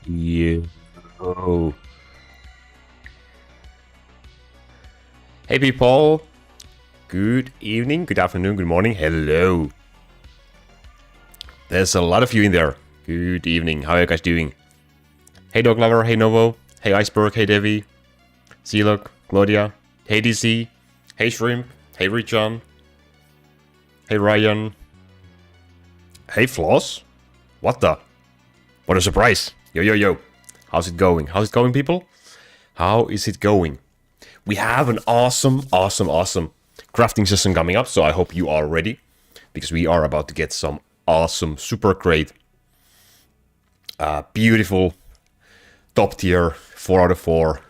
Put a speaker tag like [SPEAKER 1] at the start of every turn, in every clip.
[SPEAKER 1] Yo. Hey people. Good evening, good afternoon, good morning. Hello. There's a lot of you in there. Good evening. How are you guys doing? Hey Dog Lover. Hey Novo. Hey Iceberg. Hey Devi. Zilok. Claudia. Hey DC. Hey Shrimp. Hey Richon. Hey Ryan. Hey Floss. What the? What a surprise. Yo, yo, yo. How's it going? How's it going, people? How is it going? We have an awesome crafting session coming up, so I hope you are ready, because we are about to get some awesome, super great, beautiful, top tier, 4 out of 4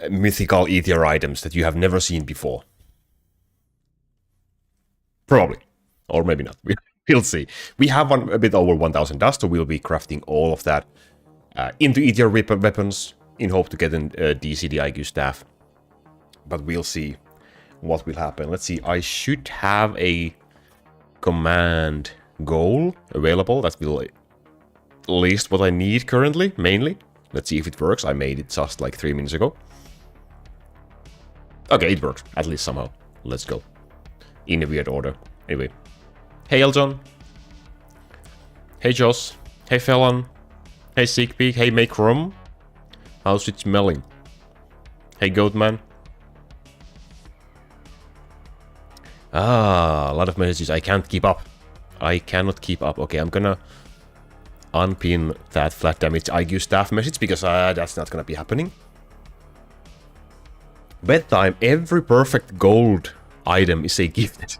[SPEAKER 1] mythical ether items that you have never seen before. Probably. Or maybe not. We'll see. We have a bit over 1000 dust, so we'll be crafting all of that into ether weapons in hope to get a DCD IQ staff. But we'll see what will happen. Let's see. I should have a command goal available that will list what I need currently, mainly. Let's see if it works. I made it just like 3 minutes ago. Okay, it works. At least somehow. Let's go. In a weird order. Anyway. Hey Elton. Hey Joss. Hey Felon. Hey Sickpeak. Hey Macrom. How's it smelling? Hey Goatman. Ah, a lot of messages. I can't keep up. I cannot keep up. Okay, I'm gonna unpin that flat damage IQ staff message, because that's not gonna be happening. Bedtime. Every perfect gold item is a gift.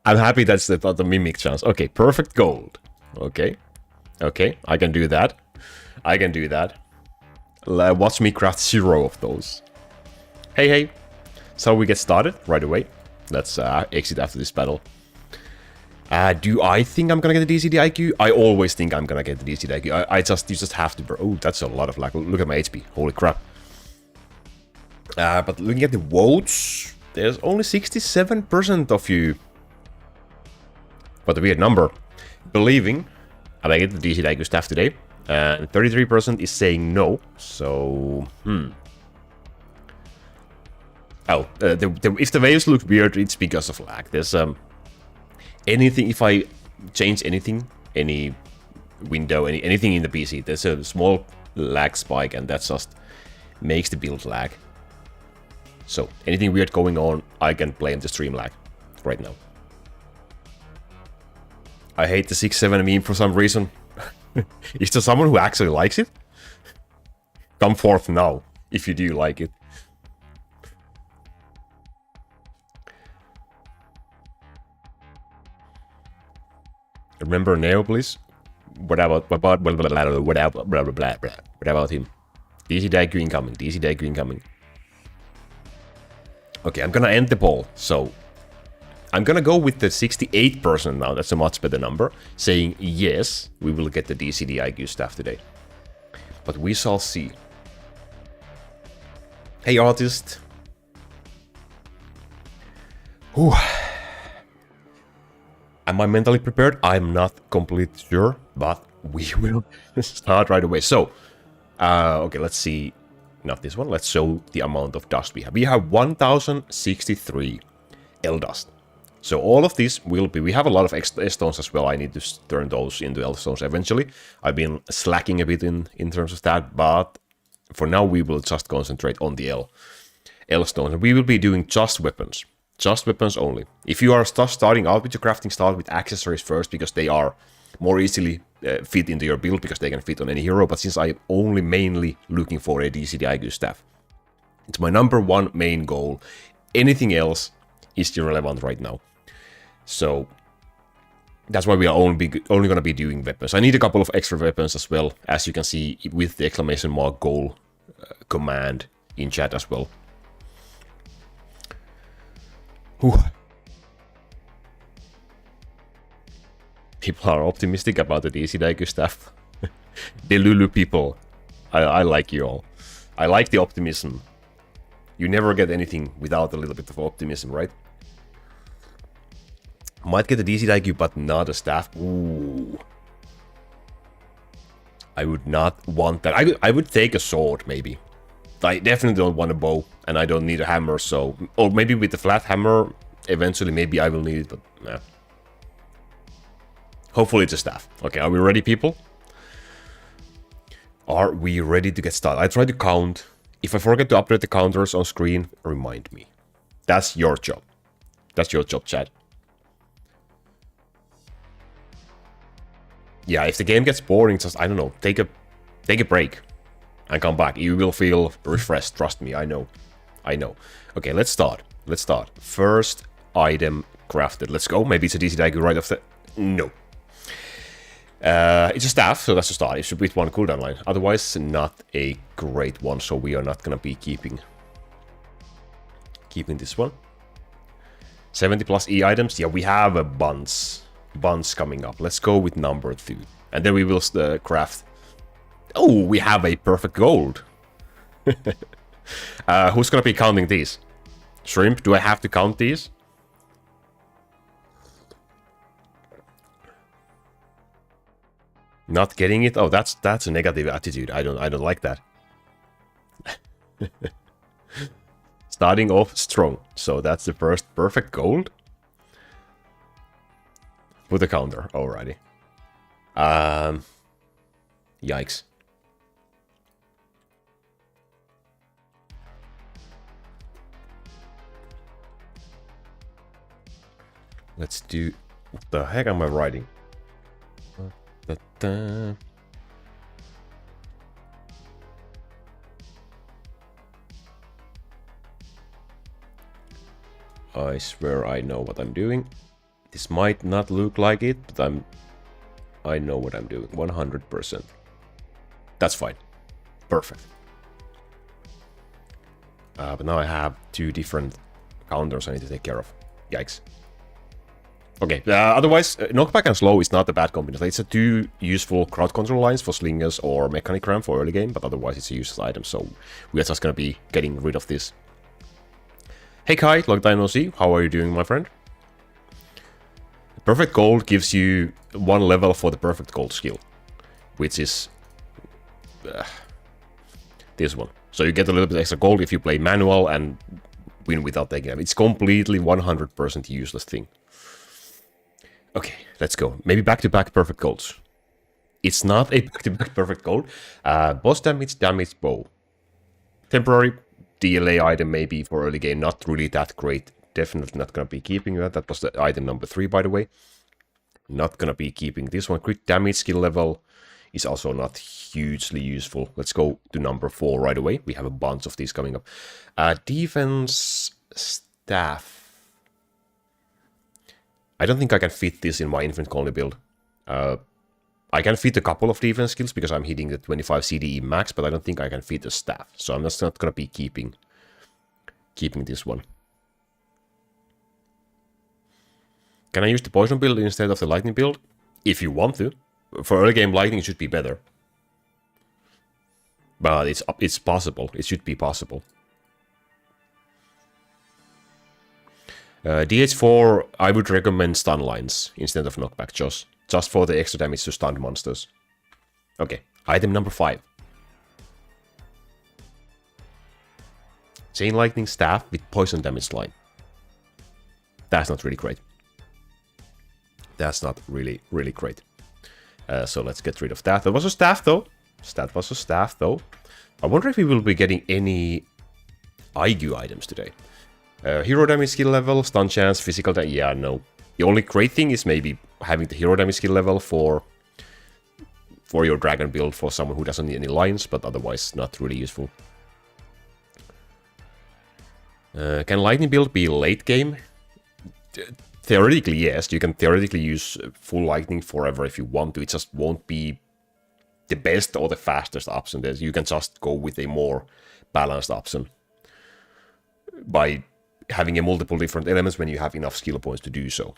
[SPEAKER 1] I'm happy that's the mimic chance. Okay, perfect gold. Okay. Okay, I can do that. I can do that. Watch me craft 0 of those. Hey, hey. So we get started right away. Let's exit after this battle. Do I think I'm gonna get the DCD IQ? I always think I'm gonna get the DCD IQ. You just have to... Oh, that's a lot of lag. Look at my HP. Holy crap. But looking at the votes, there's only 67% of you. What a weird number. Believing I may get the DCD IQ staff today. And 33% is saying no. So, Oh, if the waves look weird, it's because of lag. There's anything. If I change anything, any window, anything in the PC, there's a small lag spike, and that just makes the build lag. So anything weird going on, I can blame the stream lag right now. I hate the 6-7 meme for some reason. Is there someone who actually likes it? Come forth now, if you do like it. Remember Neo, please? What about him? DC Dagger incoming. DC Dagger incoming. Okay, I'm gonna end the poll. So I'm gonna go with the 68% now. That's a much better number. Saying yes, we will get the DCD IQ staff today. But we shall see. Hey, artist. Whew. Am I mentally prepared? I'm not completely sure, but we will start right away. So, okay, let's see. Not this one. Let's show the amount of dust we have. We have 1063 L dust. So all of these will be... We have a lot of S-stones as well. I need to turn those into L-stones eventually. I've been slacking a bit in terms of that, but for now we will just concentrate on the L-stones. And we will be doing just weapons. Just weapons only. If you are starting out with your crafting, start with accessories first, because they are more easily fit into your build, because they can fit on any hero. But since I'm only mainly looking for a DCD IQ staff, it's my #1 main goal. Anything else is irrelevant right now. So that's why we are only going to be doing weapons. I need a couple of extra weapons as well, as you can see with the exclamation mark goal command in chat as well. Whew. People are optimistic about the DC Daiku staff. The Lulu people. I like you all. I like the optimism. You never get anything without a little bit of optimism, right? Might get a DC Daiku, but not a staff. Ooh. I would not want that. I would take a sword, maybe. I definitely don't want a bow, and I don't need a hammer, so... Or maybe with the flat hammer, eventually maybe I will need it, but nah. Hopefully it's a staff. Okay, are we ready, people? Are we ready to get started? I try to count. If I forget to update the counters on screen, remind me. That's your job. That's your job, chat. Yeah, if the game gets boring, just, I don't know, take a break and come back. You will feel refreshed, trust me, I know. I know. Okay, let's start. Let's start. First item crafted. Let's go. Maybe it's a DC dagger right off the... No. It's a staff, so that's a start. It should be with one cooldown line. Otherwise, not a great one, so we are not gonna be keeping this one. 70 plus E items. Yeah, we have a bunch coming up. Let's go with number 2. And then we will craft... Oh, we have a perfect gold. Who's gonna be counting these? Shrimp, do I have to count these? Not getting it? Oh, that's a negative attitude. I don't like that. Starting off strong. So that's the first perfect gold. With a counter, alrighty. Yikes. Let's do... What the heck am I writing? I swear I know what I'm doing. This might not look like it, but I know what I'm doing. 100%. That's fine. Perfect. But now I have 2 different counters I need to take care of. Yikes. Okay, otherwise, knockback and slow is not a bad combination. It's a 2 useful crowd control lines for slingers or mechanic ram for early game, but otherwise it's a useless item, so we are just gonna be getting rid of this. Hey Kai, long time no see. How are you doing, my friend? Perfect gold gives you 1 level for the perfect gold skill, which is this one. So you get a little bit extra gold if you play manual and win without taking them. It's completely 100% useless thing. Okay, let's go. Maybe back-to-back perfect golds. It's not a back-to-back perfect gold. Boss damage, bow. Temporary DLA item maybe for early game. Not really that great. Definitely not gonna be keeping that. That was the item number 3, by the way. Not gonna be keeping this one. Crit damage skill level is also not hugely useful. Let's go to number 4 right away. We have a bunch of these coming up. Defense staff. I don't think I can fit this in my infinite colony build. I can fit a couple of defense skills because I'm hitting the 25 CDE max, but I don't think I can fit a staff. So I'm just not gonna be keeping this one. Can I use the poison build instead of the lightning build? If you want to. For early game lightning it should be better. But it's possible. It should be possible. DH4, I would recommend stun lines instead of knockback, just for the extra damage to stun monsters. Okay, item number 5. Chain lightning staff with poison damage line. That's not really great. That's not really great. So let's get rid of that. That was a staff though. I wonder if we will be getting any IQ items today. Hero damage skill level, stun chance, physical damage. Yeah, no. The only great thing is maybe having the hero damage skill level for your dragon build for someone who doesn't need any lines, but otherwise not really useful. Can lightning build be late game? Theoretically, yes. You can theoretically use full lightning forever if you want to. It just won't be the best or the fastest option. You can just go with a more balanced option by having a multiple different elements when you have enough skill points to do so.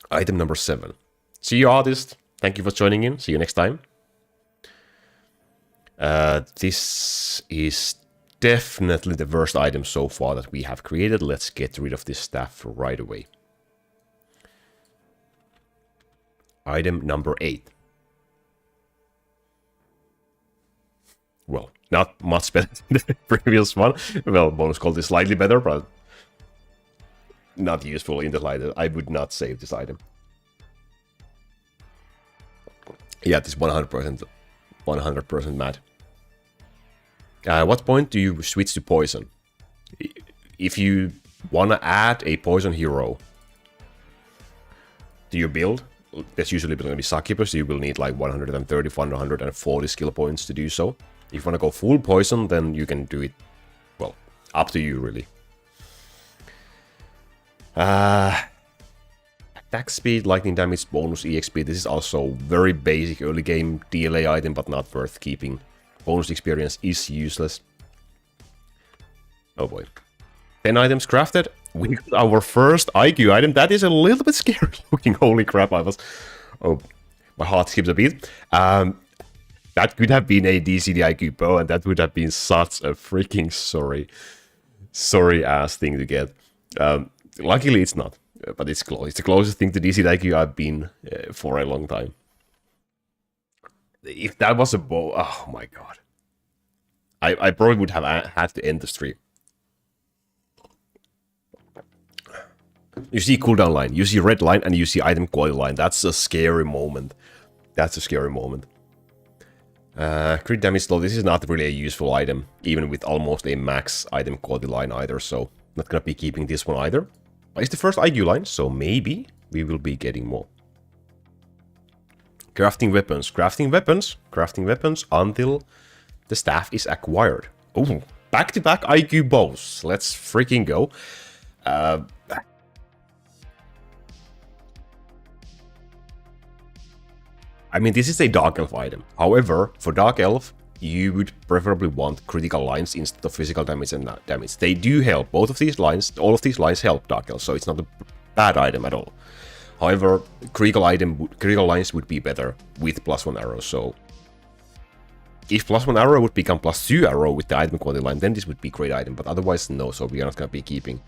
[SPEAKER 1] Item number 7. See you, artist. Thank you for joining in. See you next time. This is definitely the worst item so far that we have created. Let's get rid of this staff right away. Item number 8. Well, not much better than the previous one. Well, bonus gold is slightly better, but not useful in the light. I would not save this item. Yeah, this 100% mad. What point do you switch to poison? If you want to add a poison hero to your build, that's usually going to be Succubus, so you will need like 130, 140 skill points to do so. If you want to go full poison, then you can do it, well, up to you, really. Attack speed, lightning damage, bonus EXP. This is also very basic early game DLA item, but not worth keeping. Bonus experience is useless. Oh boy. 10 items crafted. We got our first IQ item. That is a little bit scary looking. Holy crap, I was... Oh, my heart skips a beat. That could have been a DCD IQ bow, and that would have been such a freaking sorry-ass thing to get. Luckily, it's not, but it's close. It's the closest thing to DCD IQ I've been for a long time. If that was a bow... Oh my god. I probably would have had to end the stream. You see cooldown line, you see red line, and you see item quality line. That's a scary moment. That's a scary moment. Crit damage slow. This is not really a useful item, even with almost a max item quality line either, so not gonna be keeping this one either. It's the first IQ line, so maybe we will be getting more. Crafting weapons. Crafting weapons until the staff is acquired. Oh, back-to-back IQ bows. Let's freaking go. I mean, this is a Dark Elf item. However, for Dark Elf, you would preferably want critical lines instead of physical damage and damage. They do help. Both of these lines, all of these lines help Dark Elf, so it's not a bad item at all. However, critical lines would be better with +1 arrow, so... If +1 arrow would become +2 arrow with the item quality line, then this would be a great item, but otherwise no, so we are not going to be keeping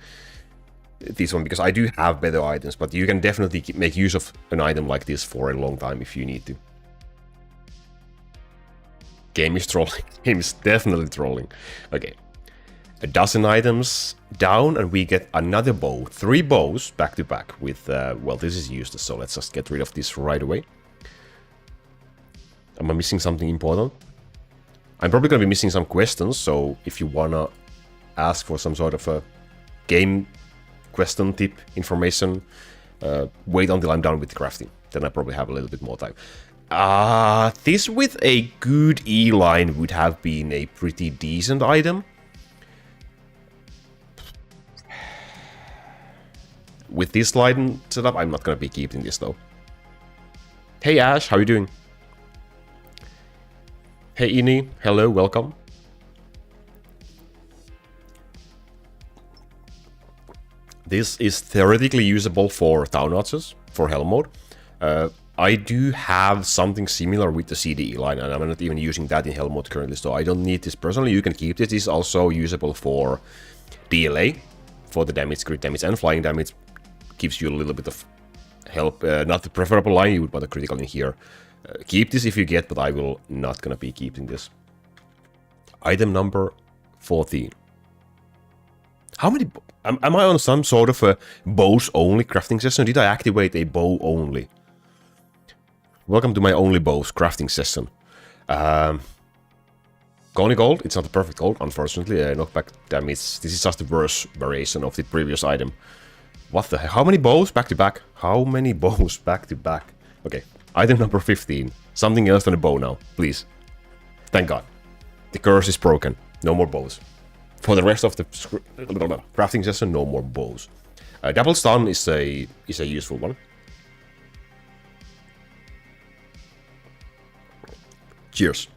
[SPEAKER 1] this one, because I do have better items, but you can definitely make use of an item like this for a long time if you need to. Game is trolling. Game is definitely trolling. Okay. A dozen items down, and we get another bow. 3 bows back to back with, well, this is useless, so let's just get rid of this right away. Am I missing something important? I'm probably going to be missing some questions, so if you want to ask for some sort of a game question tip information, wait until I'm done with the crafting. Then I probably have a little bit more time. This with a good E line would have been a pretty decent item. With this line setup, I'm not gonna be keeping this though. Hey Ash, how you doing? Hey Ini, hello, welcome. This is theoretically usable for Town Archers, for Hell mode. I do have something similar with the CDE line, and I'm not even using that in Hell mode currently, so I don't need this personally. You can keep this. This is also usable for DLA, for the damage, crit damage, and flying damage. Gives you a little bit of help. Not the preferable line, you would want a critical in here. Keep this if you get, but I will not gonna be keeping this. Item number 14. How many... Am I on some sort of a bows only crafting session? Did I activate a bow only? Welcome to my only bows crafting session. Coney gold, it's not the perfect gold, unfortunately. Knockback damage, this is just a worse variation of the previous item. What the heck? How many bows back to back? How many bows back to back? Okay, item number 15. Something else than a bow now, please. Thank God. The curse is broken. No more bows. For the rest of the crafting session, no more bows. Double stun is a useful one. Cheers.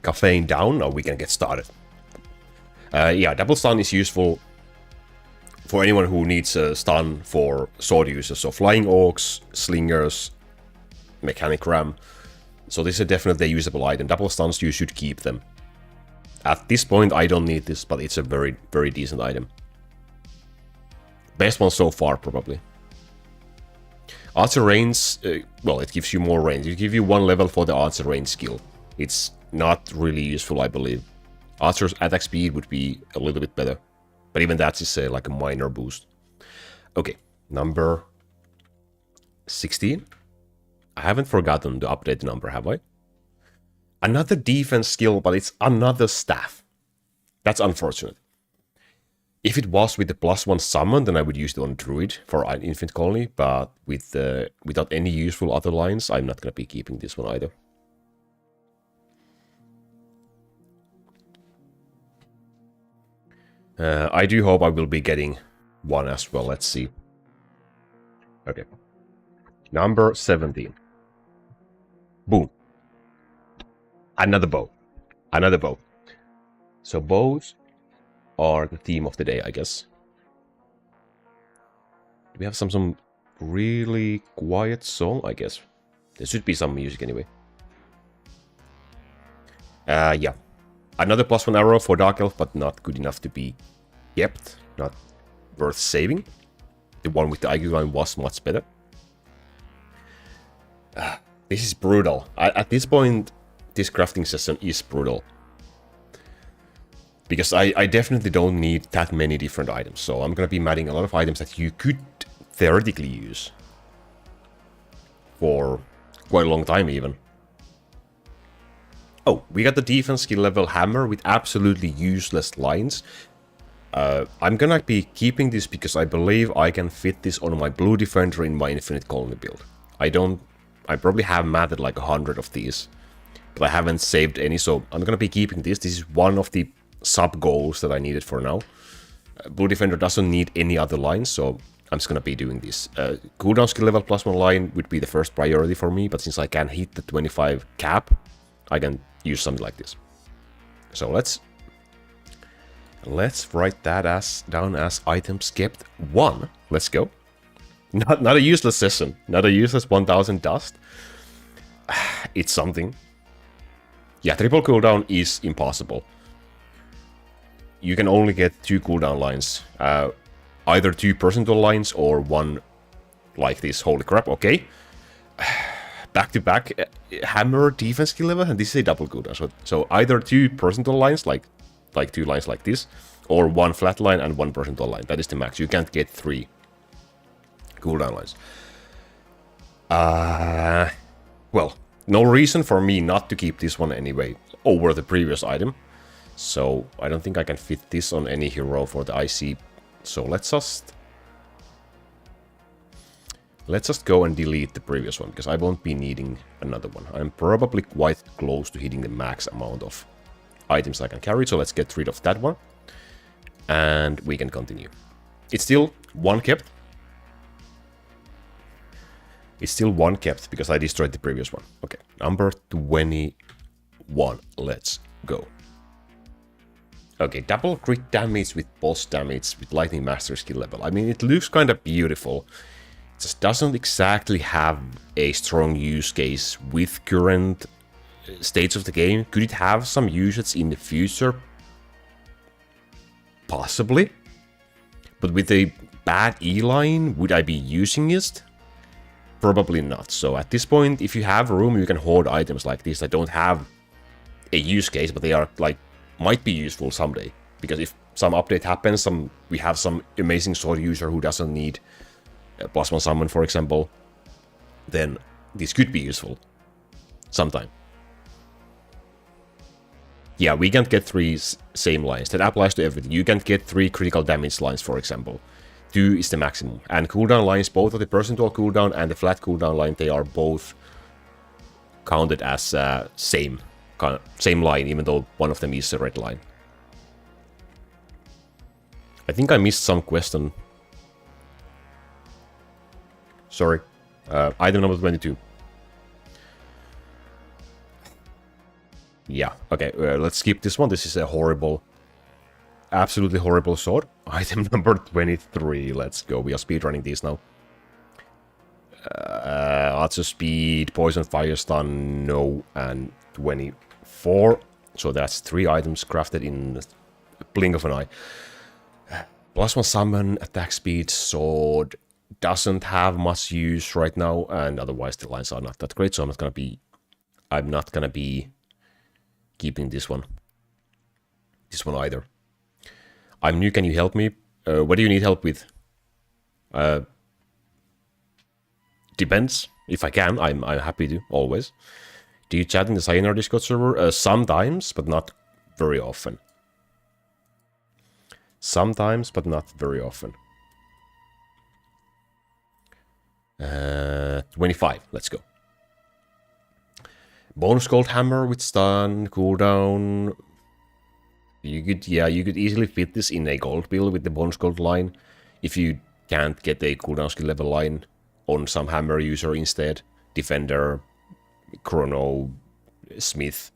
[SPEAKER 1] Caffeine down, now we can get started. Yeah, double stun is useful for anyone who needs a stun for sword users. So flying orcs, slingers, mechanic ram. So this is definitely a usable item. Double stuns, you should keep them. At this point, I don't need this, but it's a very, very decent item. Best one so far, probably. Archer range, well, it gives you more range. It gives you 1 level for the archer range skill. It's not really useful, I believe. Archer's attack speed would be a little bit better. But even that is like a minor boost. Okay, number 16. I haven't forgotten the update number, have I? Another defense skill, but it's another staff. That's unfortunate. If it was with the +1 summon, then I would use it on Druid for an Infinite Colony, but with without any useful other lines, I'm not going to be keeping this one either. I do hope I will be getting one as well. Let's see. Okay. Number 17. Boom. Another bow. Another bow. So bows are the theme of the day, I guess. Do we have some really quiet song? I guess. There should be some music anyway. Yeah. Another +1 arrow for Dark Elf, but not good enough to be kept. Not worth saving. The one with the IQ line was much better. This is brutal. At this point, this crafting session is brutal. Because I definitely don't need that many different items. So I'm going to be adding a lot of items that you could theoretically use for quite a long time even. Oh, we got the defense skill level hammer with absolutely useless lines. I'm gonna be keeping this because I believe I can fit this on my blue defender in my infinite colony build. I probably have matted like 100 of these, but I haven't saved any, so I'm gonna be keeping this. This is one of the sub goals that I needed for now. Blue defender doesn't need any other lines, so I'm just gonna be doing this. Cooldown skill level +1 line would be the first priority for me, but since I can hit the 25 cap, I can use something like this. So let's write that down as items kept 1. Let's go. Not a useless session. Not a useless 1000 dust. It's something. Yeah, triple cooldown is impossible. You can only get 2 cooldown lines. Either 2 percentile lines or 1 like this. Holy crap, okay. Back to back hammer defense skill level, and this is a double cooldown. So either 2 percentile lines, like 2 lines like this, or 1 flat line and 1 percentile line. That is the max. You can't get 3 cooldown lines. Well, no reason for me not to keep this one anyway over the previous item. So I don't think I can fit this on any hero for the IC. So let's just go and delete the previous one, because I won't be needing another one. I'm probably quite close to hitting the max amount of items I can carry, so let's get rid of that one. And we can continue. It's still 1 kept. It's still 1 kept, because I destroyed the previous one. Okay, number 21. Let's go. Okay, double crit damage with boss damage with Lightning Master skill level. I mean, it looks kind of beautiful. Just doesn't exactly have a strong use case with current states of the game. Could it have some usage in the future? Possibly. But with a bad E-line, would I be using it? Probably not. So at this point, if you have room, you can hoard items like this that don't have a use case, but they are like might be useful someday. Because if some update happens, we have some amazing sword user who doesn't need +1 summon, for example, then this could be useful sometime. Yeah, we can't get 3 same lines. That applies to everything. You can't get 3 critical damage lines, for example. 2 is the maximum. And cooldown lines, both of the percentile cooldown and the flat cooldown line, they are both counted as same line, even though one of them is a red line. I think I missed some question. Sorry. Item number 22. Yeah, okay, let's skip this one. This is a horrible, absolutely horrible sword. Item number 23. Let's go. We are speedrunning these now. Archer speed, poison, fire stun, no, and 24. So that's 3 items crafted in a blink of an eye. +1 summon, attack speed, sword. Doesn't have much use right now, and otherwise the lines are not that great, so I'm not gonna be keeping this one. This one either. I'm new, can you help me? What do you need help with? Depends. If I can, I'm happy to, always. Do you chat in the Sayonara Discord server? Sometimes, but not very often. Sometimes, but not very often. 25, let's go. Bonus gold hammer with stun, cooldown. You could easily fit this in a gold build with the bonus gold line. If you can't get a cooldown skill level line on some hammer user instead. Defender, Chrono, Smith,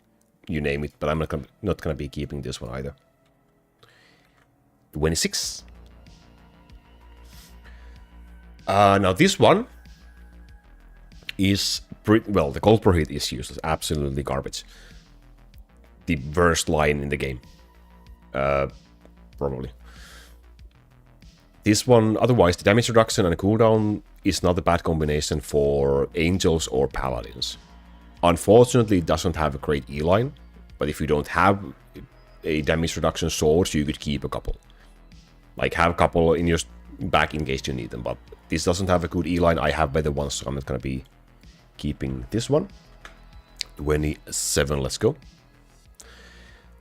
[SPEAKER 1] you name it. But I'm not gonna be keeping this one either. 26. Now this one is pretty well. The gold per hit is useless, absolutely garbage. The worst line in the game, probably. This one, otherwise, the damage reduction and cooldown is not a bad combination for angels or paladins. Unfortunately, it doesn't have a great E line, but if you don't have a damage reduction sword, you could keep a couple. Like, have a couple in your back in case you need them, but this doesn't have a good E line. I have better ones, so I'm not gonna be keeping this one. 27, let's go.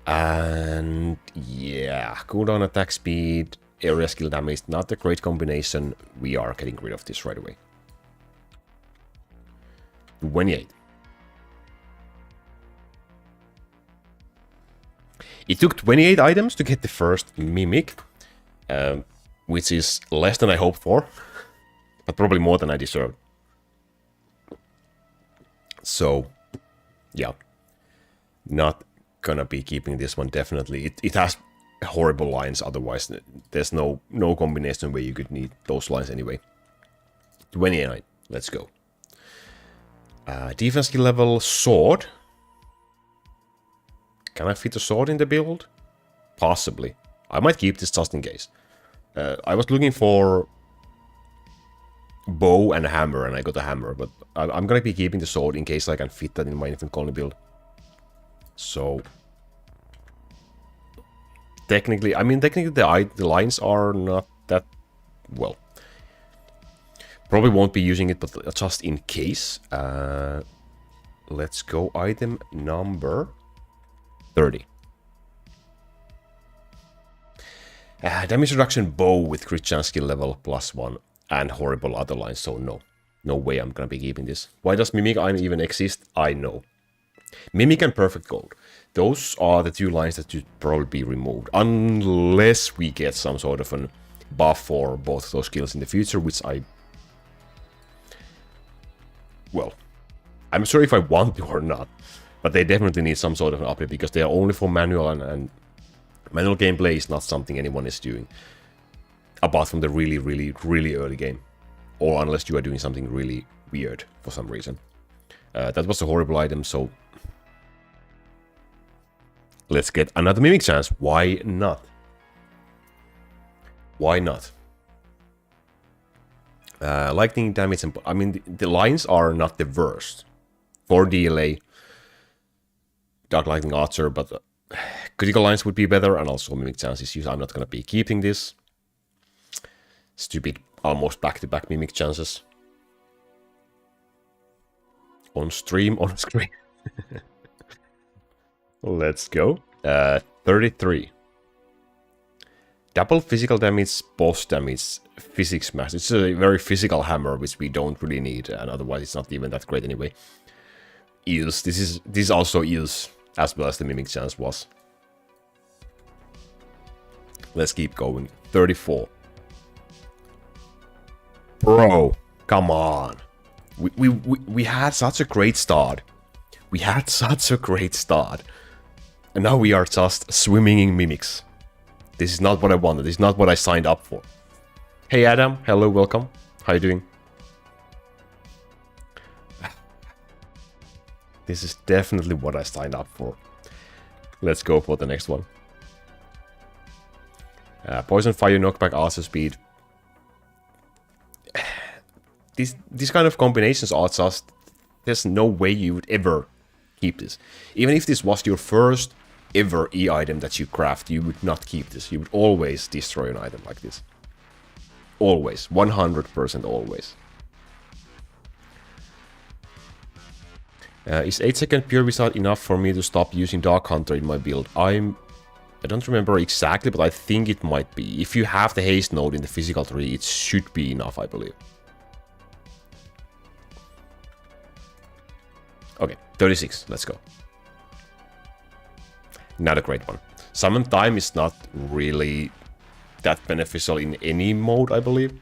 [SPEAKER 1] And yeah, cooldown, attack speed, area skill damage, not a great combination. We are getting rid of this right away. 28. It took 28 items to get the first Mimic, which is less than I hoped for, but probably more than I deserved. So, yeah, not gonna be keeping this one, definitely. It has horrible lines, otherwise there's no combination where you could need those lines anyway. 29, let's go. Defense skill level, sword. Can I fit a sword in the build? Possibly. I might keep this just in case. I was looking for bow and a hammer, and I got a hammer, but I'm gonna be keeping the sword in case I can fit that in my infant colony build. So technically the lines are not that well. Probably won't be using it, but just in case. Let's go item number 30. Damage reduction bow with crit chance skill level +1 and horrible other lines, so no way I'm gonna be keeping this. Why does Mimic even exist? I know. Mimic and Perfect Gold. Those are the two lines that should probably be removed, unless we get some sort of a buff for both of those skills in the future, which well, I'm sure if I want to or not, but they definitely need some sort of an update because they are only for manual, and manual gameplay is not something anyone is doing, apart from the really early game, or unless you are doing something really weird for some reason. That was a horrible item, so let's get another Mimic chance. Why not? Why not? Lightning damage, and I mean, the lines are not the worst. For DLA, Dark Lightning Archer, but critical lines would be better, and also Mimic chance is used. I'm not going to be keeping this. Stupid, almost back-to-back Mimic chances. On stream, on screen. Let's go. 33. Double physical damage, boss damage, physics mass. It's a very physical hammer, which we don't really need, and otherwise it's not even that great anyway. Eels. This is also eels, as well as the Mimic chance was. Let's keep going. 34. Bro, come on. We had such a great start. We had such a great start. And now we are just swimming in Mimics. This is not what I wanted. This is not what I signed up for. Hey Adam, hello, welcome. How you doing? This is definitely what I signed up for. Let's go for the next one. Poison, fire, knockback, archer speed. These kind of combinations are just... There's no way you would ever Keep this. Even if this was your first ever E item that you craft, you would not keep this. You would always destroy an item like this. Always. 100% always. Is 8-second pure wizard enough for me to stop using Dark Hunter in my build? I don't remember exactly, but I think it might be. If you have the haste node in the physical tree, it should be enough, I believe. Okay, 36. Let's go. Not a great one. Summon time is not really that beneficial in any mode, I believe.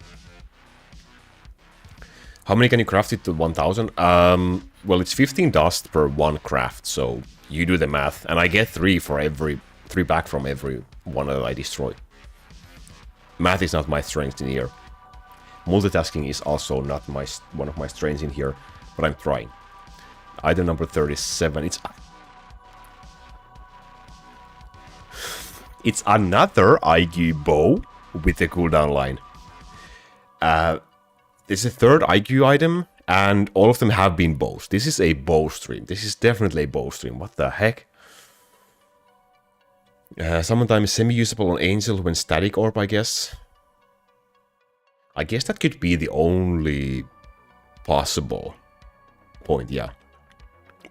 [SPEAKER 1] How many can you craft it to 1000? Well, it's 15 dust per one craft, so you do the math. And I get 3 for every 3 back from every one that I destroy. Math is not my strength in here. Multitasking is also not one of my strengths in here, but I'm trying. Item number 37. It's another IQ bow with a cooldown line. This is a third IQ item, and all of them have been bows. This is a bow stream. This is definitely a bow stream. What the heck? Summon time is semi-usable on Angel when static orb, I guess. I guess that could be the only possible point, yeah.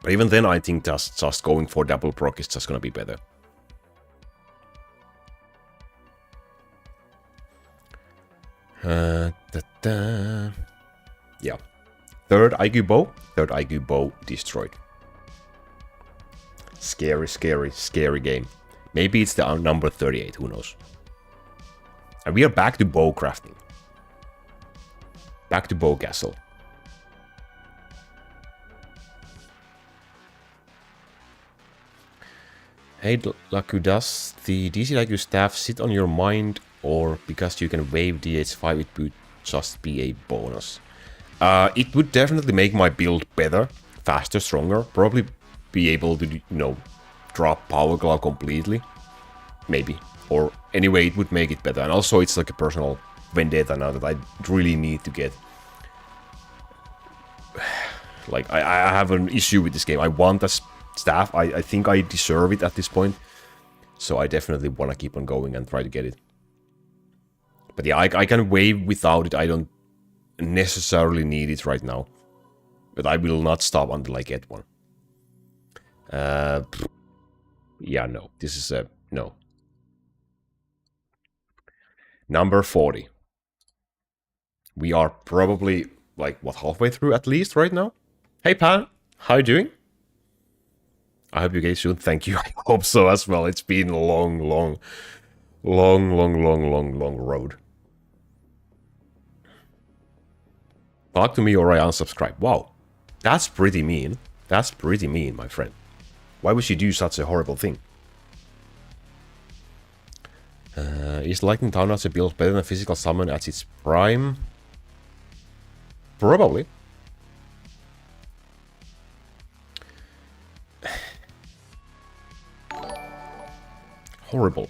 [SPEAKER 1] But even then, I think just going for double proc is just gonna be better. Yeah. Third IQ bow destroyed. Scary, scary, scary game. Maybe it's the number 38, who knows. And we are back to bow crafting. Back to bow castle. Hey Laku, does the DC Laku staff sit on your mind, or because you can wave DH5 it would just be a bonus? It would definitely make my build better, faster, stronger. Probably be able to, you know, drop Power Glove completely. Maybe. Or anyway, it would make it better. And also it's like a personal vendetta now that I really need to get. Like, I have an issue with this game. I want a staff. I think I deserve it at this point. So I definitely want to keep on going and try to get it. But yeah, I can wave without it. I don't necessarily need it right now. But I will not stop until I get one. Yeah, no. This is a no. Number 40. We are probably, like, what, halfway through at least right now? Hey, Pan. How you doing? I hope you guys soon. Thank you. I hope so as well. It's been a long road. Talk to me or I unsubscribe. Wow. That's pretty mean. That's pretty mean, my friend. Why would you do such a horrible thing? Is Lightning Town as a build better than Physical Summon at its prime? Probably. Horrible.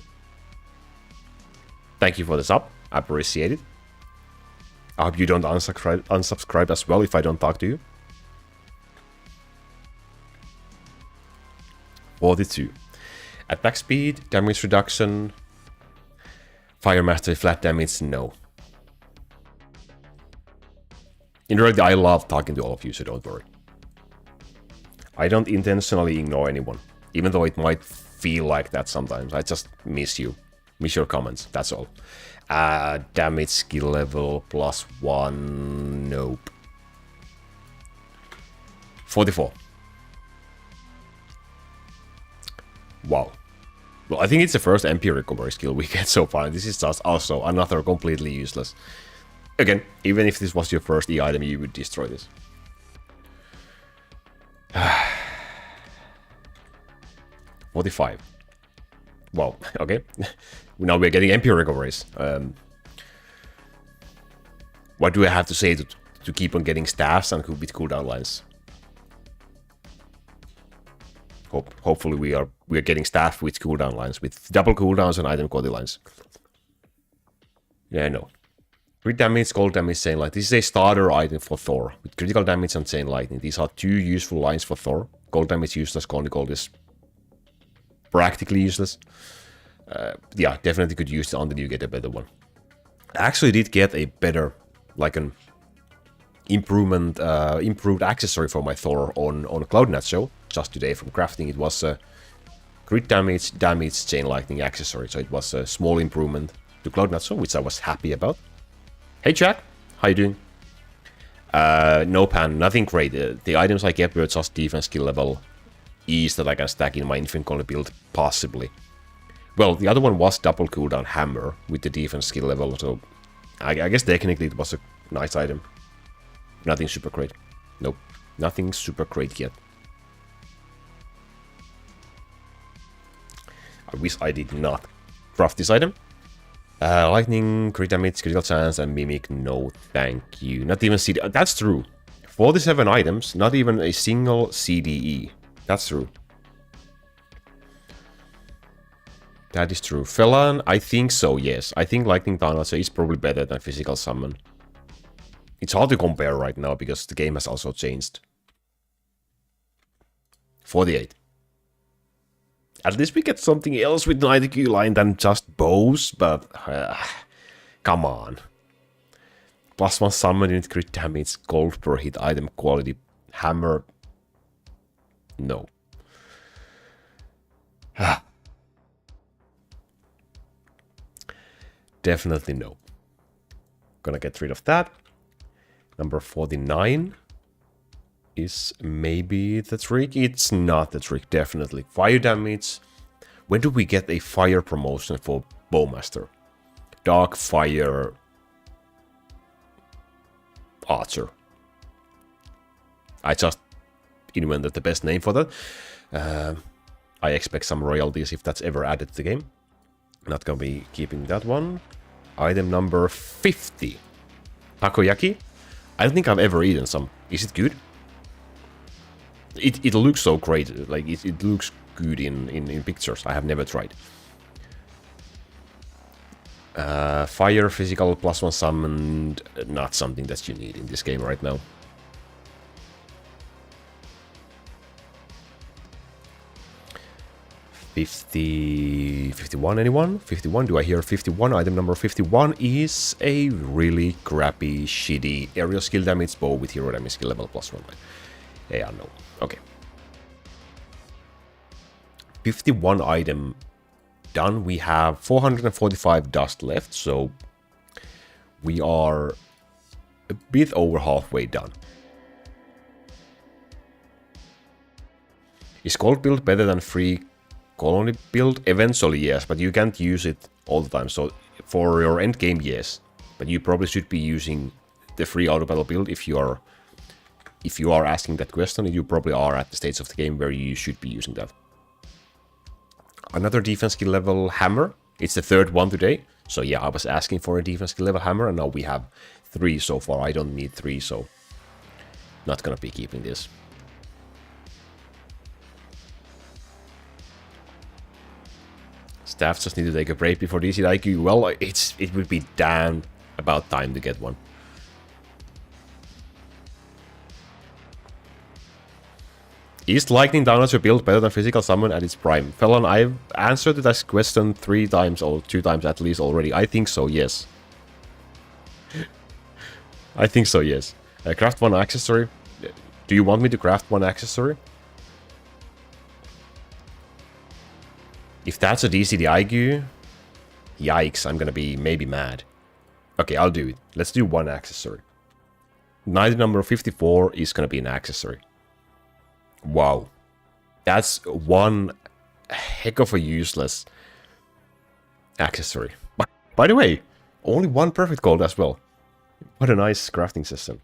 [SPEAKER 1] Thank you for the sub. I appreciate it. I hope you don't unsubscribe as well if I don't talk to you. 42. Attack speed, damage reduction, fire mastery, flat damage, no. In reality, I love talking to all of you, so don't worry. I don't intentionally ignore anyone, even though it might feel like that sometimes. I just miss you. Miss your comments, that's all. Damage skill level +1, nope. 44. Wow. Well, I think it's the first MP recovery skill we get so far. This is just also another completely useless. Again, even if this was your first E item, you would destroy this. 45. Wow, okay. Now we're getting MP recoveries. What do I have to say to keep on getting staffs and with cooldown lines? Hopefully we are getting staff with cooldown lines, with double cooldowns and item quality lines. Yeah, I know. Crit damage, cold damage, Chain Lightning. This is a starter item for Thor, with critical damage and Chain Lightning. These are two useful lines for Thor. Cold damage useless, cold gold is practically useless. Yeah, definitely could use it until you get a better one. I actually did get a better, like an improved accessory for my Thor on Cloud Nacho just today from crafting. It was a crit damage, chain lightning accessory, so it was a small improvement to Cloud Nacho, which I was happy about. Hey Jack, how you doing? No pan, nothing great. The items I get were just defense skill level E's that I can stack in my Infinite Colony build, possibly. Well, the other one was double cooldown hammer with the defense skill level, so I guess technically it was a nice item. Nothing super great. Nope, nothing super great yet. I wish I did not craft this item. Lightning, crit damage, critical chance, and mimic, no thank you. Not even CD. That's true. 47 items, not even a single CDE. That's true. That is true. Felon, I think so, yes. I think Lightning Tornado is probably better than Physical Summon. It's hard to compare right now because the game has also changed. 48. At least we get something else with the mythical line than just bows, but come on. +1 summon unit crit damage, gold per hit, item quality, hammer. No. Definitely no. Gonna get rid of that. Number 49 is maybe the trick. It's not the trick, definitely. Fire damage. When do we get a fire promotion for Bowmaster? Dark Fire Archer. I just invented the best name for that. I expect some royalties if that's ever added to the game. Not gonna be keeping that one. Item number 50. Takoyaki. I don't think I've ever eaten some. Is it good? It looks so great. Like it looks good in pictures. I have never tried. Fire, physical, +1 summoned. Not something that you need in this game right now. $51, anyone? 51, do I hear 51? Item number 51 is a really crappy, shitty aerial skill damage bow with hero damage skill level +1. Yeah, no. Okay. 51 item done. We have 445 dust left, so we are a bit over halfway done. Is gold build better than free colony build? Eventually, yes, but you can't use it all the time. So for your end game, yes, but you probably should be using the free auto battle build if you are asking that question. You probably are at the stage of the game where you should be using that. Another defense skill level hammer. It's the third one today. So yeah, I was asking for a defense skill level hammer, and now we have 3 so far. I don't need 3, so not gonna be keeping this. Staff just need to take a break before DC IQ. Well, it would be damn about time to get one. Is Lightning Downloads build better than Physical Summon at its prime? Felon, I've answered this question 3 times or 2 times at least already. I think so, yes. I think so, yes. Craft 1 accessory. Do you want me to craft 1 accessory? If that's a DCD IQ, yikes, I'm gonna be maybe mad. Okay, I'll do it. Let's do 1 accessory. Night number 54 is gonna be an accessory. Wow. That's one heck of a useless accessory. By the way, only 1 perfect gold as well. What a nice crafting system.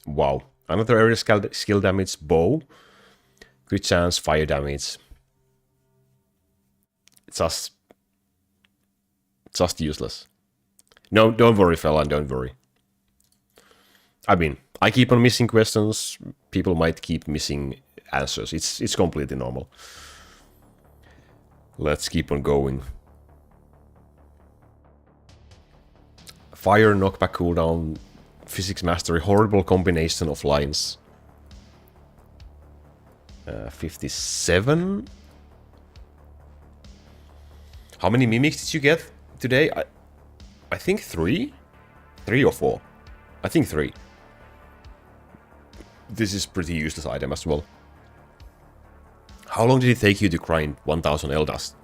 [SPEAKER 1] Wow. Another area skill damage bow. Crit chance, fire damage. It's just useless. No, don't worry, fella, don't worry. I mean, I keep on missing questions. People might keep missing answers. It's completely normal. Let's keep on going. Fire knockback cooldown Physics mastery, horrible combination of lines. 57. How many mimics did you get today? I think 3? 3 or 4? I think 3. This is pretty useless item as well. How long did it take you to grind 1000 Eldust?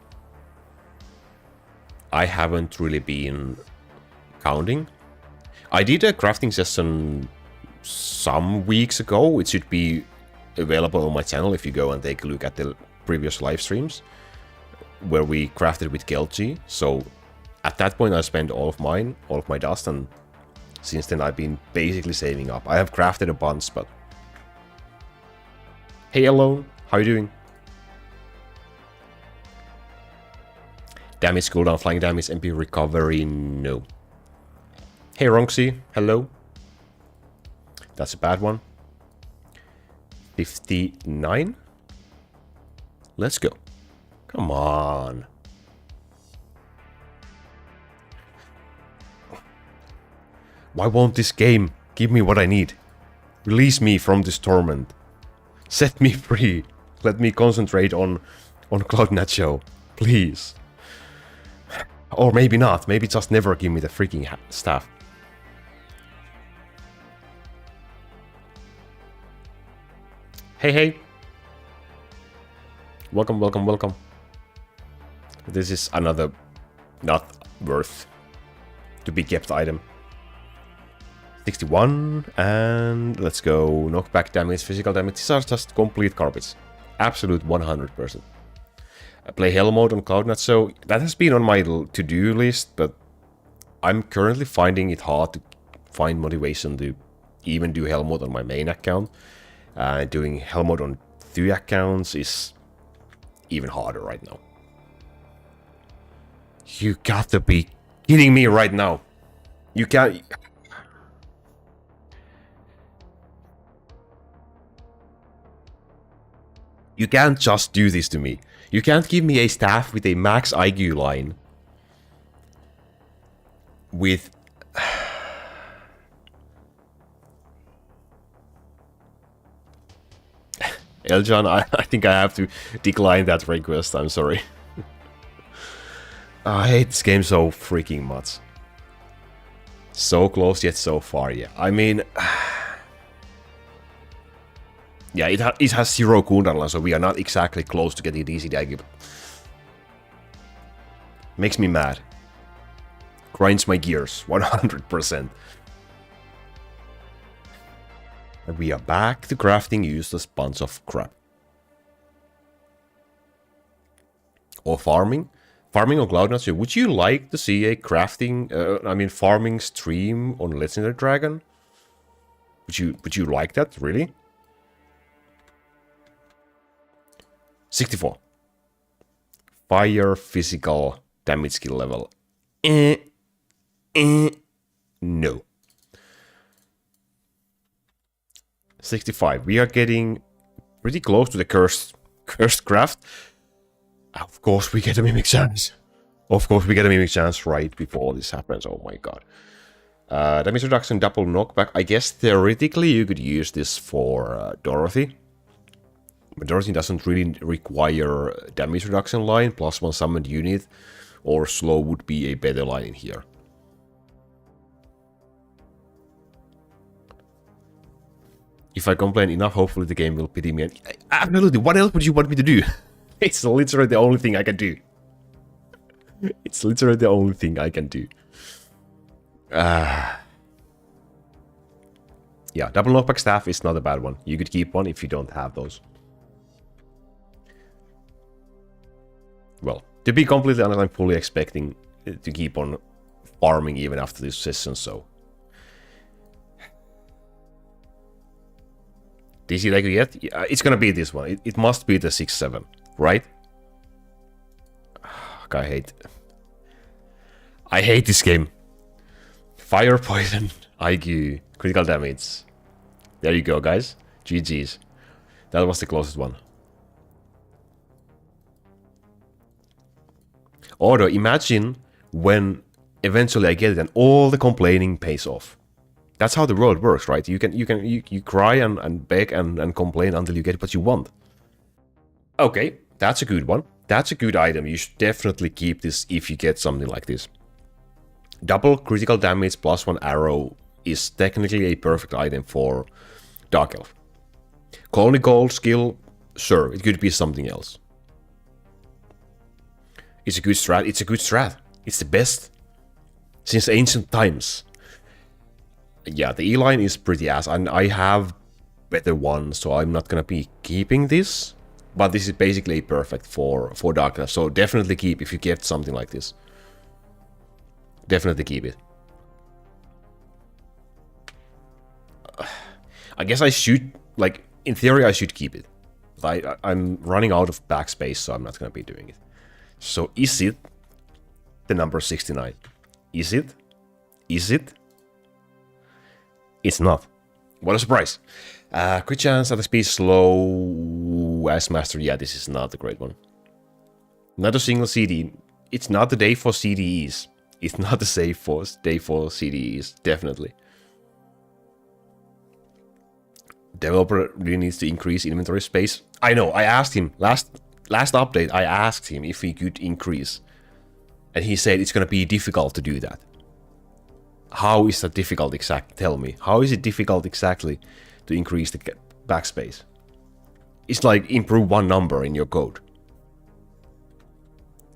[SPEAKER 1] I haven't really been counting. I did a crafting session some weeks ago. It should be available on my channel if you go and take a look at the previous live streams, where we crafted with Kelchi. So at that point I spent all of my dust, and since then I've been basically saving up. I have crafted a bunch, but... Hey Alone, how you doing? Damage cooldown, flying damage, MP recovery, no. Hey Ronxy, hello. That's a bad one. 59. Let's go. Come on. Why won't this game give me what I need? Release me from this torment. Set me free. Let me concentrate on Cloud Nacho. Please. Or maybe not. Maybe just never give me the freaking staff. Hey, hey. Welcome, welcome, welcome. This is another not worth to be kept item. 61, and let's go. Knockback damage, physical damage. These are just complete garbage. Absolute 100%. I play Hell mode on Cloud9, so that has been on my to-do list, but I'm currently finding it hard to find motivation to even do Hell mode on my main account. Doing Hell mode on 3 accounts is even harder right now. You got to be kidding me right now. You can't... You can't just do this to me. You can't give me a staff with a max IQ line. With... Eljan, I think I have to decline that request, I'm sorry. I hate this game so freaking much. So close yet so far, yeah. I mean... Yeah, it has 0 cooldown, so we are not exactly close to getting DC Daggy, but... Makes me mad. Grinds my gears, 100%. And we are back to crafting useless bunch of crap. Or farming. Farming on Cloud9. So would you like to see a crafting, farming stream on Legendary Dragon? Would you like that, really? 64. Fire physical damage skill level. No. 65. We are getting pretty close to the cursed craft. Of course we get a mimic chance. Of course we get a mimic chance right before this happens. Oh my god. Damage reduction, double knockback. I guess theoretically you could use this for Dorothy. But Dorothy doesn't really require damage reduction line, plus 1 summoned unit, or slow would be a better line in here. If I complain enough, hopefully the game will pity me. Absolutely, what else would you want me to do? It's literally the only thing I can do. It's literally the only thing I can do. Yeah, double knockback staff is not a bad one. You could keep one if you don't have those. Well, to be completely honest, I'm fully expecting to keep on farming even after this session, so... DC like yet? Yeah, it's gonna be this one. It must be the 6-7, right? I hate this game. Fire, poison, IQ, critical damage. There you go, guys. GG's. That was the closest one. Although, imagine when eventually I get it and all the complaining pays off. That's how the world works, right? You cry and beg and complain until you get what you want. Okay, that's a good one. That's a good item. You should definitely keep this if you get something like this. Double critical damage plus 1 arrow is technically a perfect item for Dark Elf. Colony Gold skill, sure, it could be something else. It's a good strat. It's a good strat. It's the best since ancient times. Yeah, the E-line is pretty ass, and I have better ones, so I'm not gonna be keeping this. But this is basically perfect for Dark Elf, so definitely keep if you get something like this. Definitely keep it. I guess I should, like, in theory I should keep it. I'm running out of backspace, so I'm not gonna be doing it. So is it the number 69? Is it? Is it? It's not. What a surprise. Crit chance at the speed slow as master. Yeah, this is not a great one. Not a single CD. It's not the day for CDEs. It's not the safe for day for CDEs. Definitely. Developer really needs to increase inventory space. I know. I asked him last update. I asked him if he could increase, and he said it's gonna be difficult to do that. How is that difficult exactly? Tell me. How is it difficult exactly to increase the backspace? It's like improve one number in your code.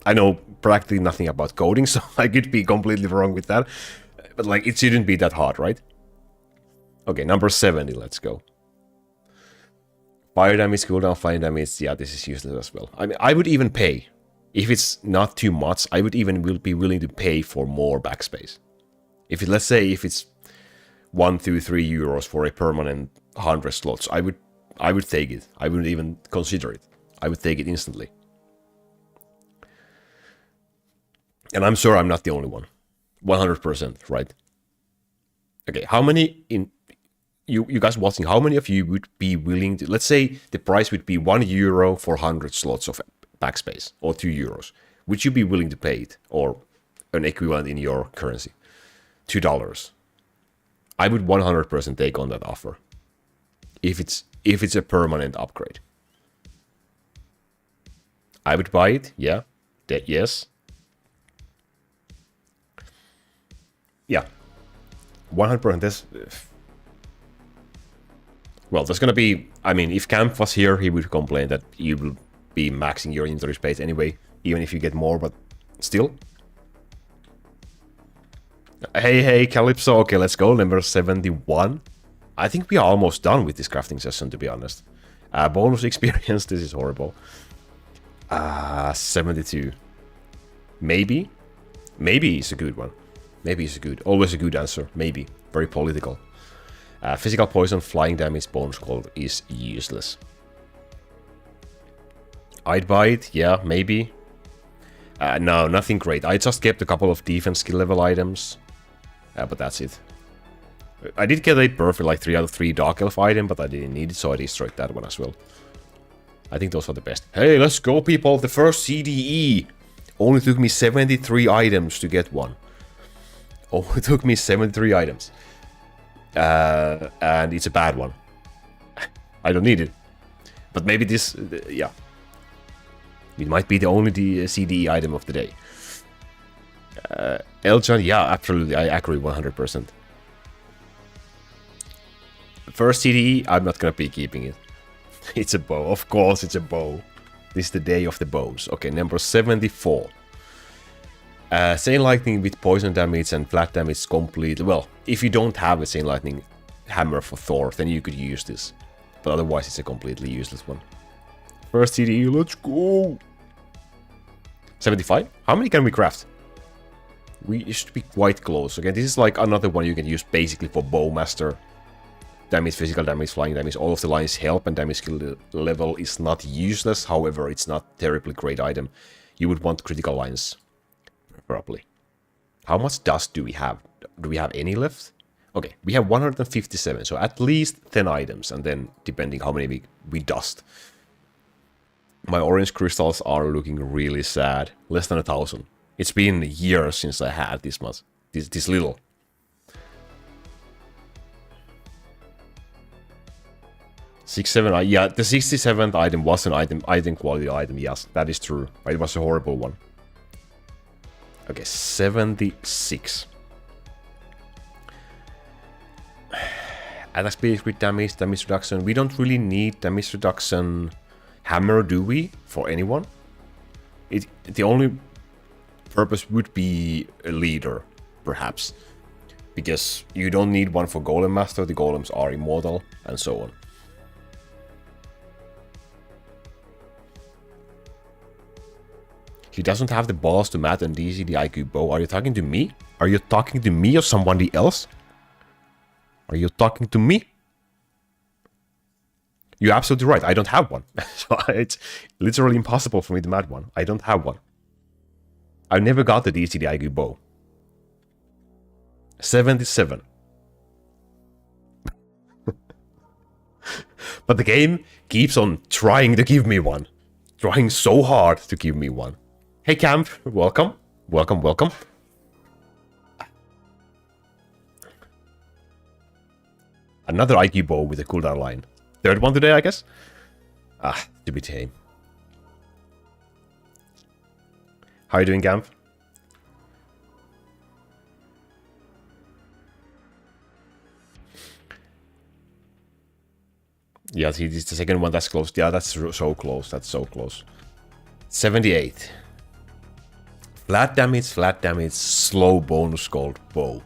[SPEAKER 1] I know practically nothing about coding, so I could be completely wrong with that. But like, it shouldn't be that hard, right? Okay, number 70, let's go. Fire damage, cooldown, fire damage. Yeah, this is useless as well. I mean, I would even pay. If it's not too much, I would even be willing to pay for more backspace. If it, let's say if it's 1, 2, 3 euros for a permanent 100 slots, I would take it. I wouldn't even consider it. I would take it instantly. And I'm sure I'm not the only one. 100%, right? Okay, how many in you guys watching, how many of you would be willing to, let's say the price would be 1 euro for 100 slots of backspace, or 2 euros. Would you be willing to pay it, or an equivalent in your currency? $2. I would 100% take on that offer. If it's a permanent upgrade. I would buy it, yeah. Yes. Yeah. 100%. Well, there's gonna be, I mean, if Camp was here, he would complain that you will be maxing your inventory space anyway, even if you get more, but still. Hey, Calypso. Okay, let's go. Number 71. I think we are almost done with this crafting session, to be honest. Bonus experience. This is horrible. 72. Maybe. Maybe is a good one. Maybe is a good. Always a good answer. Maybe. Very political. Physical poison, flying damage, bonus gold is useless. I'd buy it. Yeah, maybe. No, nothing great. I just kept a couple of defense skill level items. But that's it. I did get a perfect, like 3 out of 3 Dark Elf item, but I didn't need it, so I destroyed that one as well. I think those are the best. Hey, let's go, people! The first CDE! Only took me 73 items to get one. Only took me 73 items. And it's a bad one. I don't need it. But maybe this, yeah. It might be the only CDE item of the day. Eljan, yeah, absolutely, I agree 100%. First CDE, I'm not gonna be keeping it. It's a bow, of course it's a bow. This is the day of the bows. Okay, number 74. Chain Lightning with poison damage and flat damage completely. Well, if you don't have a Chain Lightning hammer for Thor, then you could use this. But otherwise it's a completely useless one. First CDE, let's go! 75? How many can we craft? We should be quite close. Okay, this is like another one you can use basically for Bowmaster. Damage, physical damage, flying damage, all of the lines help, and damage skill level is not useless. However, it's not terribly great item. You would want critical lines, probably. How much dust do we have? Do we have any left? Okay, we have 157, so at least 10 items, and then depending how many we dust. My orange crystals are looking really sad. Less than 1,000. It's been years since I had this much. This little. 67, yeah, the 67th item was an item quality item, yes, that is true. It was a horrible one. Okay, 76. Attack speed with damage reduction. We don't really need damage reduction hammer, do we? For anyone? The only purpose would be a leader, perhaps. Because you don't need one for Golem Master, the Golems are immortal, and so on. He doesn't have the balls to mat and DC the IQ bow. Are you talking to me? Are you talking to me or somebody else? Are you talking to me? You're absolutely right. I don't have one. So it's literally impossible for me to mat one. I don't have one. I never got the DC the IQ bow. 77. But the game keeps on trying to give me one. Trying so hard to give me one. Hey Camp, welcome. Welcome, welcome. Another IQ bow with a cooldown line. Third one today, I guess? Ah, to be tame. How are you doing, Camp? Yeah, it's the second one that's close. Yeah, that's so close. That's so close. 78. Flat damage, slow bonus gold bow.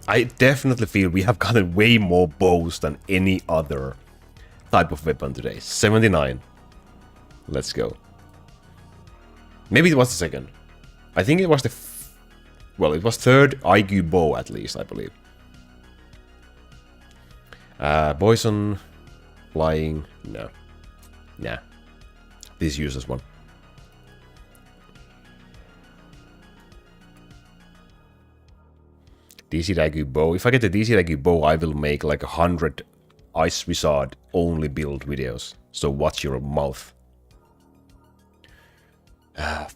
[SPEAKER 1] I definitely feel we have gotten way more bows than any other type of weapon today. 79. Let's go. Maybe it was the second. I think it was the... well, it was third IQ bow at least, I believe. Poison. Flying. No. Nah. This useless one. DC IQ bow. If I get the DC IQ bow, I will make like 100 Ice Wizard only build videos. So watch your mouth.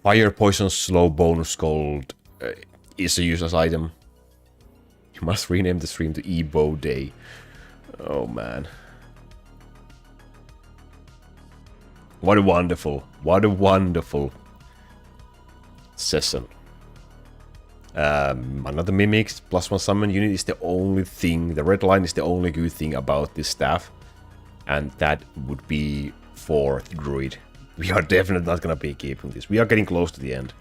[SPEAKER 1] Fire, poison, slow, bonus gold is a useless item. You must rename the stream to E-Bow Day. Oh man. What a wonderful session. Another Mimics +1 summon unit is the only thing, the red line is the only good thing about this staff. And that would be for the Druid. We are definitely not gonna be keeping this. We are getting close to the end.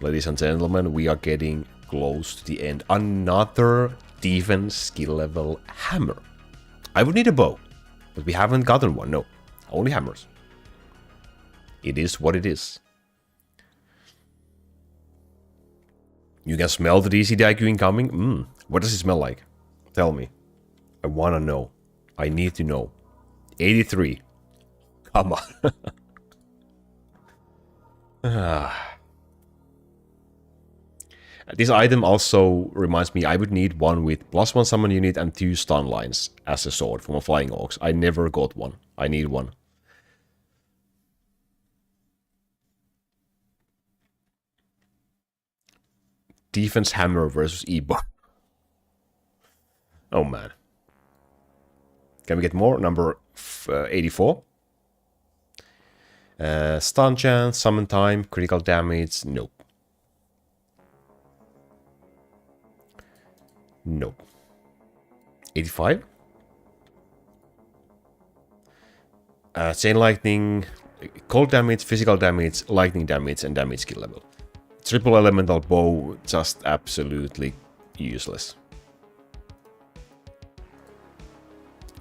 [SPEAKER 1] Ladies and gentlemen, we are getting close to the end. Another defense skill level hammer. I would need a bow, but we haven't gotten one, no. Only hammers. It is what it is. You can smell the DC IQ incoming? What does it smell like? Tell me. I wanna know. I need to know. 83. Come on. This item also reminds me I would need one with +1 summon unit and 2 stun lines as a sword from a flying ox. I never got one. I need one. Defense hammer versus E-Bow. Oh man. Can we get more? Number 84. Stun chance, summon time, critical damage. Nope. Nope. 85. Chain lightning, cold damage, physical damage, lightning damage, and damage skill level. Triple elemental bow, just absolutely useless.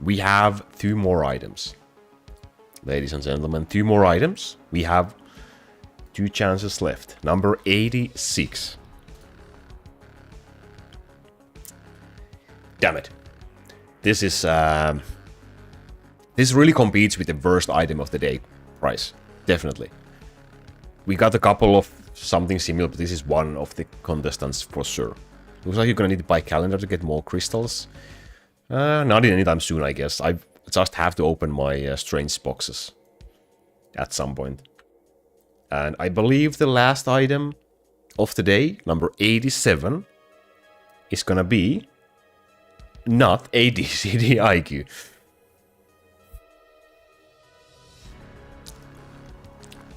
[SPEAKER 1] We have 2 more items. Ladies and gentlemen, 2 more items. We have 2 chances left. Number 86. Damn it. This is this really competes with the worst item of the day price. Definitely. We got a couple of something similar, but this is one of the contestants for sure. Looks like you're gonna need to buy calendar to get more crystals. Not anytime soon, I guess. I just have to open my strange boxes at some point. And I believe the last item of the day, number 87, is gonna be not a DCD IQ.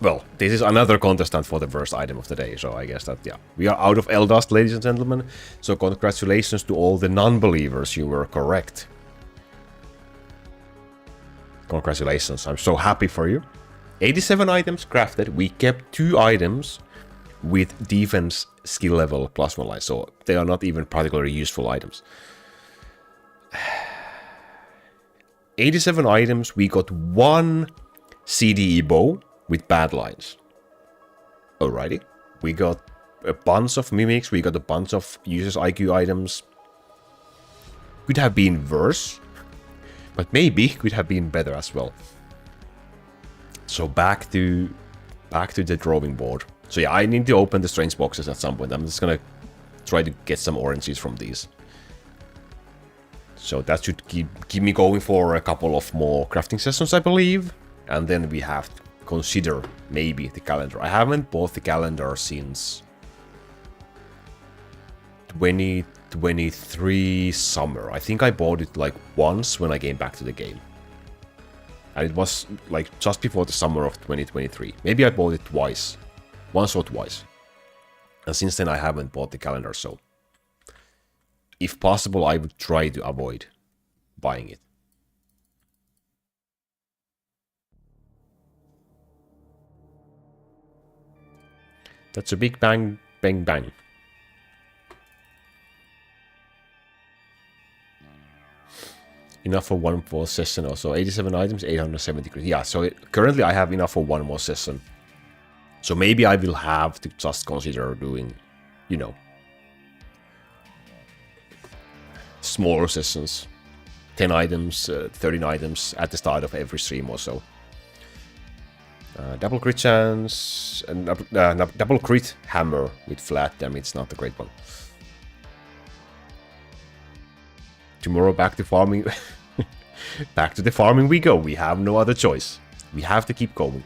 [SPEAKER 1] Well, this is another contestant for the worst item of the day, so I guess that, yeah. We are out of Eldust, ladies and gentlemen, so congratulations to all the non-believers, you were correct. Congratulations, I'm so happy for you. 87 items crafted, we kept 2 items with defense skill level +1 line, so they are not even particularly useful items. 87 items, we got 1 CDE bow with bad lines. Alrighty. We got a bunch of mimics, we got a bunch of users IQ items. Could have been worse, but maybe could have been better as well. So back to the drawing board. So yeah, I need to open the strange boxes at some point. I'm just gonna try to get some oranges from these. So that should keep me going for a couple of more crafting sessions, I believe. And then we have to consider maybe the calendar. I haven't bought the calendar since 2023 summer. I think I bought it like once when I came back to the game. And it was like just before the summer of 2023. Maybe I bought it twice. Once or twice. And since then I haven't bought the calendar, so if possible I would try to avoid buying it. That's a big bang, bang, bang. Enough for one more session also. 87 items, 870 credits. Yeah, so currently I have enough for one more session. So maybe I will have to just consider doing, you know, smaller sessions. 10 items, 13 items at the start of every stream or so. Double crit chance, and double crit hammer with flat damage, not a great one. Tomorrow back to farming. Back to the farming we go. We have no other choice. We have to keep going.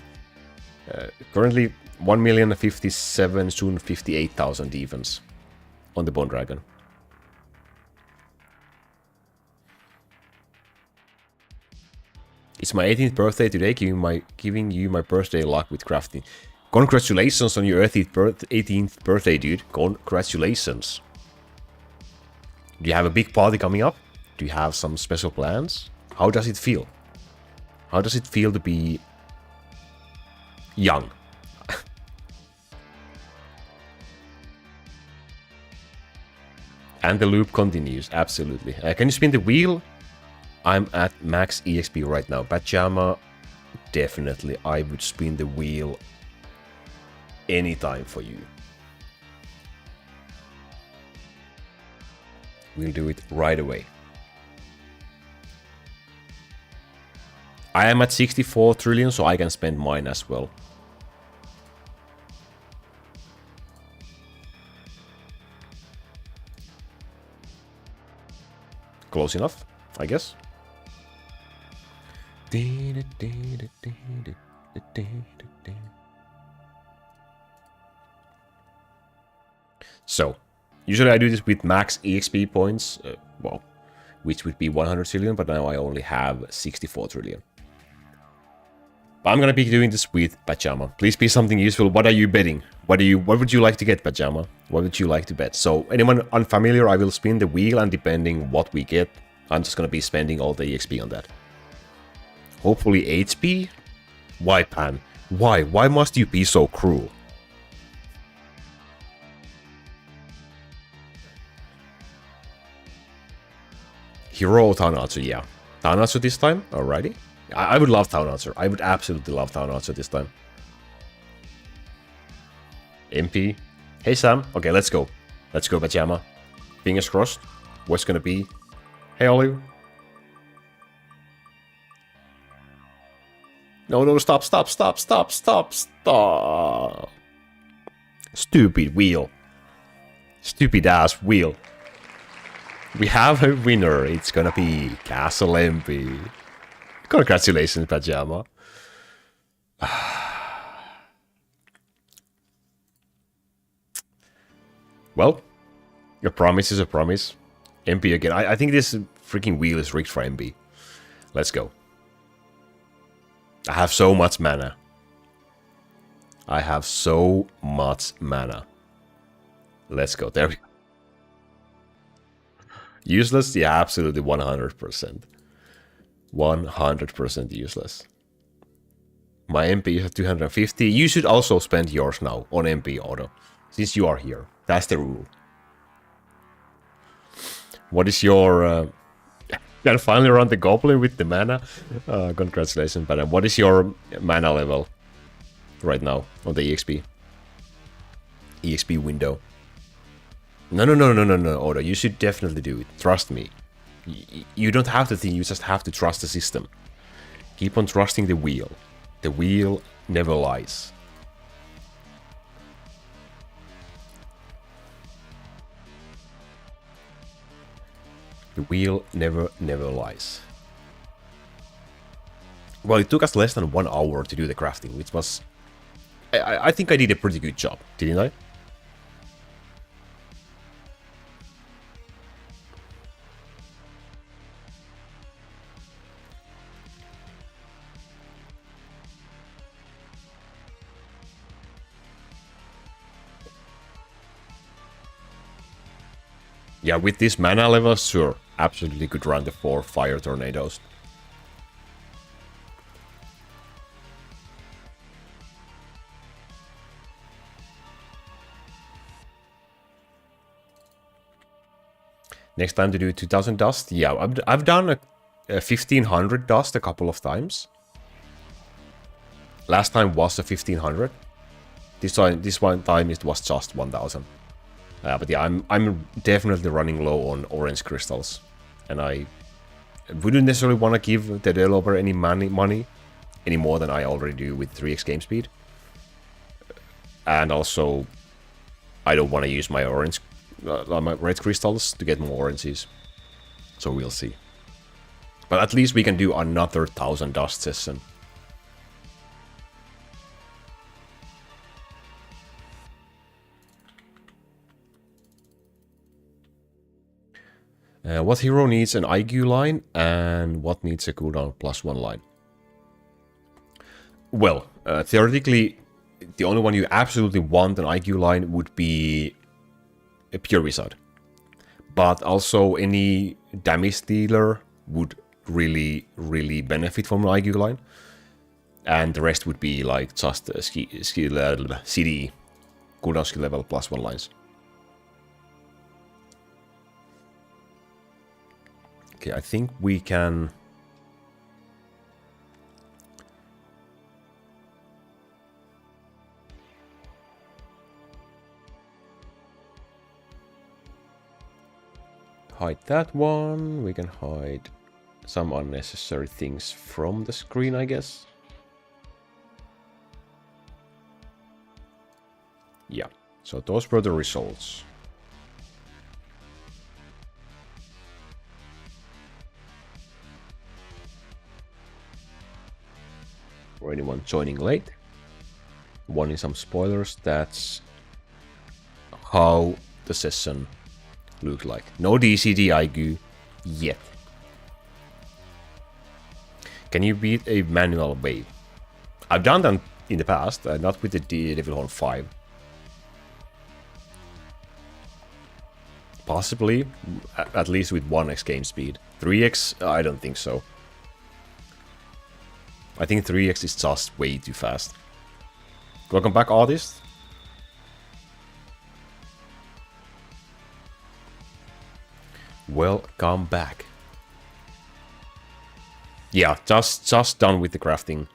[SPEAKER 1] Currently 1,057,000, soon 58,000 defense on the Bone Dragon. It's my 18th birthday today, giving you my birthday luck with crafting. Congratulations on your 18th birthday, dude. Congratulations. Do you have a big party coming up? Do you have some special plans? How does it feel? How does it feel to be young? And the loop continues, absolutely. Can you spin the wheel? I'm at max EXP right now. Pajama, definitely. I would spin the wheel anytime for you. We'll do it right away. I am at 64 trillion, so I can spend mine as well. Close enough, I guess. So, usually I do this with max EXP points, well, which would be 100 trillion, but now I only have 64 trillion. But I'm gonna be doing this with Pajama. Please be something useful. What are you betting? What would you like to get, Pajama? What would you like to bet? So, anyone unfamiliar, I will spin the wheel, and depending what we get, I'm just gonna be spending all the EXP on that. Hopefully HP? Why, Pan? Why? Why must you be so cruel? Hero Taunatsu, yeah. Taunatsu this time? Alrighty. I would love Taunatsu. I would absolutely love Taunatsu this time. MP. Hey, Sam. Okay, let's go. Let's go, Pajama. Fingers crossed. What's gonna be? Hey, Olive. No, stop. Stupid wheel. Stupid ass wheel. We have a winner. It's gonna be Castle MP. Congratulations, Pajama. Well, a promise is a promise. MP again. I think this freaking wheel is rigged for MP. Let's go. I have so much mana. I have so much mana. Let's go. There we go. Useless? Yeah, absolutely 100%. 100% useless. My MP is at 250. You should also spend yours now on MP auto, since you are here. That's the rule. What is your... Can finally run the goblin with the mana. Congratulations, but what is your mana level right now on the EXP? EXP window. No, Oda. You should definitely do it. Trust me. You don't have to think, you just have to trust the system. Keep on trusting the wheel. The wheel never lies. The wheel never lies. Well, it took us less than 1 hour to do the crafting, which was... I think I did a pretty good job, didn't I? Yeah, with this mana level, sure. Absolutely could run the 4 fire tornadoes. Next time to do 2000 dust. Yeah, I've done a 1500 dust a couple of times. Last time was a 1500. This one time it was just 1000. But yeah, I'm definitely running low on orange crystals, and I wouldn't necessarily want to give the developer any money any more than I already do with 3x game speed. And also, I don't want to use my my red crystals to get more oranges. So we'll see. But at least we can do another 1000 dust session. What hero needs an IQ line, and what needs a cooldown +1 line? Well, theoretically, the only one you absolutely want an IQ line would be a Pure Wizard. But also any damage dealer would really benefit from an IQ line. And the rest would be like just CDE, cooldown skill level +1 lines. Okay, I think we can... hide that one. We can hide some unnecessary things from the screen, I guess. Yeah, so those were the results. For anyone joining late, wanting some spoilers, that's how the session looked like. No DCD IQ yet. Can you beat a manual wave? I've done that in the past, not with the Devil Horn 5. Possibly, at least with 1x game speed. 3x, I don't think so. I think 3x is just way too fast. Welcome back, artist. Welcome back. Yeah, just done with the crafting.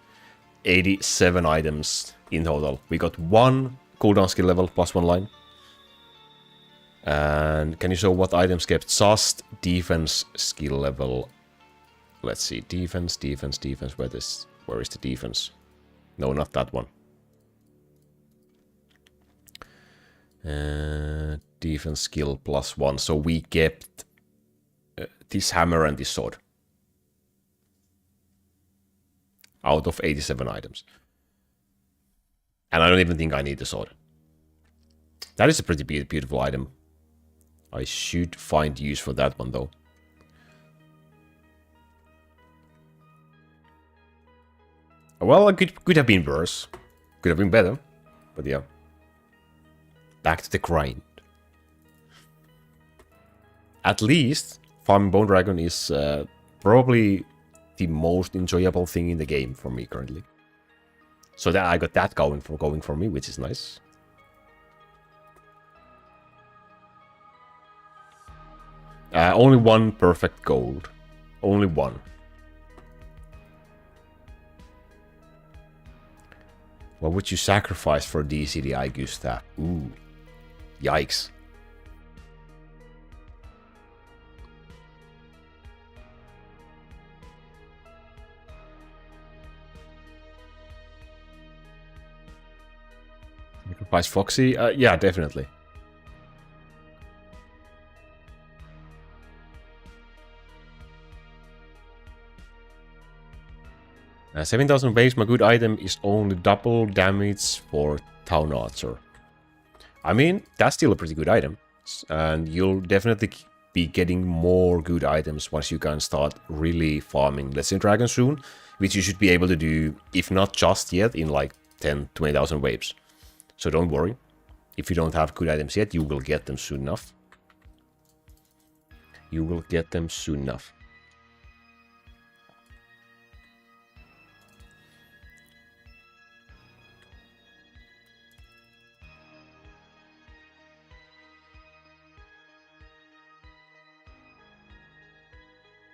[SPEAKER 1] 87 items in total. We got 1 cooldown skill level +1 line. And can you show what items kept just defense skill level? Let's see, defense. Where is the defense? No, not that one. Defense skill +1. So we kept this hammer and this sword out of 87 items. And I don't even think I need the sword. That is a pretty beautiful item. I should find use for that one, though. Well, it could have been worse. Could have been better. But yeah. Back to the grind. At least, farming Bone Dragon is probably the most enjoyable thing in the game for me currently. So that I got that going for me, which is nice. Only one perfect gold. Only one. What would you sacrifice for DCDI, Gustav? Ooh. Yikes. Sacrifice Foxy? Yeah, definitely. 7,000 waves, my good item is only double damage for Town Archer. I mean, that's still a pretty good item. And you'll definitely be getting more good items once you can start really farming Legend Dragon soon, which you should be able to do, if not just yet, in like 10, 20,000 waves. So don't worry. If you don't have good items yet, you will get them soon enough. You will get them soon enough.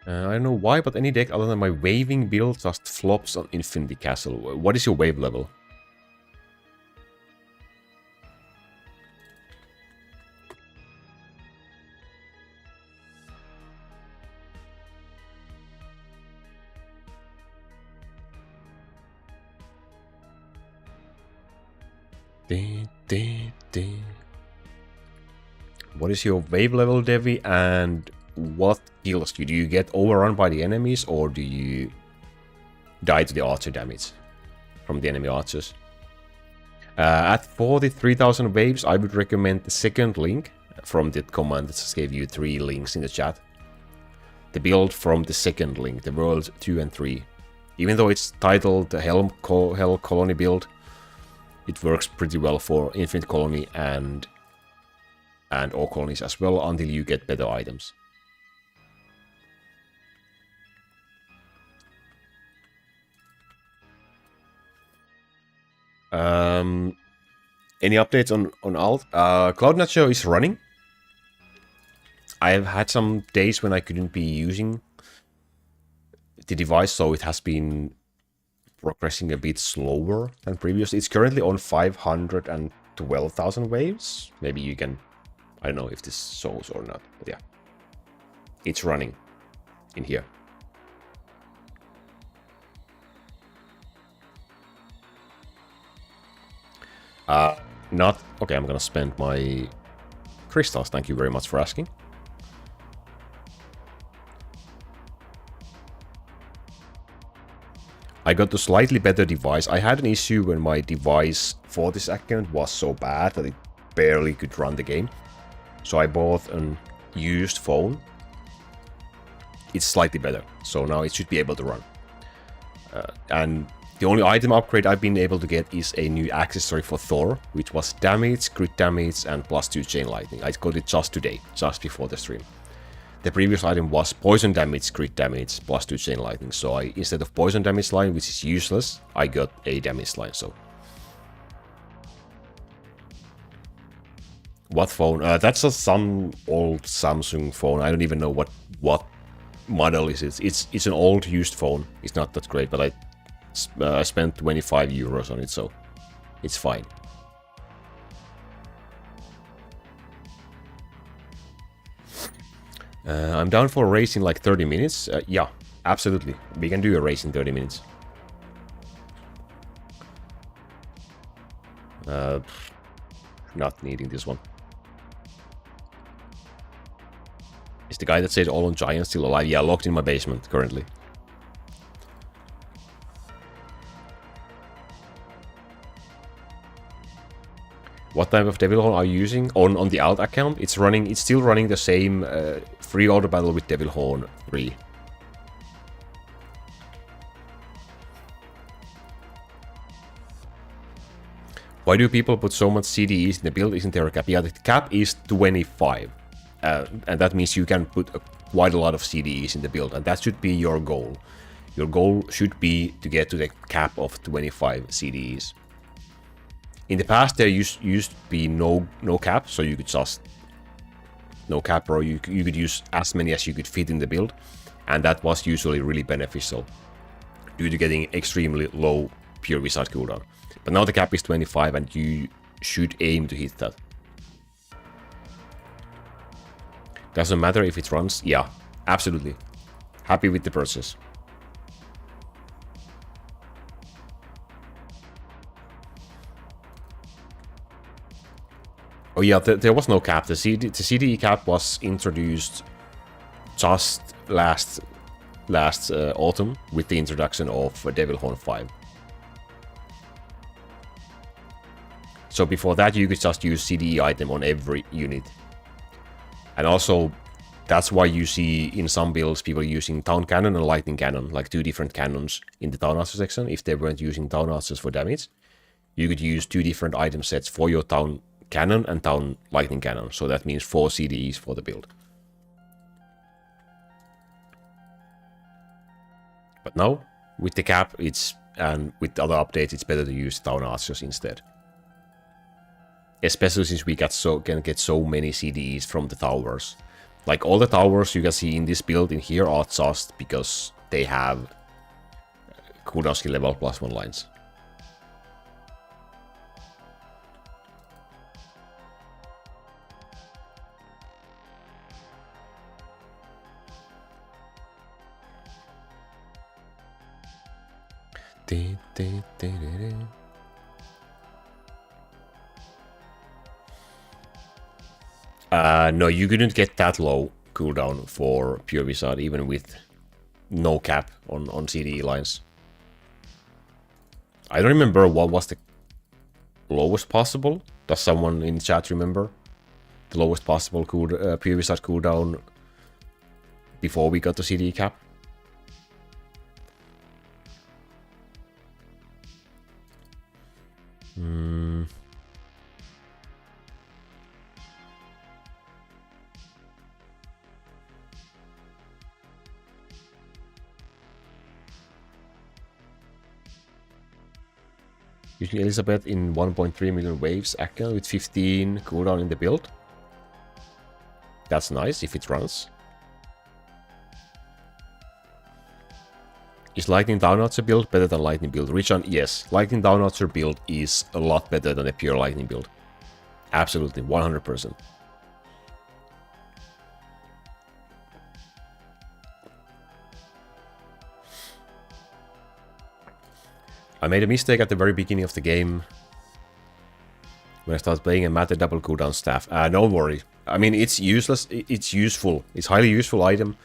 [SPEAKER 1] I don't know why, but any deck other than my waving build just flops on Infinity Castle. What is your wave level? What is your wave level, Devi, and what kills you? Do you get overrun by the enemies, or do you die to the archer damage from the enemy archers? At 43,000 waves, I would recommend the second link from that command that just gave you 3 links in the chat. The build from the second link, the World 2 and 3. Even though it's titled the Hell Colony build, it works pretty well for Infinite Colony and all colonies as well, until you get better items. Any updates on alt? Cloud Nacho is running. I've had some days when I couldn't be using the device, so it has been progressing a bit slower than previously. It's currently on 512,000 waves. Maybe you can... I don't know if this shows or not, but yeah. It's running in here. Not... Okay, I'm gonna spend my crystals. Thank you very much for asking. I got a slightly better device. I had an issue when my device for this account was so bad that it barely could run the game. So I bought an used phone. It's slightly better, so now it should be able to run. And the only item upgrade I've been able to get is a new accessory for Thor, which was damage, crit damage, and +2 chain lightning. I got it just today, just before the stream. The previous item was poison damage, crit damage, +2 chain lightning. So I, instead of poison damage line, which is useless, I got a damage line. So what phone? That's some old Samsung phone. I don't even know what model is it. It's an old used phone. It's not that great, but I spent 25 euros on it, so it's fine. I'm down for a race in like 30 minutes. Yeah, absolutely. We can do a race in 30 minutes. Not needing this one. Is the guy that said all on Giants still alive? Yeah, locked in my basement currently. What type of Devil Horn are you using? On the alt account, it's still running the same free auto battle with Devil Horn 3. Why do people put so much CDEs in the build? Isn't there a cap? Yeah, the cap is 25. And that means you can put quite a lot of CDEs in the build, and that should be your goal. Your goal should be to get to the cap of 25 CDEs. In the past, there used to be no cap, so you could just no cap, or you could use as many as you could fit in the build, and that was usually really beneficial due to getting extremely low pure wizard cooldown. But now the cap is 25, and you should aim to hit that. Doesn't matter if it runs. Yeah, absolutely. Happy with the purchase. Oh yeah, there was no cap. The CDE cap was introduced just last autumn with the introduction of Devilhorn 5. So before that, you could just use CDE item on every unit. And also, that's why you see in some builds people using Town Cannon and Lightning Cannon, like two different cannons in the Town Archer section. If they weren't using Town Archers for damage, you could use two different item sets for your Town Cannon and Town Lightning Cannon. So that means 4 CDEs for the build. But now, with the cap, and with the other updates, it's better to use Town Archers instead. Especially since we can get so many CDEs from the towers. Like all the towers you can see in this build in here are just because they have cooldown skill level +1 lines. No, you couldn't get that low cooldown for Pure Wizard, even with no cap on CDE lines. I don't remember what was the lowest possible. Does someone in the chat remember the lowest possible Pure Wizard cooldown before we got the CDE cap? Using Elizabeth in 1.3 million waves, Akka with 15 cooldown in the build. That's nice if it runs. Is Lightning Down Archer build better than Lightning build? Richon, yes. Lightning Down Archer build is a lot better than a pure Lightning build. Absolutely, 100%. I made a mistake at the very beginning of the game when I started playing a matter double cooldown staff. Don't worry. I mean, it's useless. It's useful. It's a highly useful item,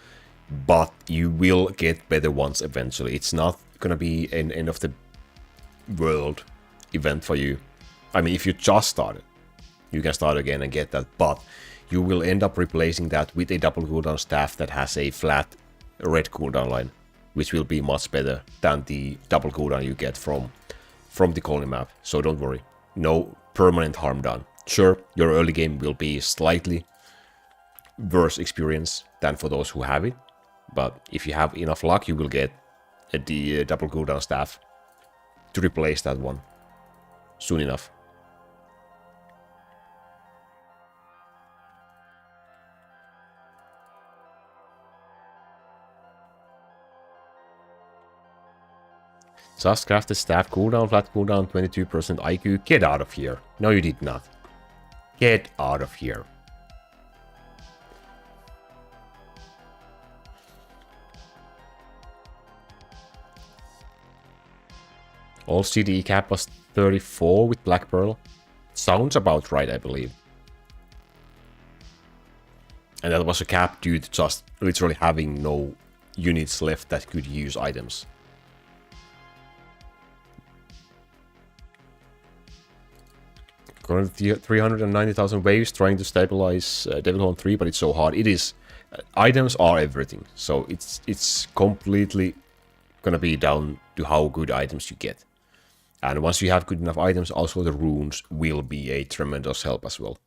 [SPEAKER 1] but you will get better ones eventually. It's not gonna be an end of the world event for you. I mean, if you just started, you can start again and get that, but you will end up replacing that with a double cooldown staff that has a flat red cooldown line, which will be much better than the double cooldown you get from the colony map. So don't worry. No permanent harm done. Sure, your early game will be slightly worse experience than for those who have it, but if you have enough luck, you will get the double cooldown staff to replace that one soon enough. Just crafted staff cooldown, flat cooldown, 22% IQ. Get out of here. No, you did not. Get out of here. All CDE cap was 34 with Black Pearl. Sounds about right, I believe. And that was a cap due to just literally having no units left that could use items. Currently 390,000 waves trying to stabilize Devilhorn 3, but it's so hard. It is. Items are everything, so it's completely gonna be down to how good items you get. And once you have good enough items, also the runes will be a tremendous help as well.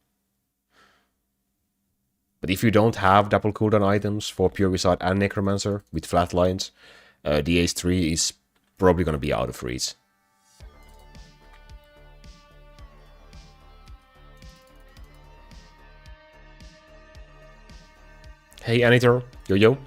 [SPEAKER 1] But if you don't have double cooldown items for Pure Wizard and Necromancer with flat lines, DH3 is probably going to be out of reach. Hey Anitor, yo.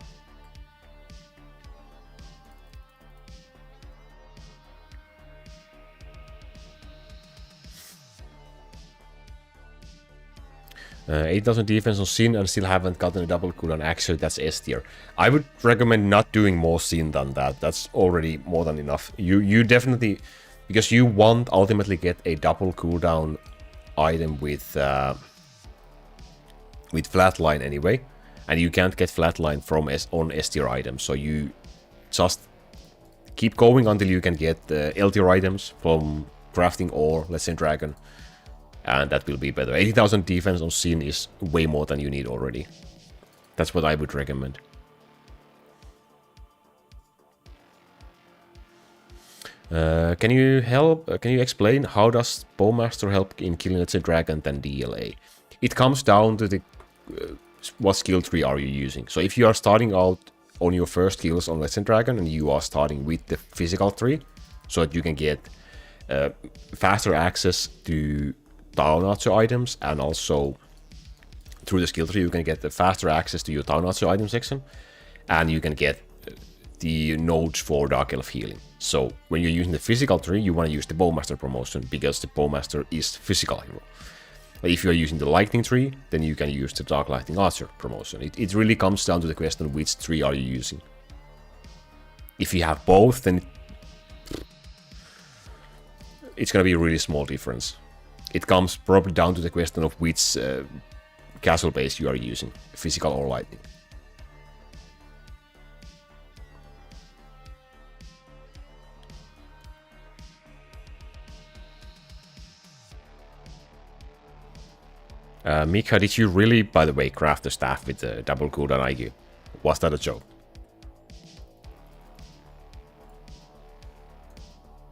[SPEAKER 1] Uh, 8,000 defense on Sin and still haven't gotten a double cooldown. Actually, that's S tier. I would recommend not doing more Sin than that. That's already more than enough. You definitely, because you won't ultimately get a double cooldown item with flatline anyway, and you can't get flatline from on S tier items. So you just keep going until you can get L tier items from crafting or let's say dragon. And that will be better. 80,000 defense on Sin is way more than you need already. That's what I would recommend. Can you explain how does Bowmaster help in killing let's say dragon than DLA? It comes down to the what skill tree are you using. So if you are starting out on your first skills on let's say dragon and you are starting with the physical tree, so that you can get faster access to Taonatsu items, and also through the skill tree you can get the faster access to your Taonatsu item section, and you can get the nodes for Dark Elf healing. So when you're using the physical tree, you want to use the Bowmaster promotion because the Bowmaster is physical hero. But if you're using the Lightning tree, then you can use the Dark Lightning Archer promotion. It really comes down to the question which tree are you using. If you have both, then it's gonna be a really small difference. It comes probably down to the question of which castle base you are using, physical or lightning. Mika, did you really, by the way, craft the staff with the double cooldown IQ? Was that a joke?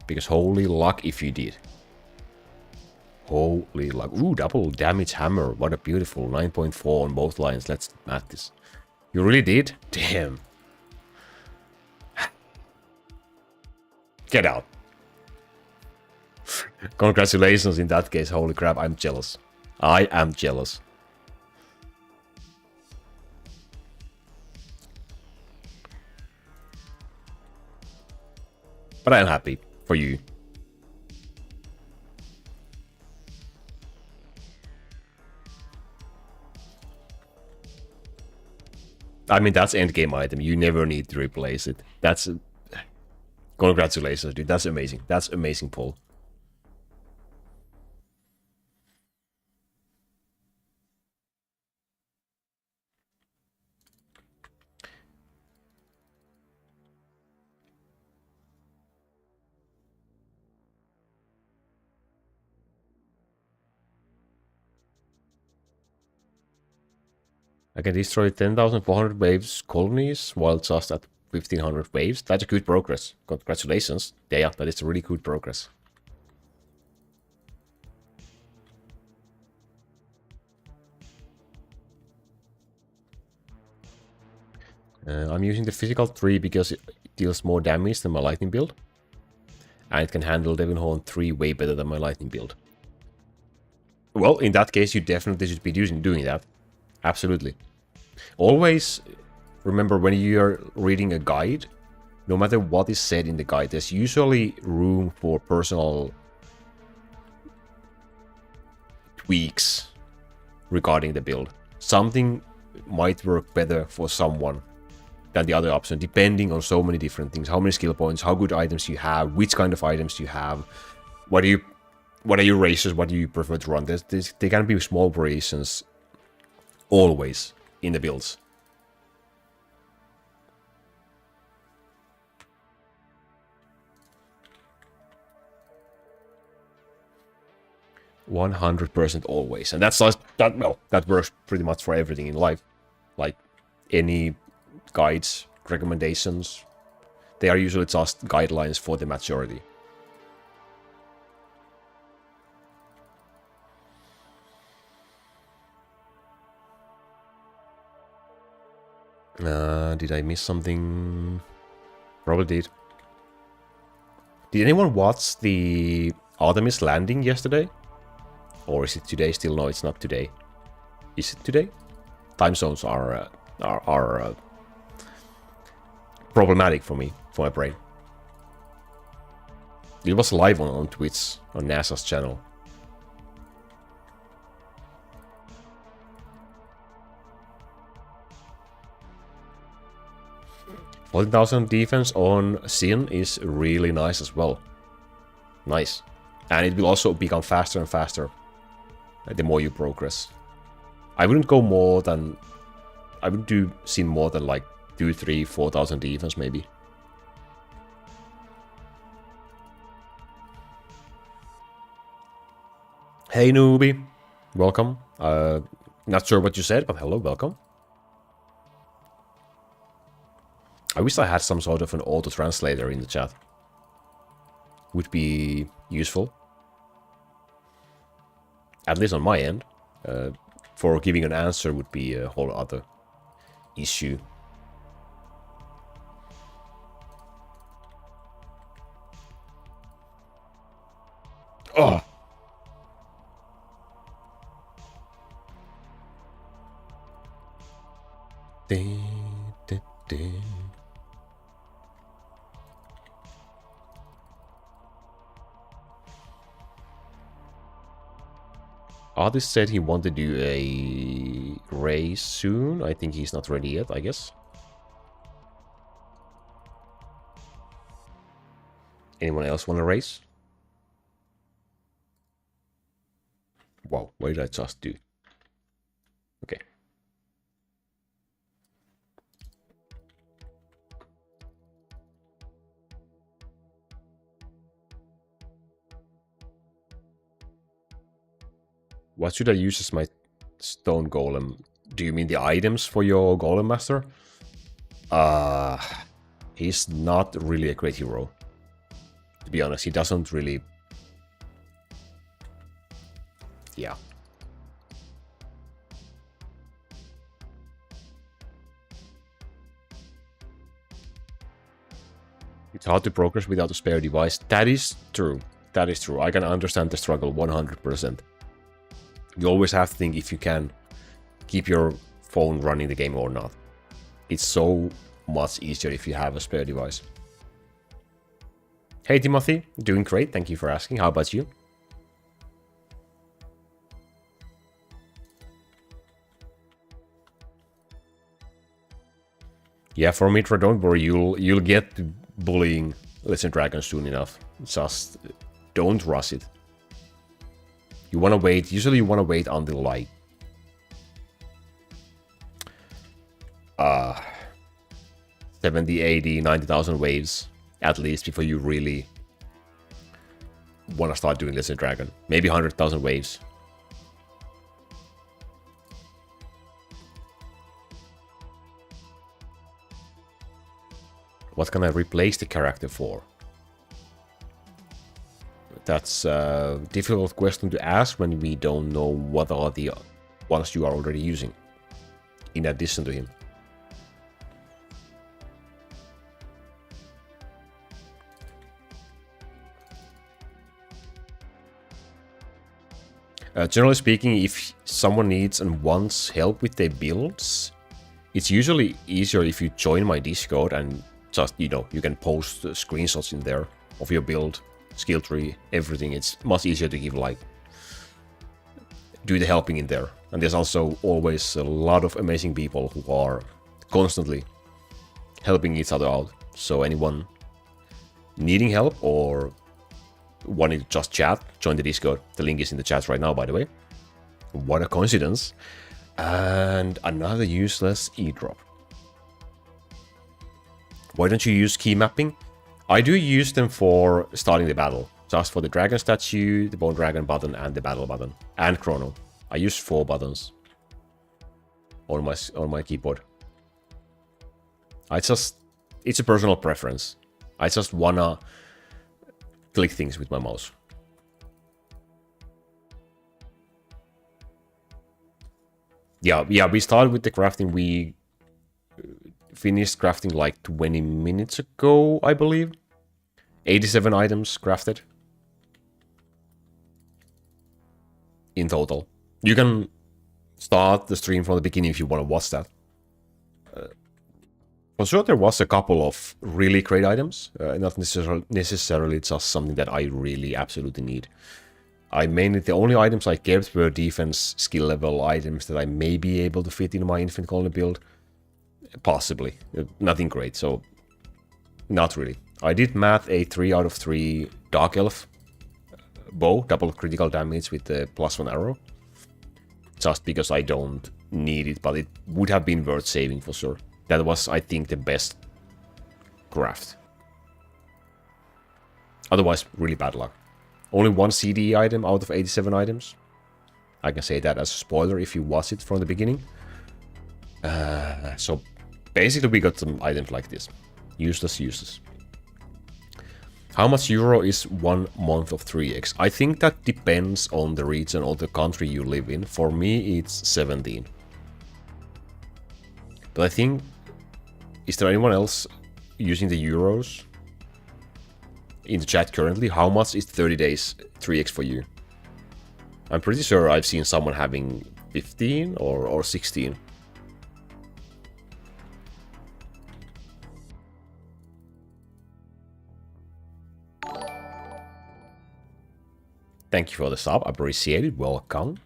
[SPEAKER 1] Because holy luck if you did. Holy luck. Ooh, double damage hammer. What a beautiful 9.4 on both lines. Let's add this. You really did? Damn. Get out. Congratulations in that case. Holy crap, I'm jealous. I am jealous. But I'm happy for you. I mean, that's endgame item. You never need to replace it. That's... Congratulations, dude. That's amazing. That's amazing, Paul. I can destroy 10,400 waves colonies while just at 1,500 waves. That's a good progress. Congratulations. Yeah, that is really good progress. I'm using the physical tree because it deals more damage than my lightning build. And it can handle Devilhorn 3 way better than my lightning build. Well, in that case, you definitely should be doing that. Absolutely. Always remember when you're reading a guide, no matter what is said in the guide, there's usually room for personal tweaks regarding the build. Something might work better for someone than the other option, depending on so many different things. How many skill points, how good items you have, which kind of items you have, what are your races, what do you prefer to run. There can be small variations always in the builds. %100% always, and that's that. Well, that works pretty much for everything in life. Like any guides, recommendations, they are usually just guidelines for the majority. Did I miss something? Probably did. Did anyone watch the Artemis landing yesterday? Or is it today still? No, it's not today. Is it today? Time zones are problematic for me, for my brain. It was live on Twitch, on NASA's channel. $14,000 defense on Sin is really nice as well. Nice. And it will also become faster and faster the more you progress. I wouldn't go more than... I wouldn't do Sin more than like 2, 3, 4,000 defense maybe. Hey newbie, welcome. Not sure what you said, but hello, welcome. I wish I had some sort of an auto-translator in the chat. Would be useful. At least on my end. For giving an answer would be a whole other issue. Oh! Artist said he wanted to do a race soon. I think he's not ready yet, I guess. Anyone else want to race? Wow, what did I just do? Okay. What should I use as my stone golem? Do you mean the items for your golem master? He's not really a great hero. To be honest, he doesn't really... Yeah. It's hard to progress without a spare device. That is true. That is true. I can understand the struggle 100%. You always have to think if you can keep your phone running the game or not. It's so much easier if you have a spare device. Hey Timothy, doing great. Thank you for asking. How about you? Yeah, for Mitra, don't worry. You'll get bullying Legend Dragon soon enough. Just don't rush it. You want to wait. Usually you want to wait until like 70, 80, 90,000 waves at least before you really want to start doing Legend Dragon. Maybe 100,000 waves. What can I replace the character for? That's a difficult question to ask when we don't know what are the ones you are already using in addition to him. Generally speaking, if someone needs and wants help with their builds, it's usually easier if you join my Discord and just, you know, you can post screenshots in there of your build, skill tree, everything. It's much easier to give like do the helping in there. And there's also always a lot of amazing people who are constantly helping each other out. So anyone needing help or wanting to just chat, join the Discord. The link is in the chat right now, by the way. What a coincidence. And another useless e-drop. Why don't you use key mapping? I do use them for starting the battle. Just for the dragon statue, the bone dragon button, and the battle button. And chrono. I use 4 buttons on my keyboard. It's a personal preference. I just wanna click things with my mouse. Yeah, we started with the crafting. We finished crafting like 20 minutes ago, I believe. 87 items crafted. In total. You can start the stream from the beginning if you want to watch that. For sure, there was a couple of really great items. Not necessarily just something that I really absolutely need. The only items I kept were defense skill level items that I may be able to fit in my Infinite Colony build. Possibly. Nothing great, so not really. I did math a 3 out of 3 Dark Elf bow, double critical damage with the +1 arrow. Just because I don't need it, but it would have been worth saving for sure. That was, I think, the best craft. Otherwise, really bad luck. Only one CDE item out of 87 items. I can say that as a spoiler if you watch it from the beginning. So basically we got some items like this. Useless. How much euro is 1 month of 3x? I think that depends on the region or the country you live in. For me, it's 17. But I think... Is there anyone else using the euros in the chat currently? How much is 30 days 3x for you? I'm pretty sure I've seen someone having 15 or 16. Thank you for the sub, appreciate it, welcome.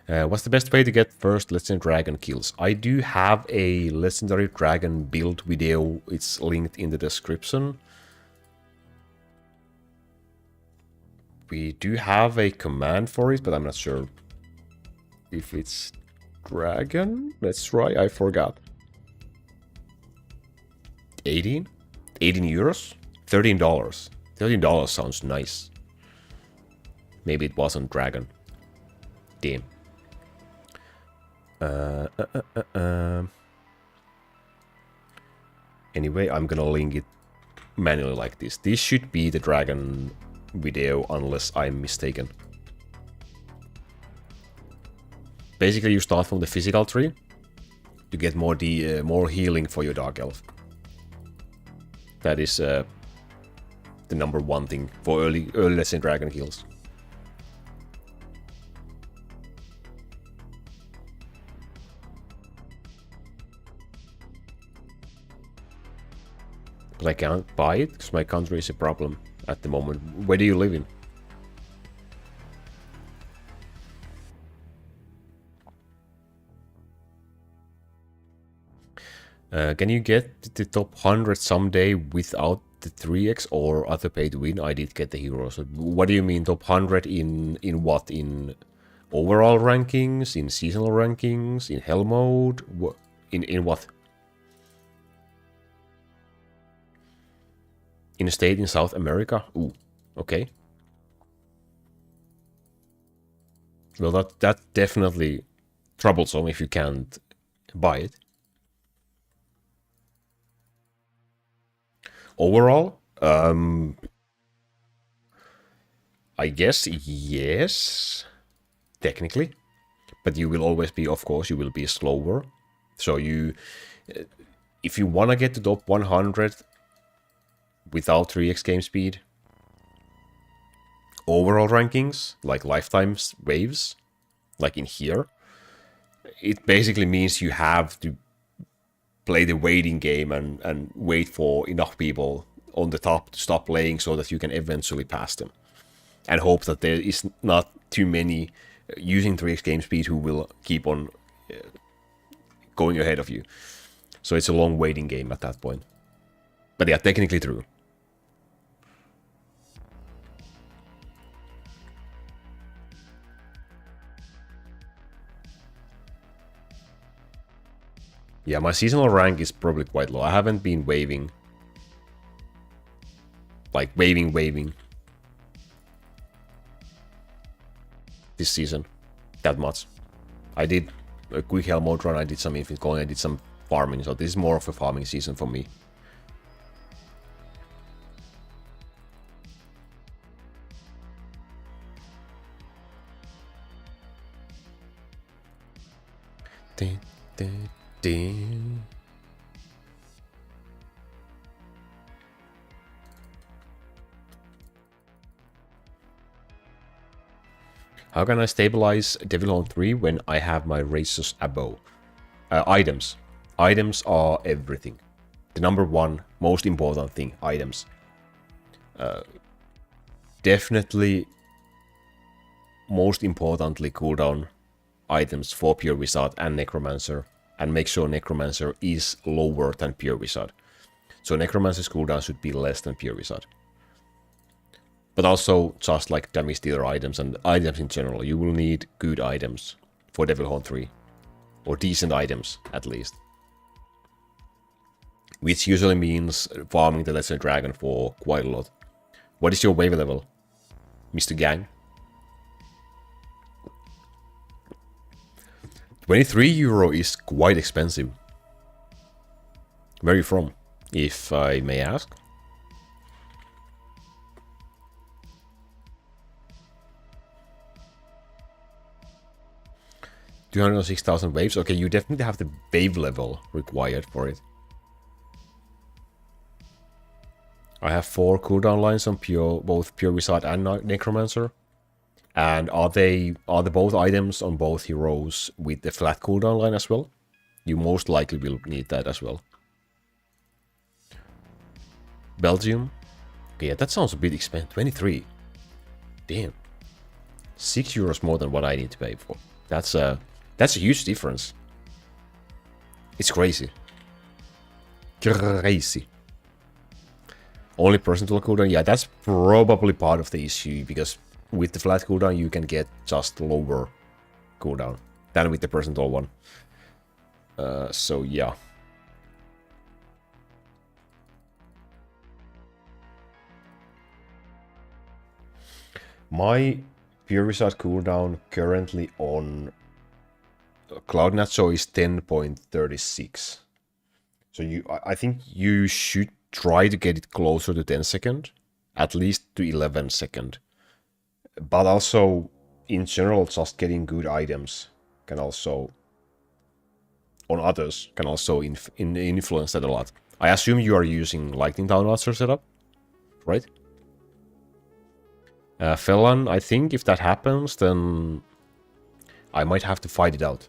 [SPEAKER 1] What's the best way to get first Legendary Dragon kills? I do have a Legendary Dragon build video, it's linked in the description. We do have a command for it, but I'm not sure if it's Dragon. Let's try, I forgot. 18? 18 euros? $13. $13 sounds nice. Maybe it wasn't Dragon. Damn. Anyway, I'm gonna link it manually like this. This should be the Dragon video, unless I'm mistaken. Basically, you start from the physical tree to get more healing for your Dark Elf. That is the #1 thing for early Legendary Dragon kills. But I can't buy it because my country is a problem at the moment. Where do you live in? Can you get the top 100 someday without the 3x or other pay to win? I did get the heroes. So what do you mean top 100 in what? In overall rankings? In seasonal rankings? In hell mode? In what? In a state in South America? Ooh, okay. Well, that definitely troublesome if you can't buy it. Overall, I guess yes, technically, but you will always be, of course, you will be slower. So if you wanna get to top 100 without 3x game speed, overall rankings like lifetimes waves, like in here, it basically means you have to play the waiting game and wait for enough people on the top to stop playing so that you can eventually pass them. And hope that there is not too many using 3x game speed who will keep on going ahead of you. So it's a long waiting game at that point. But yeah, technically true. Yeah, my seasonal rank is probably quite low. I haven't been waving. Like, waving. This season. That much. I did a quick hell mode run, I did some Infinite Colony, I did some farming. So this is more of a farming season for me. Dun, dun, dun. How can I stabilize Devil Horn 3 when I have my razors above? Items. Items are everything. The number one most important thing, items. Definitely, most importantly, cooldown items for Pure Wizard and Necromancer. And make sure Necromancer is lower than Pure Wizard. So Necromancer's cooldown should be less than Pure Wizard. But also, just like damage dealer items and items in general, you will need good items for Devil Horn 3. Or decent items, at least. Which usually means farming the Legendary Dragon for quite a lot. What is your wave level, Mr. Gang? 23 euro is quite expensive. Where are you from, if I may ask? $206,000 waves. Okay, you definitely have the wave level required for it. I have 4 cooldown lines on both Pure Wizard and Necromancer. And are the both items on both heroes with the flat cooldown line as well? You most likely will need that as well. Belgium. Okay, yeah, that sounds a bit expensive. 23. Damn. 6 euros more than what I need to pay for. That's a huge difference. It's crazy. Crazy. Only percentile cooldown? Yeah, that's probably part of the issue, because with the flat cooldown you can get just lower cooldown than with the percentile one. So yeah. My Pure Wizard cooldown currently on Cloud Nacho is 10.36. So I think you should try to get it closer to 10 second, at least to 11 second. But also, in general, just getting good items can also, on others, can also influence that a lot. I assume you are using Lightning Town Archer setup, right? Felon, I think if that happens, then I might have to fight it out.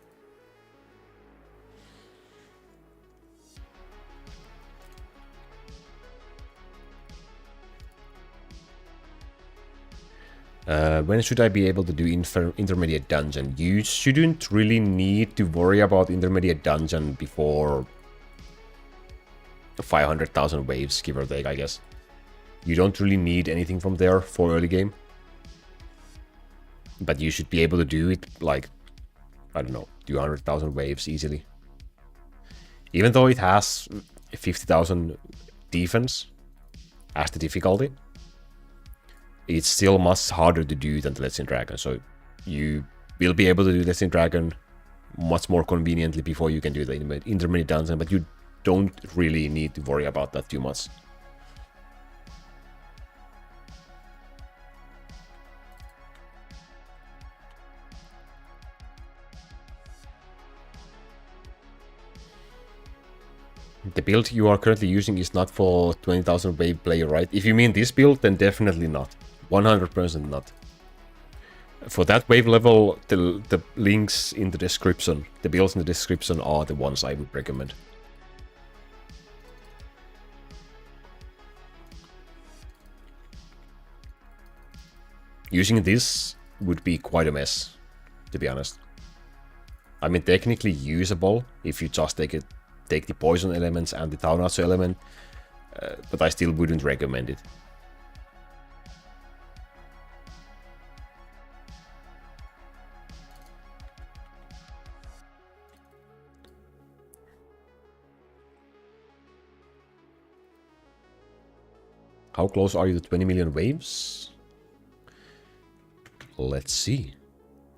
[SPEAKER 1] When should I be able to do intermediate dungeon? You shouldn't really need to worry about intermediate dungeon before 500,000 waves, give or take, I guess. You don't really need anything from there for early game. But you should be able to do it, like, I don't know, 200,000 waves easily. Even though it has 50,000 defense as the difficulty, it's still much harder to do than the Legendary Dragon. So you will be able to do Legendary Dragon much more conveniently before you can do the intermediate dungeon, but you don't really need to worry about that too much. The build you are currently using is not for 20,000 wave player, right? If you mean this build, then definitely not. 100% not. For that wave level, the links in the description, the builds in the description are the ones I would recommend. Using this would be quite a mess, to be honest. I mean, technically usable if you just take the poison elements and the Taunatsu element, but I still wouldn't recommend it. How close are you to 20 million waves? Let's see.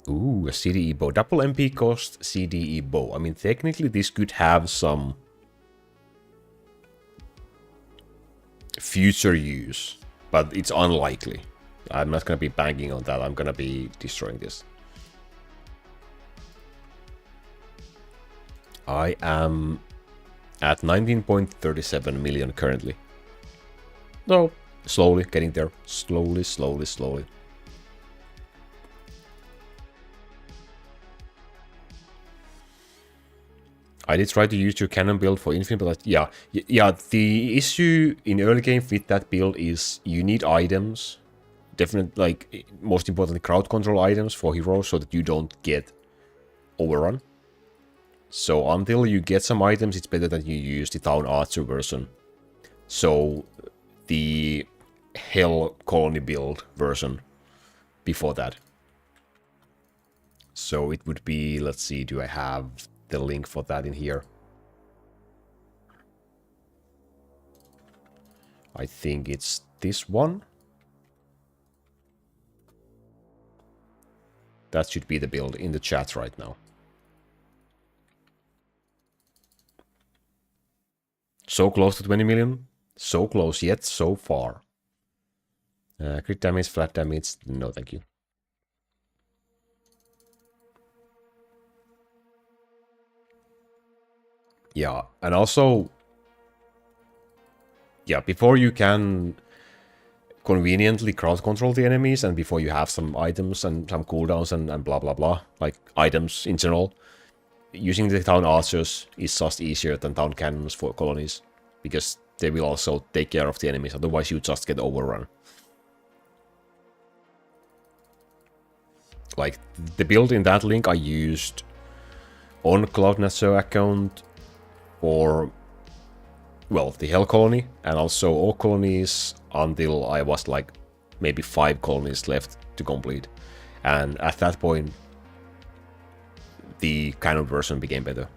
[SPEAKER 1] Ooh, a CDE bow. Double MP cost CDE bow. I mean, technically this could have some future use, but it's unlikely. I'm not going to be banking on that. I'm going to be destroying this. I am at 19.37 million currently. No, slowly getting there. Slowly, slowly, slowly. I did try to use your cannon build for infinite, but yeah. The issue in early game with that build is you need items. Definitely, like, most importantly, crowd control items for heroes so that you don't get overrun. So until you get some items, it's better that you use the Town Archer version. So the Hell Colony build version before that. So it would be, let's see, do I have the link for that in here? I think it's this one. That should be the build in the chat right now. So close to 20 million. So close, yet so far. Crit damage, flat damage. No, thank you. Yeah, and also... yeah, before you can conveniently crowd control the enemies and before you have some items and some cooldowns and blah blah blah, like items in general, using the town archers is just easier than town cannons for colonies, because they will also take care of the enemies, otherwise you just get overrun. Like, the build in that link I used on Cloudnasher account for, well, the Hell Colony, and also all colonies until I was like maybe 5 colonies left to complete. And at that point, the cannon version became better.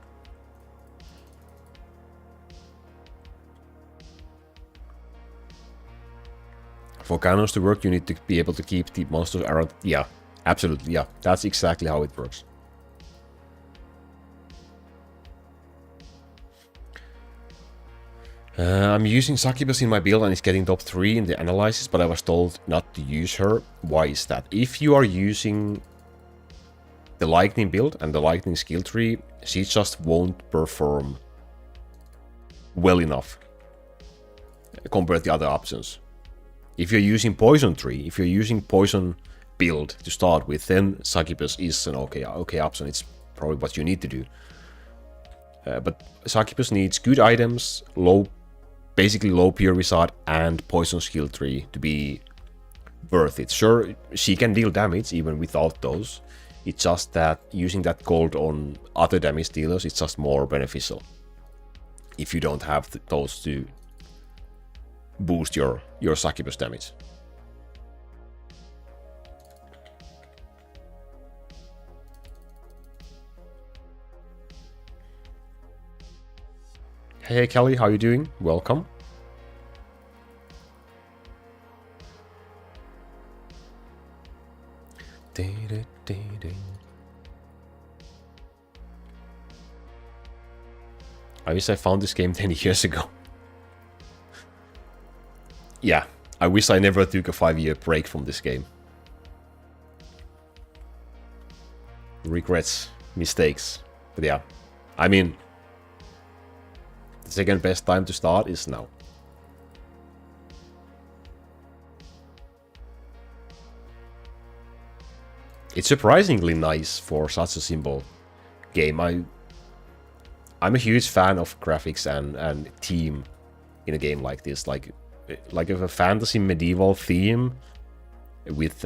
[SPEAKER 1] For cannons to work, you need to be able to keep the monsters around. Yeah, absolutely, yeah. That's exactly how it works. I'm using Succubus in my build and it's getting top 3 in the analysis, but I was told not to use her. Why is that? If you are using the Lightning build and the Lightning skill tree, she just won't perform well enough compared to the other options. If you're using Poison tree, if you're using Poison build to start with, then Succubus is an okay option. It's probably what you need to do. But Succubus needs good items, basically low pure wizard and poison skill tree to be worth it. Sure, she can deal damage even without those. It's just that using that gold on other damage dealers, it's just more beneficial if you don't have those to boost your Succubus damage. Hey Kelly, how you doing? Welcome. I wish I found this game 10 years ago. Yeah, I wish I never took a 5-year break from this game. Regrets, mistakes. But yeah, I mean, the second best time to start is now. It's surprisingly nice for such a simple game. I'm a huge fan of graphics and theme in a game like this. Like if a fantasy medieval theme with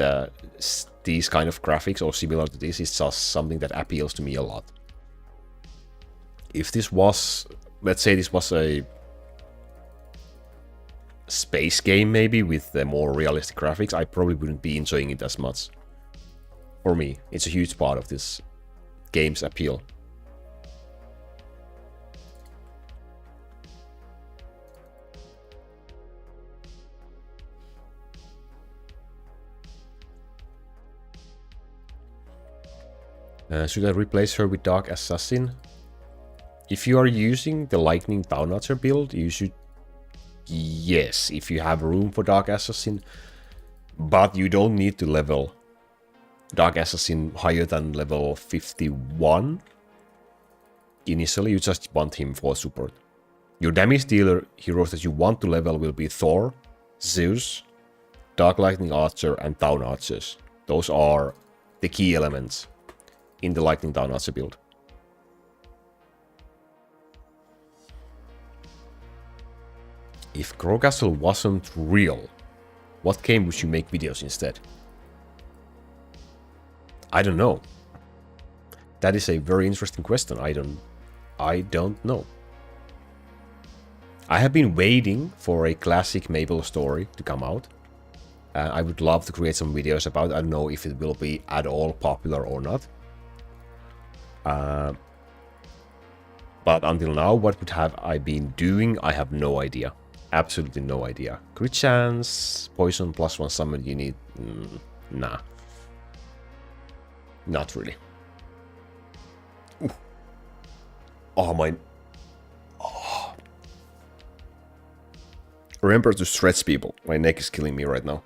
[SPEAKER 1] these kind of graphics or similar to this is just something that appeals to me a lot. If this was, let's say this was a space game maybe with more realistic graphics, I probably wouldn't be enjoying it as much. For me, it's a huge part of this game's appeal. Should I replace her with Dark Assassin? If you are using the Lightning Downarcher build, you should... Yes, if you have room for Dark Assassin. But you don't need to level Dark Assassin higher than level 51. initially, you just want him for support. Your damage dealer heroes that you want to level will be Thor, Zeus, Dark Lightning Archer, and Town Archers. Those are the key elements in the Lightning Town Archer build. If Crowcastle wasn't real, what game would you make videos instead? I don't know. That is a very interesting question. I don't know. I have been waiting for a classic Mabel story to come out. I would love to create some videos about it. I don't know if it will be at all popular or not. But until now, what would have I been doing? I have no idea. Absolutely no idea. Crit chance, poison, +1 summon you need. Nah. Not really. Ooh. Oh, my... Oh. Remember to stretch, people. My neck is killing me right now.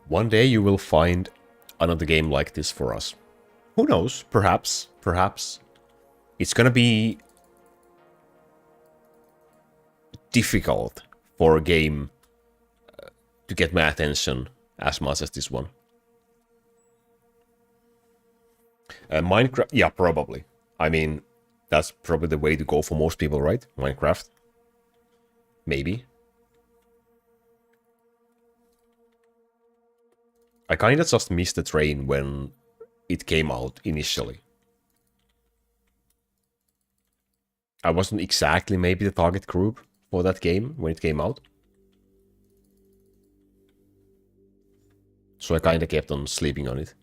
[SPEAKER 1] One day you will find another game like this for us. Who knows? Perhaps. Perhaps. It's gonna be difficult for a game to get my attention as much as this one. Minecraft, yeah, probably. I mean, that's probably the way to go for most people, right? Minecraft. Maybe. I kinda just missed the train when it came out initially. I wasn't exactly maybe the target group for that game when it came out. So I kinda kept on sleeping on it.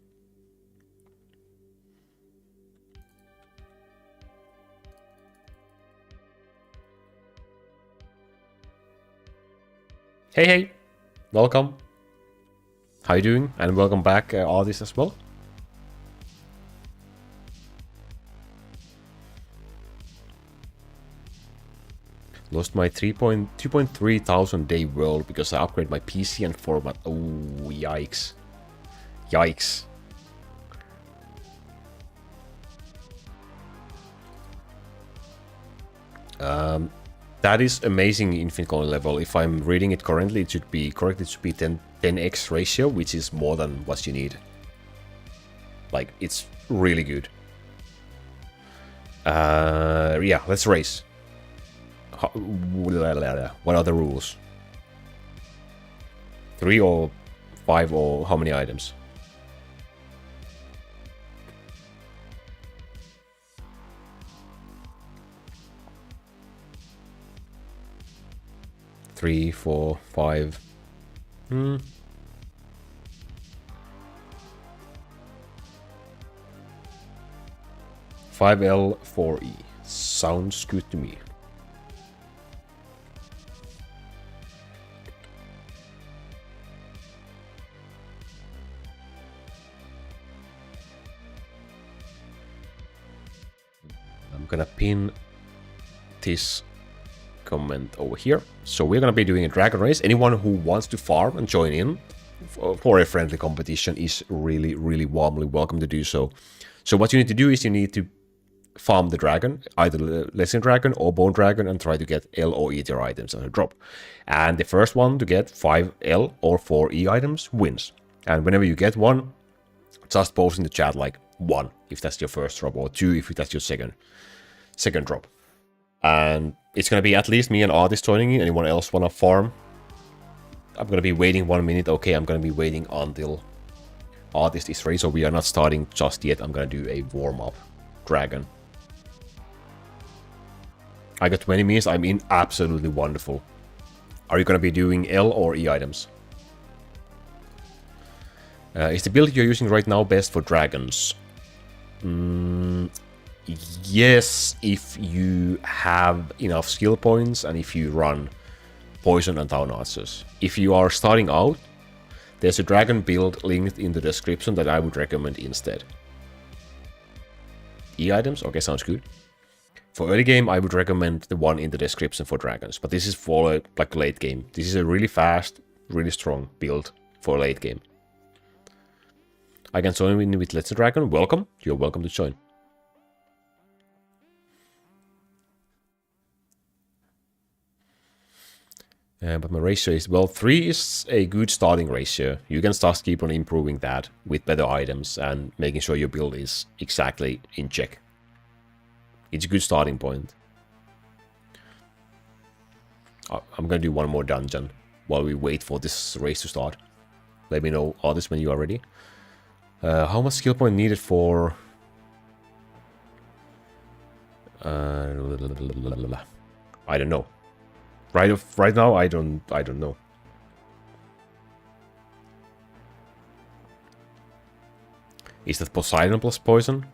[SPEAKER 1] Hey, welcome. How you doing? And welcome back, artists as well. Lost my 2.3 thousand day world because I upgraded my PC and format. Oh, yikes. Yikes. That is amazing infinite coin level. If I'm reading it currently, it should be correct. It should be 10x ratio, which is more than what you need. Like, it's really good. Yeah, let's race. What are the rules? 3 or 5 or how many items? Three, 4, 5. 5L, 4E. Sounds good to me. I'm gonna pin this comment over here. So we're gonna be doing a dragon race. Anyone who wants to farm and join in for a friendly competition is really warmly welcome to do so. So what you need to do is you need to farm the dragon, either Lesson Dragon or Bone Dragon, and try to get L or E tier items as a drop. And the first one to get 5 L or 4 E items wins. And whenever you get one, just post in the chat like 1 if that's your first drop, or 2 if that's your second drop. And it's gonna be at least me and Artist joining in. Anyone else wanna farm? I'm gonna be waiting 1 minute. Okay, I'm gonna be waiting until Artist is ready, so we are not starting just yet. I'm gonna do a warm-up dragon. I got 20 minutes. I'm in absolutely wonderful. Are you gonna be doing L or E items? Is the build you're using right now best for dragons? Yes, if you have enough skill points and if you run Poison and Town Archers. If you are starting out, there's a dragon build linked in the description that I would recommend instead. E items? Okay, sounds good. For early game, I would recommend the one in the description for dragons. But this is for like late game. This is a really fast, really strong build for late game. I can join in with Let's Dragon. Welcome. You're welcome to join. But my ratio is, well, 3 is a good starting ratio. You can start keep on improving that with better items and making sure your build is exactly in check. It's a good starting point. I'm gonna do one more dungeon while we wait for this race to start. Let me know, artists, when you are ready. How much skill point needed for... I don't know. Right now, I don't know. Is that Poseidon plus poison?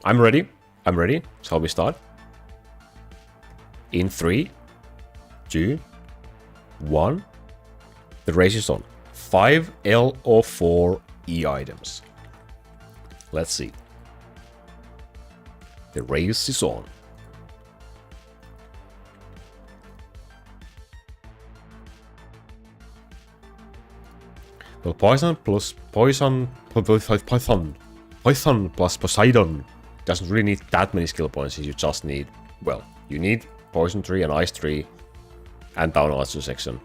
[SPEAKER 1] I'm ready. I'm ready. Shall we start? In 3, 2, 1. The race is on. 5 L or 4 E items. Let's see. The race is on. Well, poison plus poison plus Poseidon doesn't really need that many skill points. You just need, well, you need poison tree and ice tree and down archer section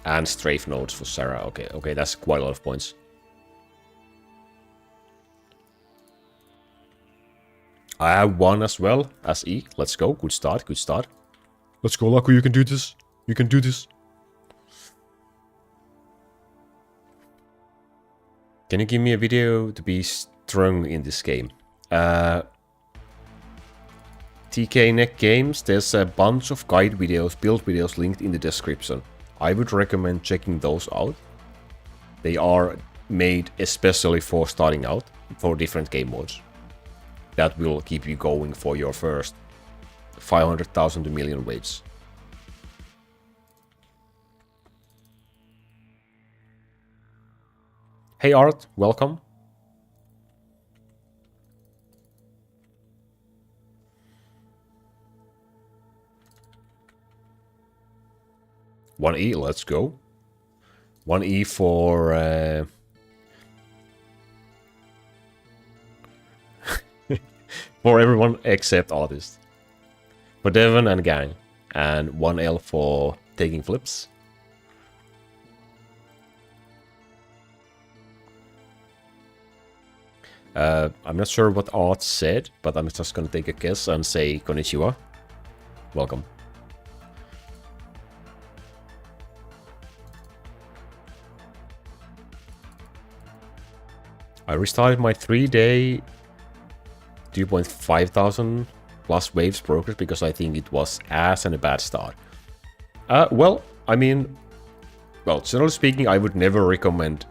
[SPEAKER 1] and strafe nodes for Sarah. Okay, that's quite a lot of points. I have 1 as well as E. Let's go. Good start. Good start. Let's go, Laku. You can do this. You can do this. Can you give me a video to be strong in this game? TK Neck Games, there's a bunch of guide videos, build videos linked in the description. I would recommend checking those out. They are made especially for starting out, for different game modes. That will keep you going for your first 500,000 to million waves. Hey Art, welcome. One E, let's go. 1 E for for everyone except artist. For Devon and gang. And 1 L for taking flips. I'm not sure what Art said, but I'm just gonna take a guess and say konnichiwa. Welcome. I restarted my 3-day 2,500 plus waves progress because I think it was and a bad start. Well, I mean, well, generally speaking, I would never recommend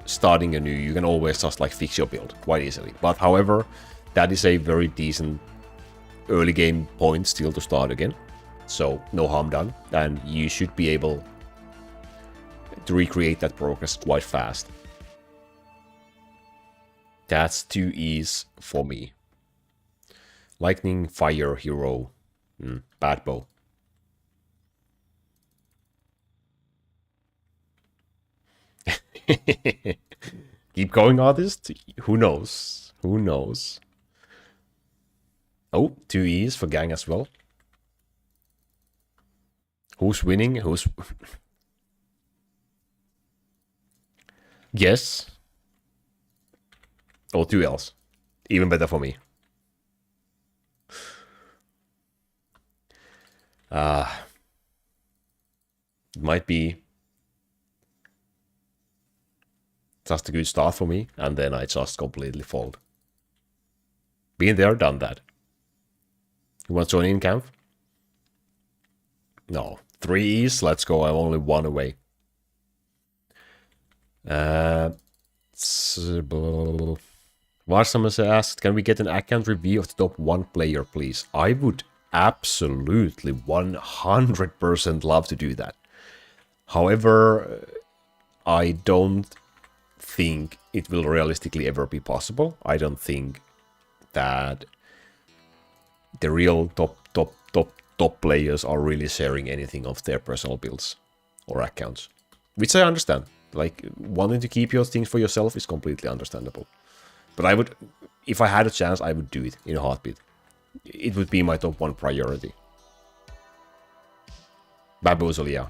[SPEAKER 1] starting anew. You can always just like fix your build quite easily. But however, that is a very decent early game point still to start again. So no harm done. And you should be able to recreate that progress quite fast. That's 2 E's for me. Lightning, fire, hero, bad bow. Keep going, artist. Who knows? Who knows? Oh, 2 E's for gang as well. Who's winning? Who's... Yes. Or 2 L's. Even better for me. It might be just a good start for me, and then I just completely fold. Been there, done that. You want to join in, camp? No. 3 E's, let's go. I'm only 1 away. Varsamus asked, can we get an account review of the top 1 player, please? I would absolutely 100% love to do that. However, I don't think it will realistically ever be possible. I don't think that the real top players are really sharing anything of their personal builds or accounts, which I understand. Like, wanting to keep your things for yourself is completely understandable. But I would, if I had a chance, I would do it in a heartbeat. It would be my top 1 priority. Baboozle, yeah.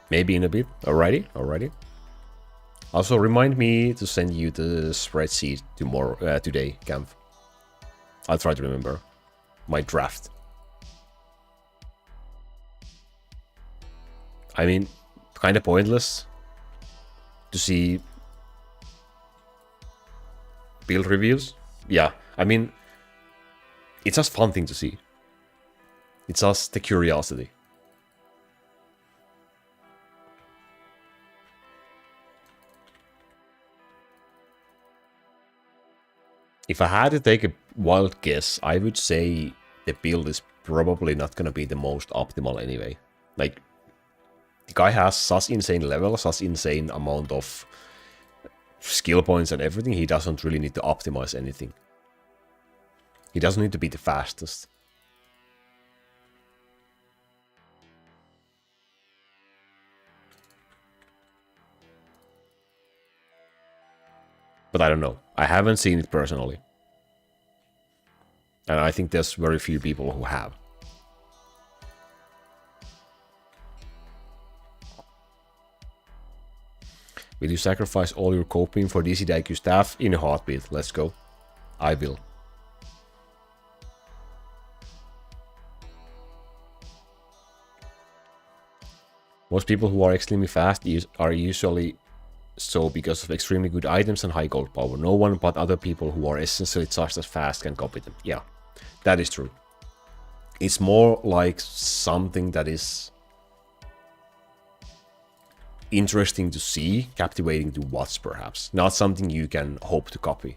[SPEAKER 1] Maybe in a bit. Alrighty. Also, remind me to send you the spreadsheet tomorrow, today, Camp. I'll try to remember. My draft. I mean, kind of pointless to see build reviews. Yeah, I mean, it's just fun thing to see. It's just the curiosity. If I had to take a wild guess, I would say the build is probably not going to be the most optimal anyway. Like, the guy has such insane level, such insane amount of skill points and everything, he doesn't really need to optimize anything. He doesn't need to be the fastest. But I don't know. I haven't seen it personally. And I think there's very few people who have. Will you sacrifice all your coping for DCDIQ staff? In a heartbeat. Let's go. I will. Most people who are extremely fast are usually so because of extremely good items and high gold power. No one but other people who are essentially just as fast can copy them. Yeah, that is true. It's more like something that is interesting to see, captivating to watch perhaps. Not something you can hope to copy.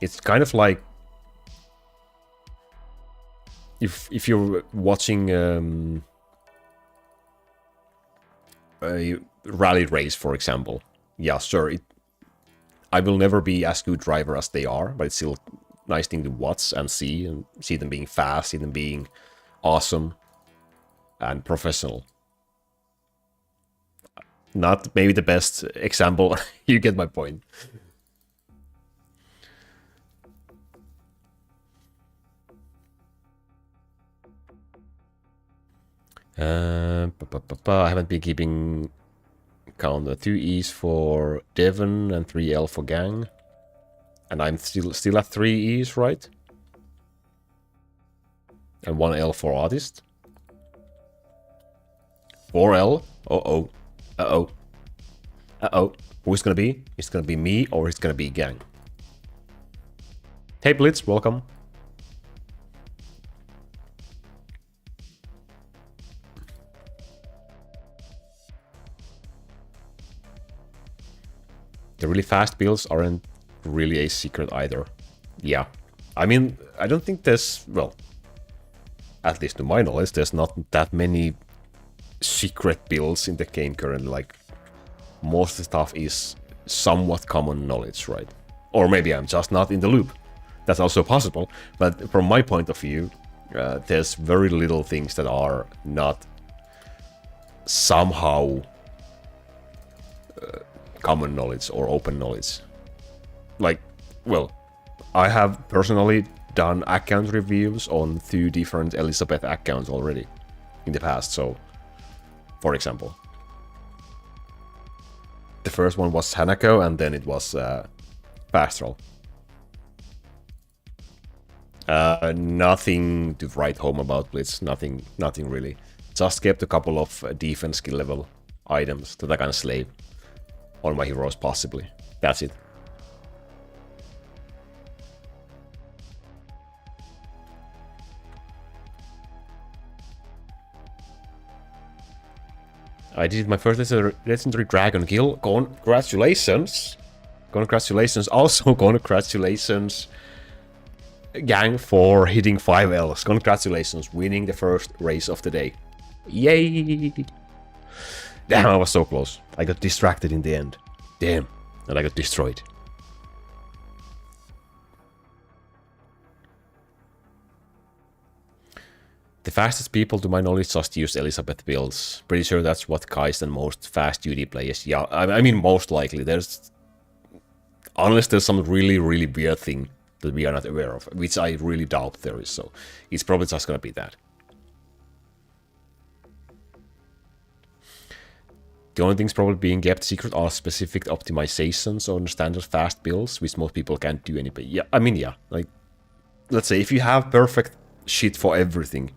[SPEAKER 1] It's kind of like if you're watching a rally race, for example. Yeah, sure, I will never be as good driver as they are, but it's still a nice thing to watch and see them being fast, see them being awesome and professional. Not maybe the best example. You get my point. I haven't been keeping count. 2 E's for Devon and 3 L for Gang. And I'm still at 3 E's, right? And 1 L for Artist. 4 L. Uh-oh. Uh-oh. Uh-oh. Who's gonna be? It's gonna be me or it's gonna be Gang. Hey Blitz, welcome. The really fast builds aren't really a secret either. Yeah. I mean, I don't think there's, well, at least to my knowledge, there's not that many secret builds in the game currently. Like, most of the stuff is somewhat common knowledge, right? Or maybe I'm just not in the loop. That's also possible. But from my point of view, there's very little things that are not somehow common knowledge or open knowledge. Like, well, I have personally done account reviews on 2 different Elizabeth accounts already in the past. So, for example, the first one was Hanako and then it was Pastoral. Nothing to write home about, Blitz. Nothing really. Just kept a couple of defense skill level items that I can slave on my heroes, possibly. That's it. I did my first legendary dragon kill. Congratulations. Congratulations. Also, congratulations, Gang, for hitting 5 Ls. Congratulations, winning the first race of the day. Yay! Damn, I was so close. I got distracted in the end. Damn. And I got destroyed. The fastest people, to my knowledge, just use Elizabeth builds. Pretty sure that's what Kai's and most fast duty players. Yeah, I mean, most likely. Unless there's some really, really weird thing that we are not aware of, which I really doubt there is. So it's probably just gonna be that. The only things probably being kept secret are specific optimizations on standard fast builds, which most people can't do anyway. Yeah, I mean, yeah. Like, let's say if you have perfect shit for everything,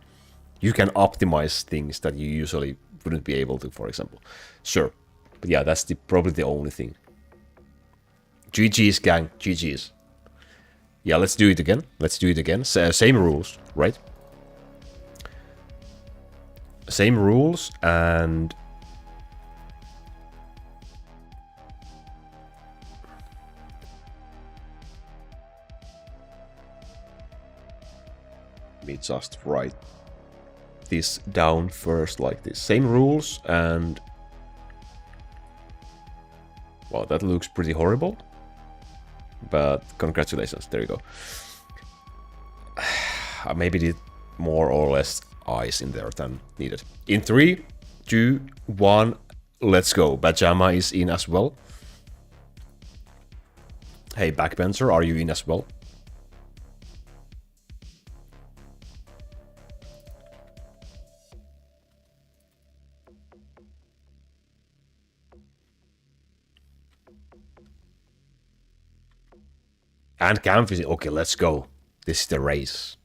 [SPEAKER 1] you can optimize things that you usually wouldn't be able to, for example. Sure. But yeah, that's probably the only thing. GG's, gang. GG's. Yeah, let's do it again. Let's do it again. Same rules, right? Same rules, and... Let me just write this down first like this. Same rules, and... Well, that looks pretty horrible. But congratulations, there you go. I maybe did more or less eyes in there than needed. In 3, 2, 1, let's go. Pajama is in as well. Hey, Backbencher, are you in as well? And Camp is... Okay, let's go. This is the race.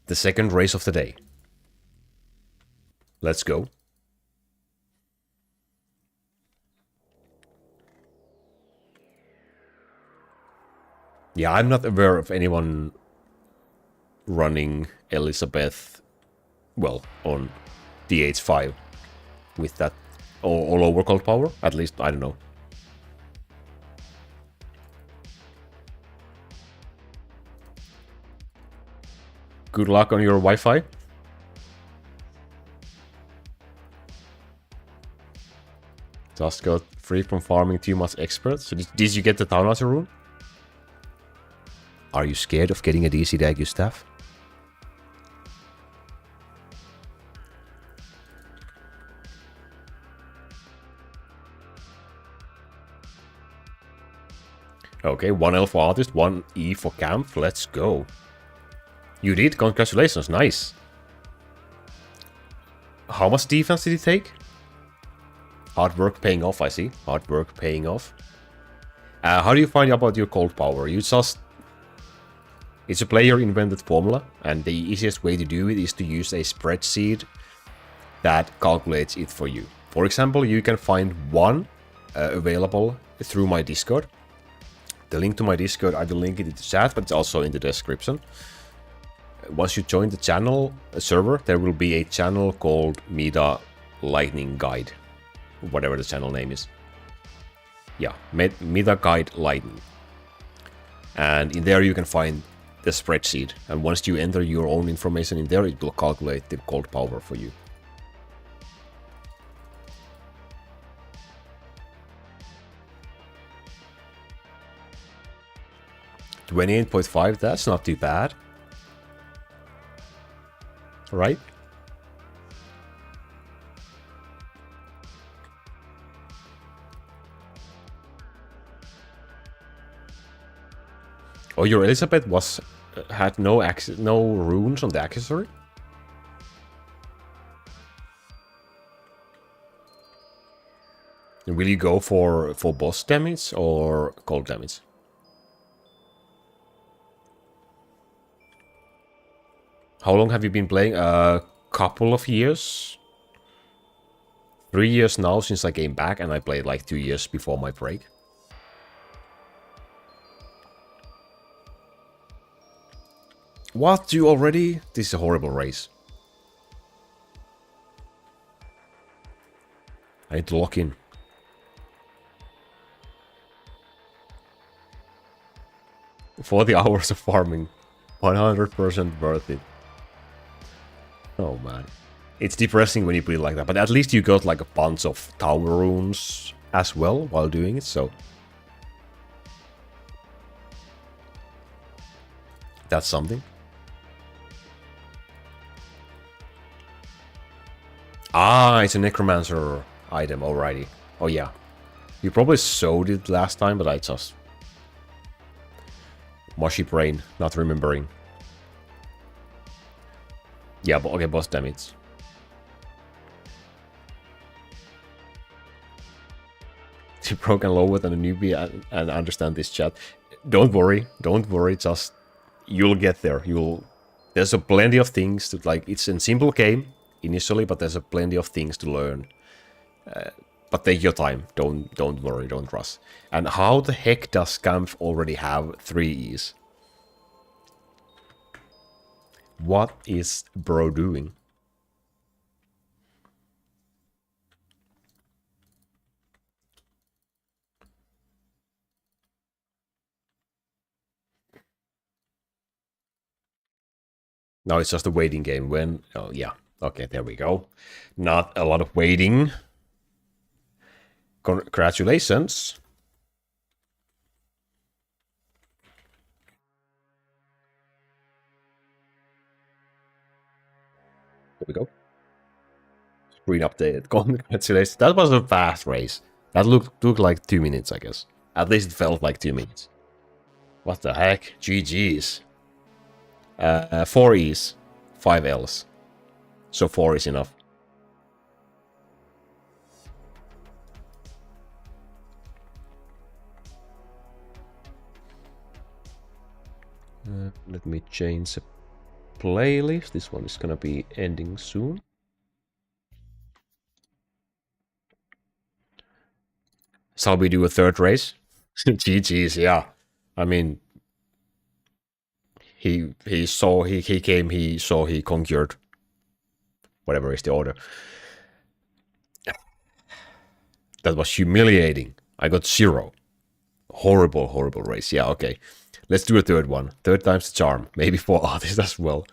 [SPEAKER 1] The second race of the day. Let's go. Yeah, I'm not aware of anyone running Elizabeth, well, on DH5 with that all over cold power. At least, I don't know. Good luck on your Wi-Fi. Just got free from farming too much expert. So did you get the Town Master rune? Are you scared of getting a DC dag, Gustav? Okay, 1 L for artist, 1 E for camp. Let's go. You did? Congratulations, nice. How much defense did he take? Hard work paying off, I see. Hard work paying off. How do you find out about your cold power? You just... It's a player-invented formula, and the easiest way to do it is to use a spreadsheet that calculates it for you. For example, you can find one available through my Discord. The link to my Discord, I will link it in the chat, but it's also in the description. Once you join the channel server, there will be a channel called Meta Lightning Guide. Whatever the channel name is. Yeah, Meta Guide Lightning. And in there you can find the spreadsheet. And once you enter your own information in there, it will calculate the cold power for you. $28.5, that's not too bad. Right? Oh, your Elizabeth had no runes on the accessory? And will you go for boss damage or cold damage? How long have you been playing? A couple of years. 3 years now since I came back, and I played like 2 years before my break. What? You already? This is a horrible race. I need to lock in. For the hours of farming. 100% worth it. Oh man. It's depressing when you put it like that, but at least you got like a bunch of tower runes as well while doing it, so that's something. Ah, it's a necromancer item already. Oh yeah. You probably sold it last time, but I just... mushy brain, not remembering. Yeah, but okay, boss damage. You broken lower than a newbie and understand this chat. Don't worry, just... you'll get there. There's a plenty of things to, like, it's a simple game initially, but there's a plenty of things to learn. But take your time. Don't worry, don't rush. And how the heck does Scamp already have 3 E's? What is bro doing? No, it's just a waiting game. When... oh, yeah. Okay, there we go. Not a lot of waiting. Congratulations. There we go. Screen updated. Congratulations. That was a fast race. That looked like 2 minutes, I guess. At least it felt like 2 minutes. What the heck? GG's. 4 E's, 5 L's. So 4 is enough. Let me change the playlist. This one is gonna be ending soon. Shall we do a third race? GG's, yeah. I mean, he came, he saw, he conquered. Whatever is the order. That was humiliating. I got 0. Horrible, horrible race. Yeah, okay. Let's do a third one. 3rd time's the charm. Maybe 4 artists as well.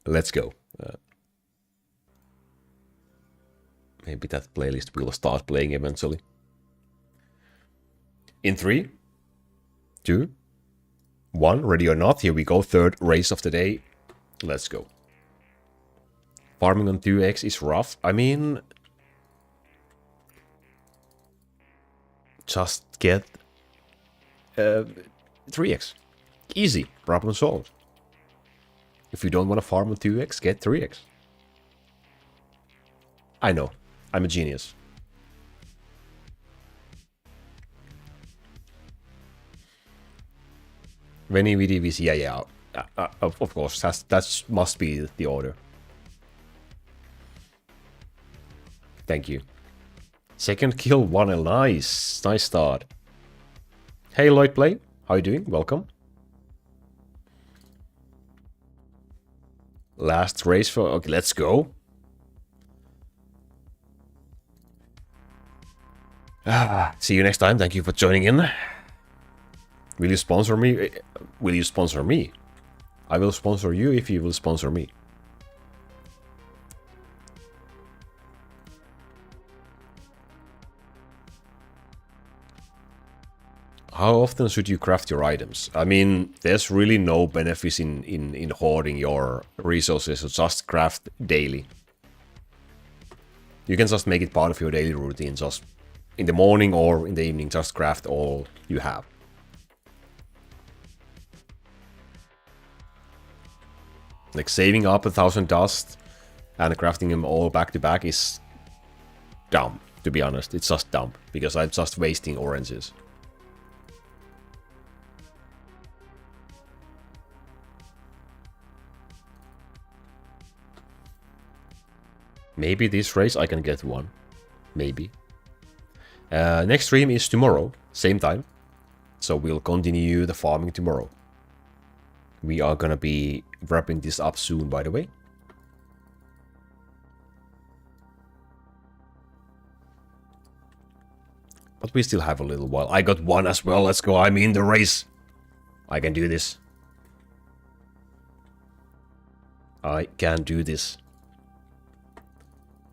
[SPEAKER 1] Let's go. Maybe that playlist will start playing eventually. In 3, 2, 1. Ready or not, here we go. 3rd race of the day. Let's go. Farming on 2x is rough. I mean... just get 3x. Easy. Problem solved. If you don't want to farm on 2x, get 3x. I know. I'm a genius. Veni vidi vici, yeah. Of course, that must be the order. Thank you. 2nd kill, 1L. Nice. Nice start. Hey, Lloyd Play. How you doing? Welcome. Last race for... okay, let's go. See you next time. Thank you for joining in. Will you sponsor me? Will you sponsor me? I will sponsor you if you will sponsor me. How often should you craft your items? I mean, there's really no benefits in hoarding your resources, so just craft daily. You can just make it part of your daily routine, just in the morning or in the evening, just craft all you have. Like saving up 1,000 dust and crafting them all back to back is dumb, to be honest. It's just dumb, because I'm just wasting oranges. Maybe this race I can get 1. Maybe. Next stream is tomorrow, same time. So we'll continue the farming tomorrow. We are gonna be wrapping this up soon, by the way. But we still have a little while. I got 1 as well. Let's go. I'm in the race. I can do this. I can do this.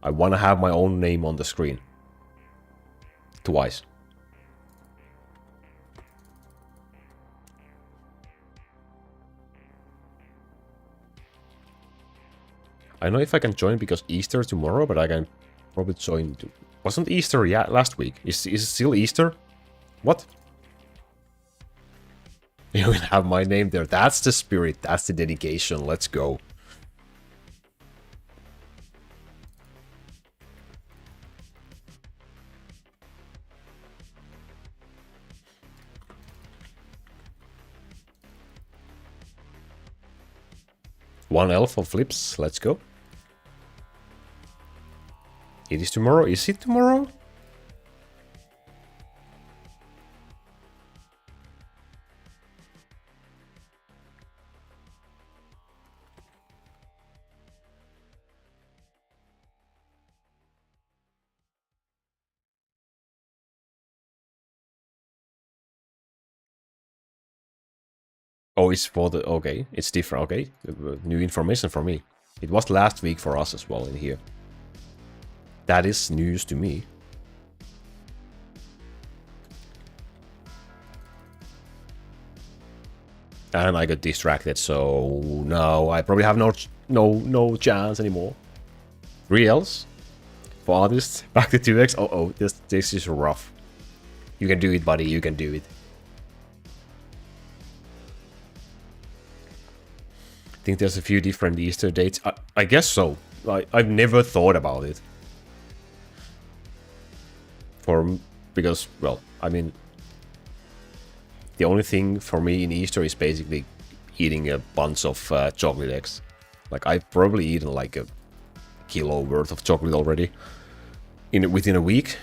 [SPEAKER 1] I want to have my own name on the screen. Twice. I don't know if I can join because Easter tomorrow, but I can probably join. Wasn't Easter last week? Is it still Easter? What? You will have my name there. That's the spirit. That's the dedication. Let's go. One elf on flips. Let's go. It is tomorrow. Is it tomorrow? Oh, it's for the... Okay, it's different. Okay, new information for me. It was last week for us as well in here. That is news to me. And I got distracted, so no, I probably have no chance anymore. 3 Ls for artists. Back to 2x. Oh, this is rough. You can do it, buddy. You can do it. I think there's a few different Easter dates. I guess so. I've never thought about it. Because, well, I mean, the only thing for me in Easter is basically eating a bunch of chocolate eggs. Like, I've probably eaten like a kilo worth of chocolate already within a week.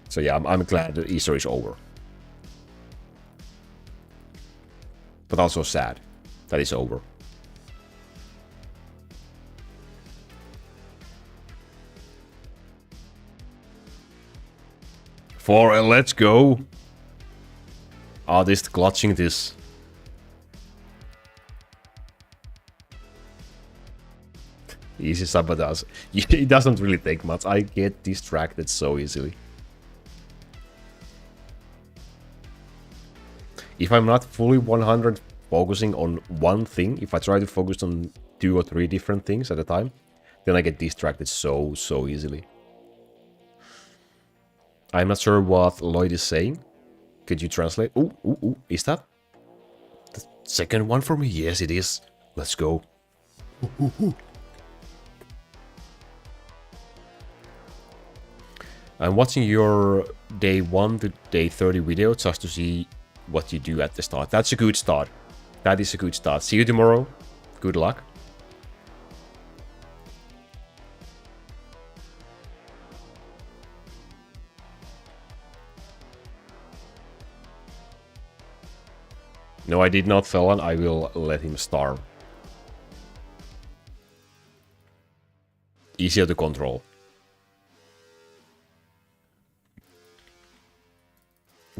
[SPEAKER 1] So yeah, I'm glad that Easter is over. But also sad that it's over. For let's go. Artist clutching this. Easy sabotage. It doesn't really take much. I get distracted so easily. If I'm not fully 100 focusing on one thing, if I try to focus on 2 or 3 different things at a time, then I get distracted so easily. I'm not sure what Lloyd is saying. Could you translate? Ooh, is that the second one for me? Yes, it is. Let's go. Ooh. I'm watching your day 1 to day 30 video just to see what you do at the start. That's a good start. That is a good start. See you tomorrow. Good luck. No, I did not, Felon. I will let him starve. Easier to control.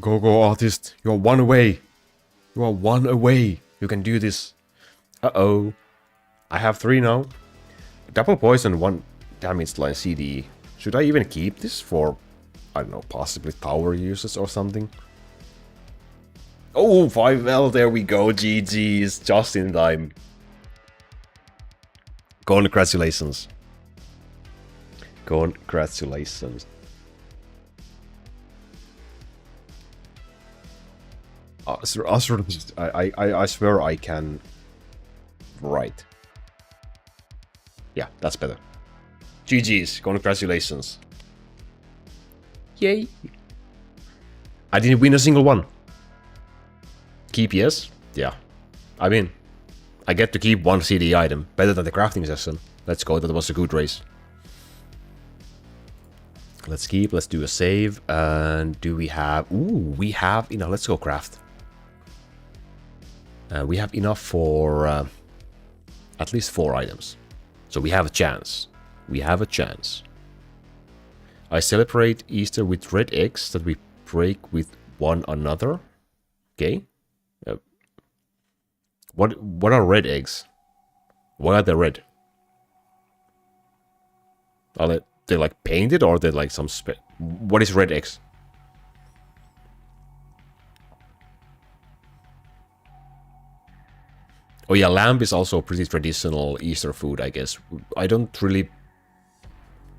[SPEAKER 1] Go, artist. You're 1 away. You are 1 away. You can do this. Uh-oh. I have 3 now. Double poison, 1 damage line CDE. Should I even keep this for, I don't know, possibly tower uses or something? Oh, 5L, there we go. GG's, just in time. Congratulations. Congratulations. I swear I can write. Yeah, that's better. GG's, congratulations. Yay. I didn't win a single one. Keep, yes? Yeah. I mean, I get to keep 1 CD item. Better than the crafting session. Let's go, that was a good race. Let's keep, let's do a save. And do we have... Ooh, we have enough. Let's go craft. We have enough for at least 4 items. So we have a chance. We have a chance. I celebrate Easter with red eggs that we break with one another. Okay. What are red eggs? Why are they red? Are they like painted or they like some what is red eggs? Oh yeah, lamb is also pretty traditional Easter food, I guess. I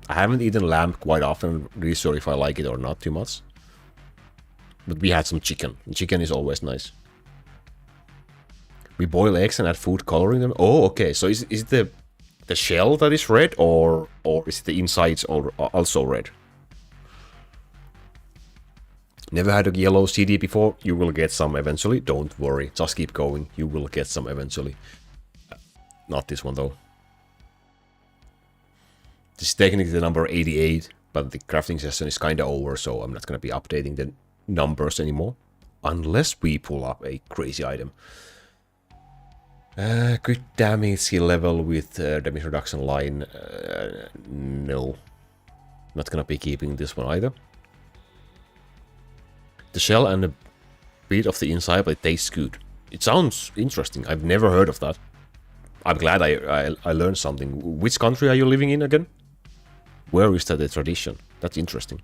[SPEAKER 1] haven't eaten lamb quite often. Really sure if I like it or not too much. But we had some chicken. Chicken is always nice. We boil eggs and add food coloring them. Oh, okay. So is it the shell that is red, or is it the insides also red? Never had a yellow CD before. You will get some eventually. Don't worry. Just keep going. You will get some eventually. Not this one though. This is technically the number 88, but the crafting session is kind of over, so I'm not going to be updating the numbers anymore. Unless we pull up a crazy item. Crit damage skill level with damage reduction line. No. Not going to be keeping this one either. The shell and a bit of the inside, but it tastes good. It sounds interesting. I've never heard of that. I'm glad I learned something. Which country are you living in again? Where is that a tradition? That's interesting.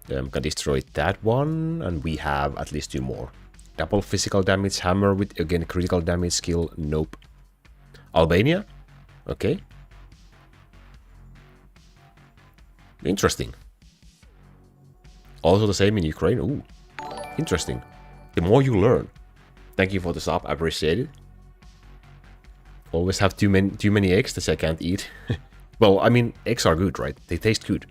[SPEAKER 1] Can destroy that one, and we have at least 2 more. Double physical damage hammer with again critical damage skill. Nope. Albania? Okay. Interesting. Also the same in Ukraine. Ooh. Interesting. The more you learn. Thank you for the sub. I appreciate it. Always have too many eggs that I can't eat. Well, I mean, eggs are good, right? They taste good.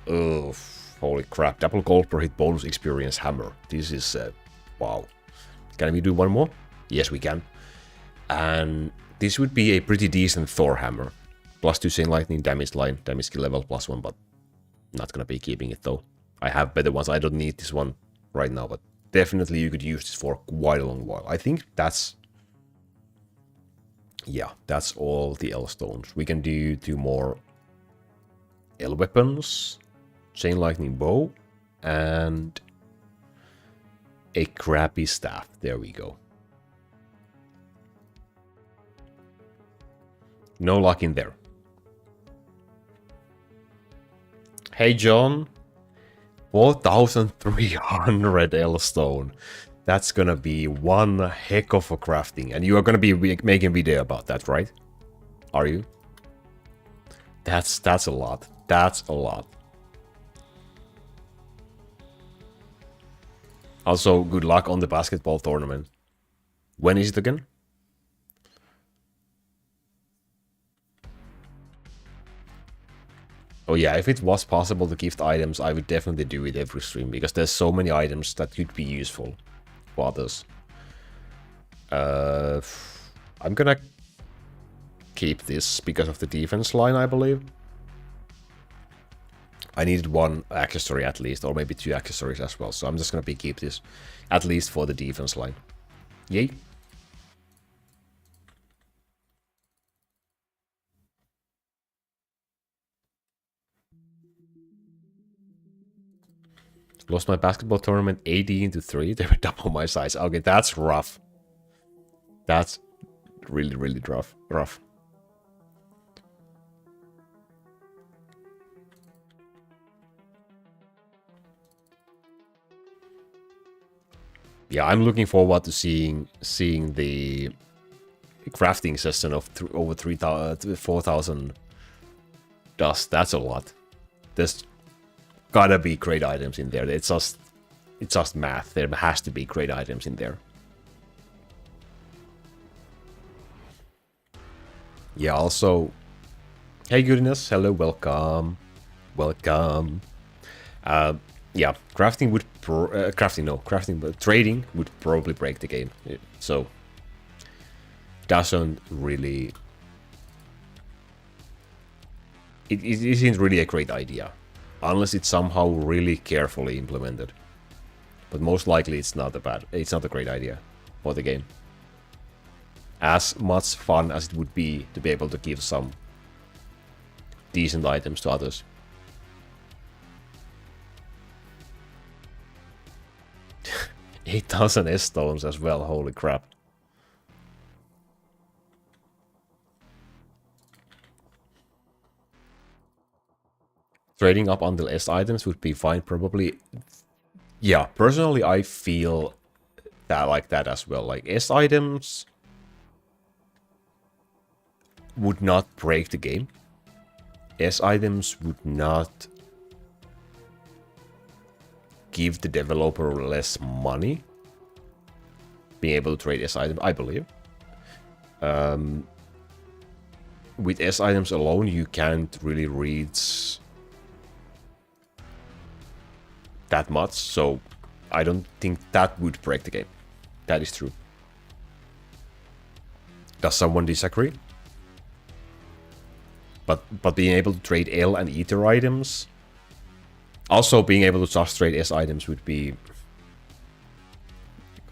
[SPEAKER 1] Oh, holy crap. Double gold per hit bonus experience hammer. This is... wow. Can we do one more? Yes, we can. And this would be a pretty decent Thor hammer. +2 chain lightning, damage line, damage skill level +1, but not gonna be keeping it though. I have better ones. I don't need this one right now, but definitely you could use this for quite a long while. I think that's... yeah, that's all the L stones. We can do 2 more L weapons, chain lightning bow, and a crappy staff. There we go. No luck in there. Hey John, 4,300 L stone. That's gonna be one heck of a crafting, and you are gonna be making a video about that, right? Are you? That's a lot. That's a lot. Also, good luck on the basketball tournament. When is it again? Oh yeah, if it was possible to gift items, I would definitely do it every stream, because there's so many items that could be useful for others. I'm gonna keep this because of the defense line, I believe. I needed 1 accessory at least, or maybe 2 accessories as well, so I'm just gonna keep this at least for the defense line. Yay. Lost my basketball tournament 80-3. They were double my size. Okay, that's rough. That's really, really rough. Yeah, I'm looking forward to seeing the crafting session of over 4,000 dust. That's a lot. There's gotta be great items in there. It's just math. There has to be great items in there. Yeah, also... hey, goodness. Hello, welcome. Welcome. Yeah, crafting would... crafting, but trading would probably break the game. So... doesn't really... It isn't really a great idea. Unless it's somehow really carefully implemented. But most likely it's not a great idea for the game. As much fun as it would be to be able to give some decent items to others. $8,000 S stones as well, holy crap. trading up until S items would be fine, probably. Yeah, personally, I feel that like that as well. Like S items would not break the game. S items would not give the developer less money being able to trade S items, I believe. With S items alone, you can't really reach that much, so I don't think that would break the game. That is true. Does someone disagree? But being able to trade L and Ether items, also being able to just trade S items would be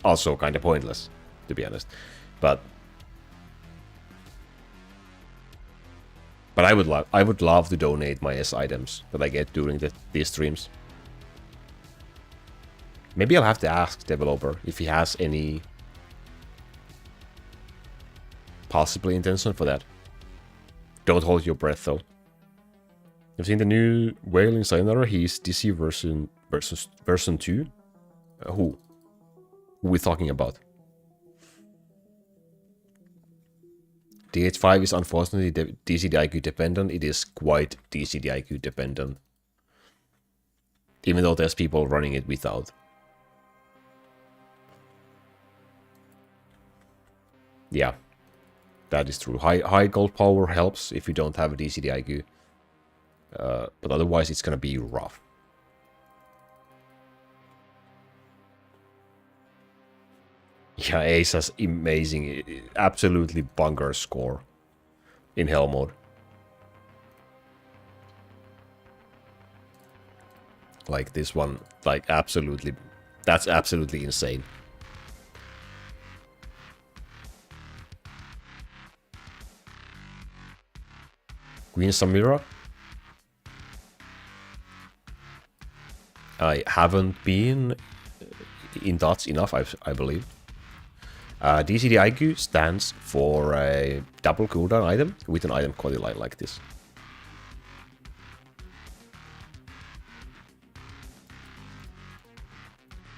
[SPEAKER 1] also kind of pointless, to be honest. But I would love to donate my S items that I get during these streams. Maybe I'll have to ask developer if he has any possible intention for that. Don't hold your breath though. You've seen the new Wailing Sayonara? He's DC version 2. Who are we talking about? DH5 is unfortunately DCDIQ dependent. It is quite DCDIQ dependent. Even though there's people running it without. Yeah, that is true. High gold power helps if you don't have a DCDIQ. But otherwise it's gonna be rough. Yeah, Ace has amazing, absolutely bunker score in Hell mode. Like this one, like absolutely, that's absolutely insane. Queen Samira? I haven't been in touch enough, I believe. DCDIQ stands for a double cooldown item with an item quality line like this.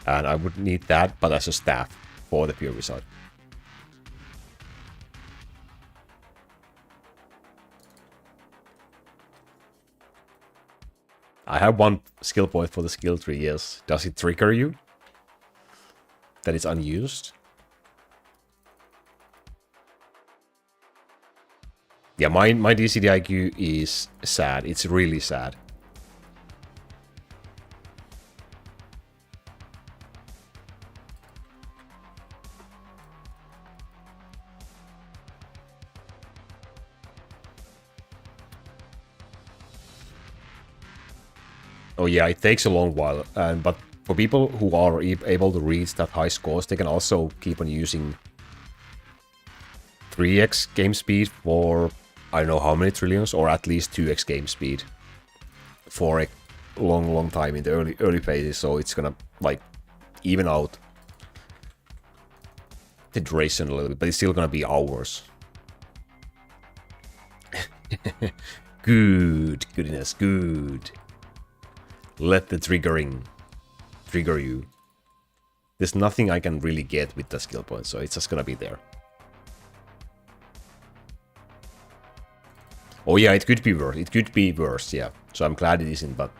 [SPEAKER 1] And I would need that, but as a staff for the pure wizard. I have one skill point for the skill tree, yes. Does it trigger you? That it's unused? Yeah, my DCDIQ is sad. It's really sad. Oh yeah, it takes a long while, but for people who are able to reach that high scores, they can also keep on using 3x game speed for I don't know how many trillions, or at least 2x game speed for a long time in the early phases, so it's gonna like even out the duration a little bit, but it's still gonna be hours. Goodness, good. Let the triggering trigger you. There's nothing I can really get with the skill point, so it's just gonna be there. Oh yeah, it could be worse. It could be worse, yeah. So I'm glad it isn't, but...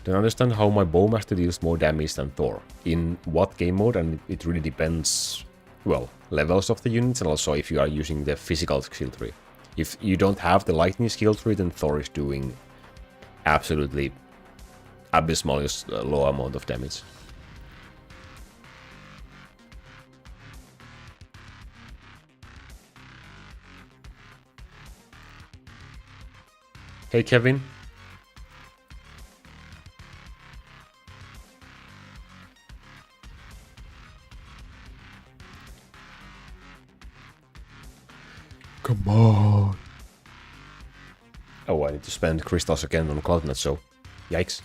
[SPEAKER 1] Don't understand how my Bowmaster deals more damage than Thor. In what game mode, and it really depends, well, levels of the units, and also if you are using the physical skill tree. If you don't have the lightning skill tree, then Thor is doing absolutely abysmally low amount of damage. Hey Kevin. Come on. Oh, I need to spend crystals again on Cloudnet, so yikes.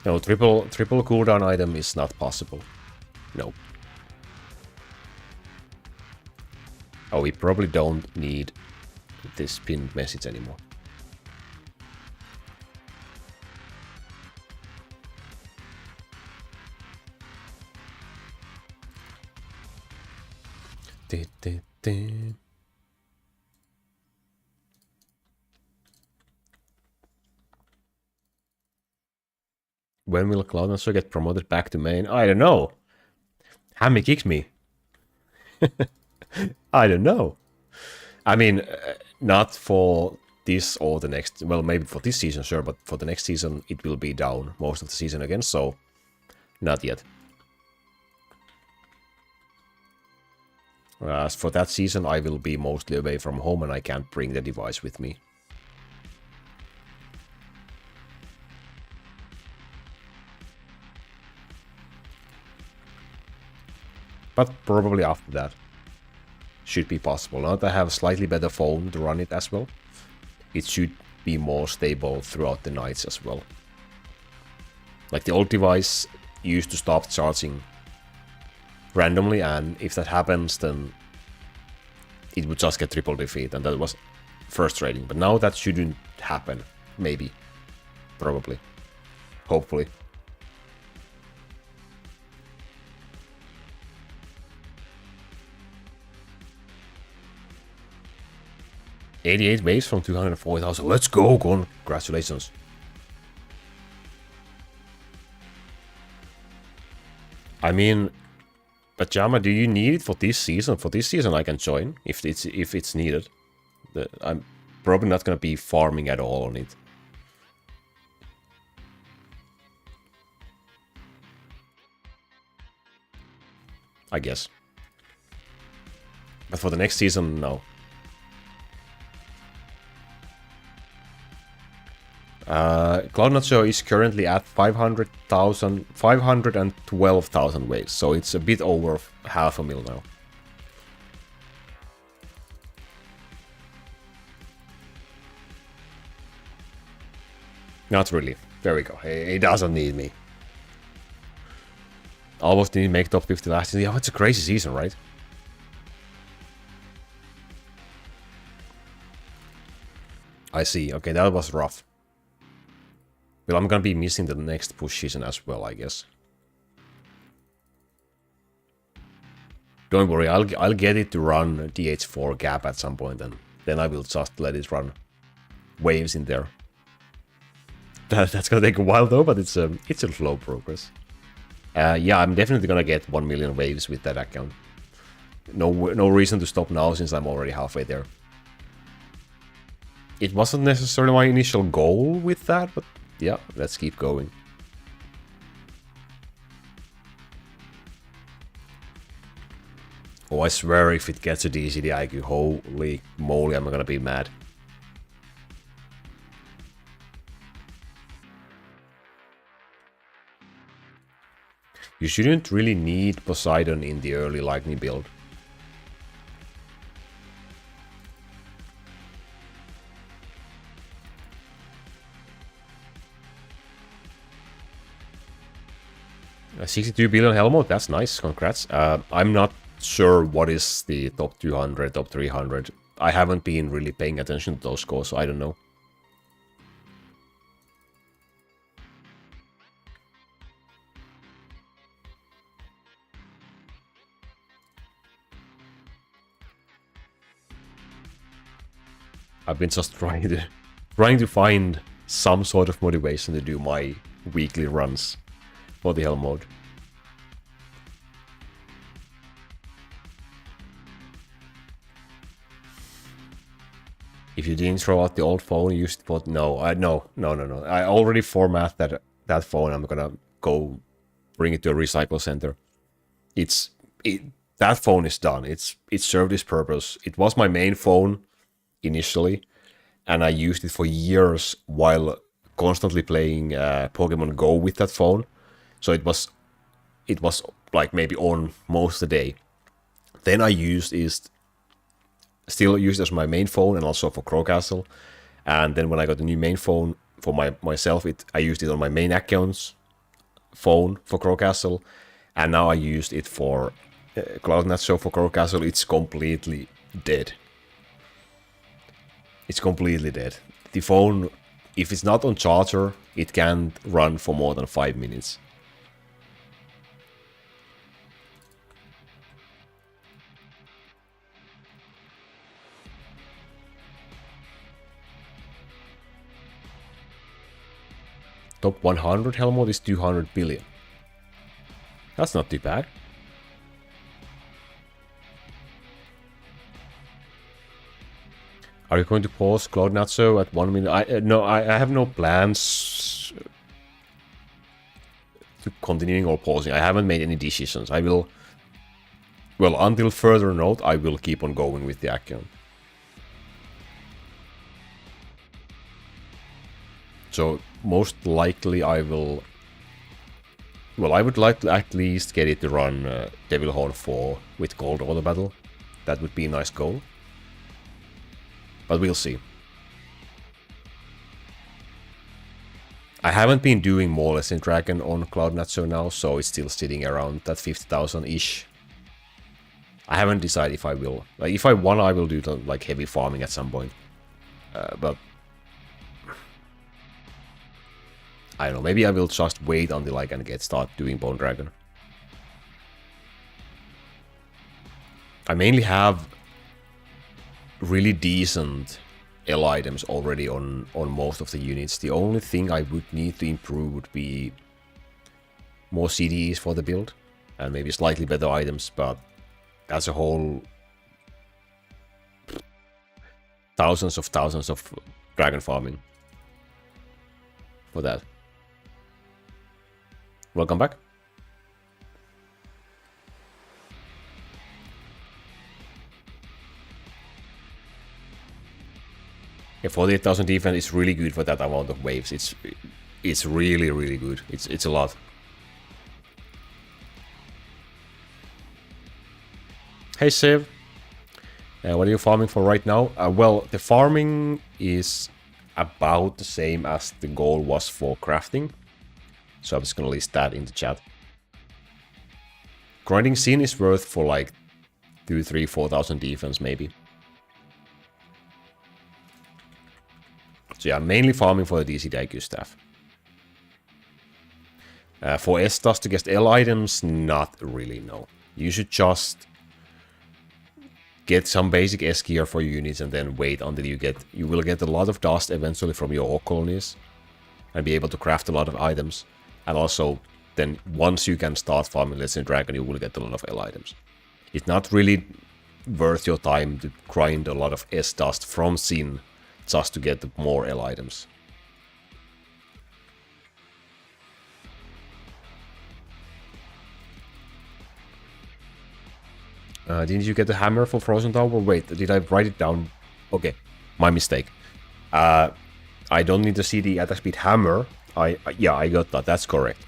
[SPEAKER 1] No, triple cooldown item is not possible. No. Oh, we probably don't need this pinned message anymore. When will Cloud also get promoted back to main? I don't know. Hammy kicked me. I don't know. I mean, not for this or the next. Well, maybe for this season, sure, but for the next season, it will be down most of the season again, so not yet. As for that season, I will be mostly away from home and I can't bring the device with me. But probably after that. Should be possible. Now that I have a slightly better phone to run it as well, it should be more stable throughout the nights as well. Like the old device used to stop charging randomly, and if that happens, then it would just get triple defeat, and that was frustrating. But now that shouldn't happen. Maybe. Probably. Hopefully. $88 waves from 240,000. Let's go, congratulations. I mean, Pajama, do you need it for this season? For this season, I can join if it's needed. I'm probably not gonna be farming at all on it. I guess. But for the next season, no. Cloud Nacho is currently at 512,000 waves, so it's a bit over 500,000 now. Not really. There we go. He doesn't need me. Almost didn't make top 50 last season. Yeah, it's a crazy season, right? I see. Okay, that was rough. Well, I'm gonna be missing the next push season as well, I guess. Don't worry, I'll get it to run DH4 gap at some point, and then I will just let it run waves in there. That's gonna take a while though, but it's a slow progress. Yeah, I'm definitely gonna get 1 million waves with that account. No reason to stop now since I'm already halfway there. It wasn't necessarily my initial goal with that, but yeah, let's keep going. Oh, I swear if it gets a DCD IQ, holy moly, I'm gonna be mad. You shouldn't really need Poseidon in the early Lightning build. A 62 billion Helmut, that's nice, congrats. I'm not sure what is the top 200, top 300. I haven't been really paying attention to those scores, so I don't know. I've been just trying to find some sort of motivation to do my weekly runs for the Hell mode. If you didn't throw out the old phone, you used for no. No. I already format that phone. I'm gonna go bring it to a recycle center. That phone is done. It served its purpose. It was my main phone initially, and I used it for years while constantly playing Pokemon Go with that phone. So it was like maybe on most of the day. Then I used still used as my main phone and also for Crow Castle. And then when I got the new main phone for myself, I used it on my main account's phone for Crow Castle, and now I used it for Cloud9. So for Crow Castle, it's completely dead. It's completely dead. The phone, if it's not on charger, it can't run for more than 5 minutes. Top 100 Helmut is 200 billion. That's not too bad. Are you going to pause Cloud9 at 1 minute? No, I have no plans to continuing or pausing. I haven't made any decisions. I will... Well, until further note, I will keep on going with the account. So, most likely I will... Well, I would like to at least get it to run Devil Horn 4 with Gold Auto Battle. That would be a nice goal. But we'll see. I haven't been doing more Lesson Dragon on Cloud9 now, so it's still sitting around that 50,000-ish. I haven't decided if I will. Like, if I want, I will do like heavy farming at some point. But I don't know, maybe I will just wait until I can start doing Bone Dragon. I mainly have really decent L items already on most of the units. The only thing I would need to improve would be more CDs for the build, and maybe slightly better items, but as a whole, thousands of dragon farming for that. Welcome back. Yeah, 48,000 defense is really good for that amount of waves. It's really, really good. It's a lot. Hey Siv, what are you farming for right now? Well, the farming is about the same as the goal was for crafting. So I'm just gonna list that in the chat. Grinding Sin is worth for like 2, 3, 4,000 defense maybe. So yeah, I'm mainly farming for the DC Daiku staff. For Estas to get L items, not really, no. You should just get some basic S gear for your units and then wait until you will get a lot of dust eventually from your Orc colonies and be able to craft a lot of items. And also, then once you can start farming Legend Dragon, you will get a lot of L items. It's not really worth your time to grind a lot of S dust from Sin just to get more L items. Didn't you get the hammer for Frozen Tower? Wait, did I write it down? Okay, my mistake. I don't need to see the attack speed hammer. Yeah, I got that. That's correct.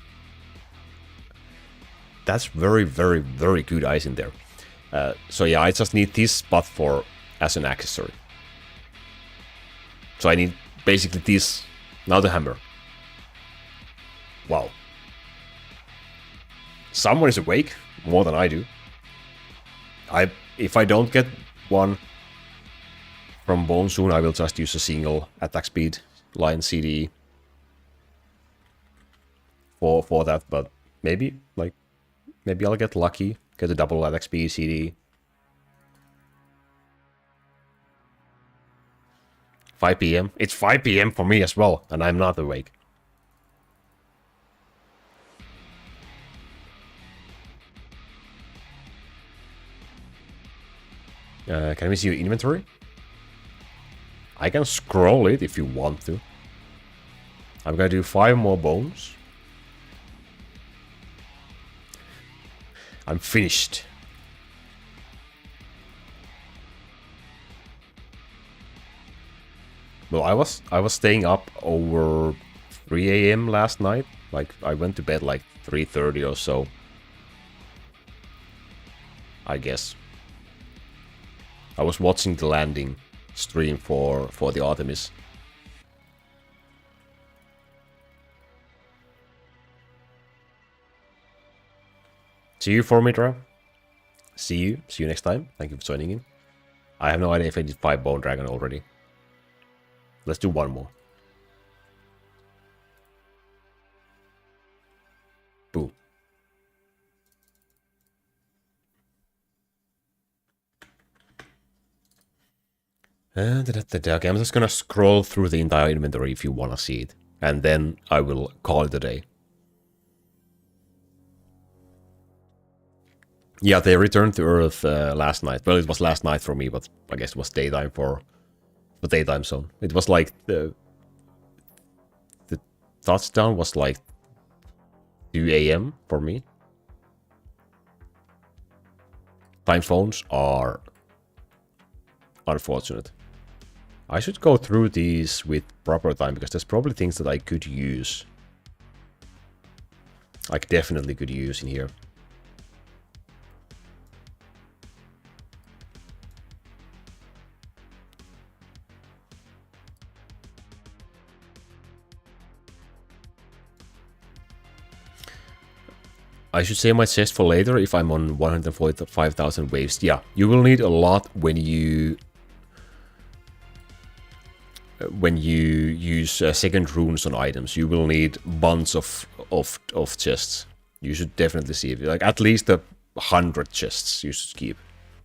[SPEAKER 1] That's very, very, very good ice in there. So yeah, I just need this spot as an accessory. So I need basically this, now the hammer. Wow. Someone is awake, more than I do. If I don't get one from Bone soon, I will just use a single attack speed line CD for that, but maybe I'll get lucky, get a double attack speed CD. 5 PM. It's 5 PM for me as well, and I'm not awake. Can we see your inventory? I can scroll it if you want to. I'm gonna do 5 more bones. I'm finished. Well, I was staying up over 3 AM last night. Like, I went to bed like 3:30 or so, I guess. I was watching the landing stream for the Artemis. See you, Formidra. See you next time. Thank you for joining in. I have no idea if I did 5 Bone Dragon already. Let's do one more. Boom. Okay, I'm just gonna scroll through the entire inventory if you wanna see it. And then I will call it a day. Yeah, they returned to Earth last night. Well, it was last night for me, but I guess it was daytime for the daytime zone. It was like the touchdown was like 2 a.m. for me. Time zones are unfortunate. I should go through these with proper time because there's probably things that I could use. Like definitely could use in here. I should save my chest for later if I'm on 145,000 waves. Yeah, you will need a lot when you use second runes on items. You will need bunch of chests. You should definitely see it. Like at least 100 chests you should keep.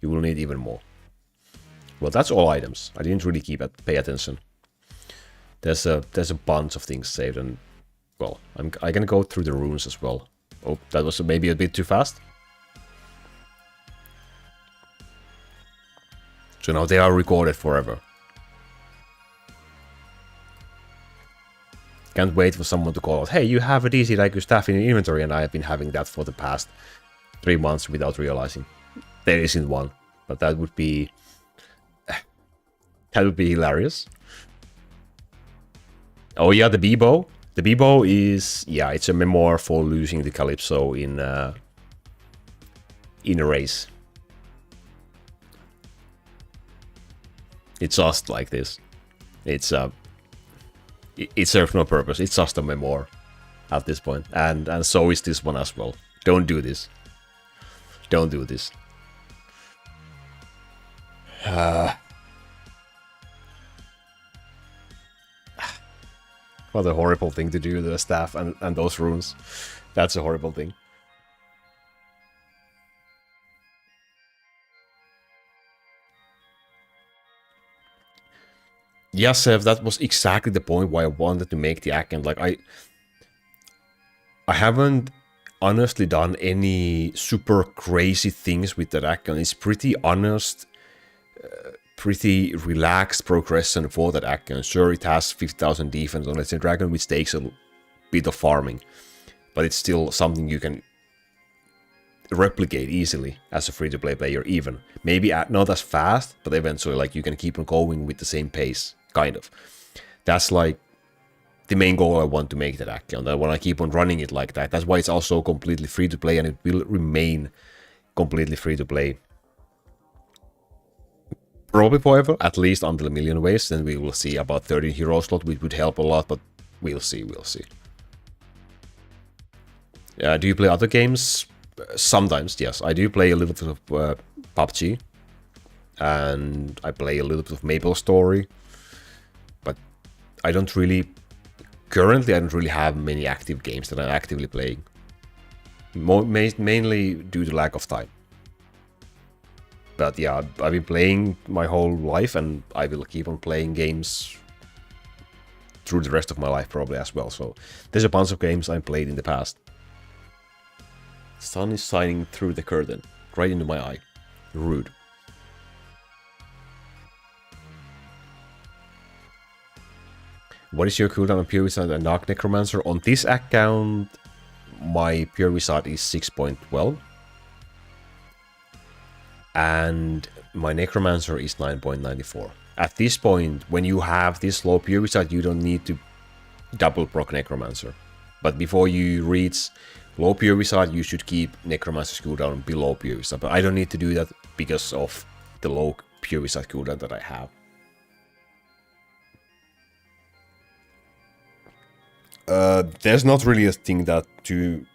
[SPEAKER 1] You will need even more. Well, that's all items. I didn't really pay attention. There's a bunch of things saved, and well, I can go through the runes as well. Oh, that was maybe a bit too fast. So now they are recorded forever. Can't wait for someone to call out, hey, you have a DC Laku staff in your inventory, and I have been having that for the past 3 months without realizing. There isn't one, but that would be hilarious. Oh yeah, the Bebo. The Bebo is, yeah, it's a memoir for losing the Calypso in a race. It's just like this. It serves no purpose. It's just a memoir at this point, and so is this one as well. Don't do this. Don't do this. What a horrible thing to do to the staff and those runes. That's a horrible thing. Yes, Sev, that was exactly the point why I wanted to make the account. Like, I haven't honestly done any super crazy things with that account. It's pretty honest, pretty relaxed progression for that account. Sure, it has 50,000 defense on Legend Dragon, which takes a bit of farming, but it's still something you can replicate easily as a free-to-play player even. Maybe not as fast, but eventually like you can keep on going with the same pace, kind of. That's like the main goal I want to make that account. I want to keep on running it like that. That's why it's also completely free-to-play, and it will remain completely free-to-play. Probably forever, at least until a million waves. Then we will see about 13 hero slot, which would help a lot, but we'll see, we'll see. Do you play other games? Sometimes, yes. I do play a little bit of PUBG, and I play a little bit of Maple Story, but I don't really... Currently, I don't really have many active games that I'm actively playing. Mainly due to lack of time. But yeah, I've been playing my whole life, and I will keep on playing games through the rest of my life probably as well. So there's a bunch of games I played in the past. Sun is shining through the curtain, right into my eye. Rude. What is your cooldown on Pure Wizard and Dark Necromancer? On this account, my Pure Wizard is 6.12. And my Necromancer is 9.94. At this point, when you have this low Pure Wizard, you don't need to double proc Necromancer. But before you reach low Pure Wizard, you should keep Necromancer's cooldown below Pure Wizard. But I don't need to do that because of the low pure wizard cooldown that I have. There's not really a thing that too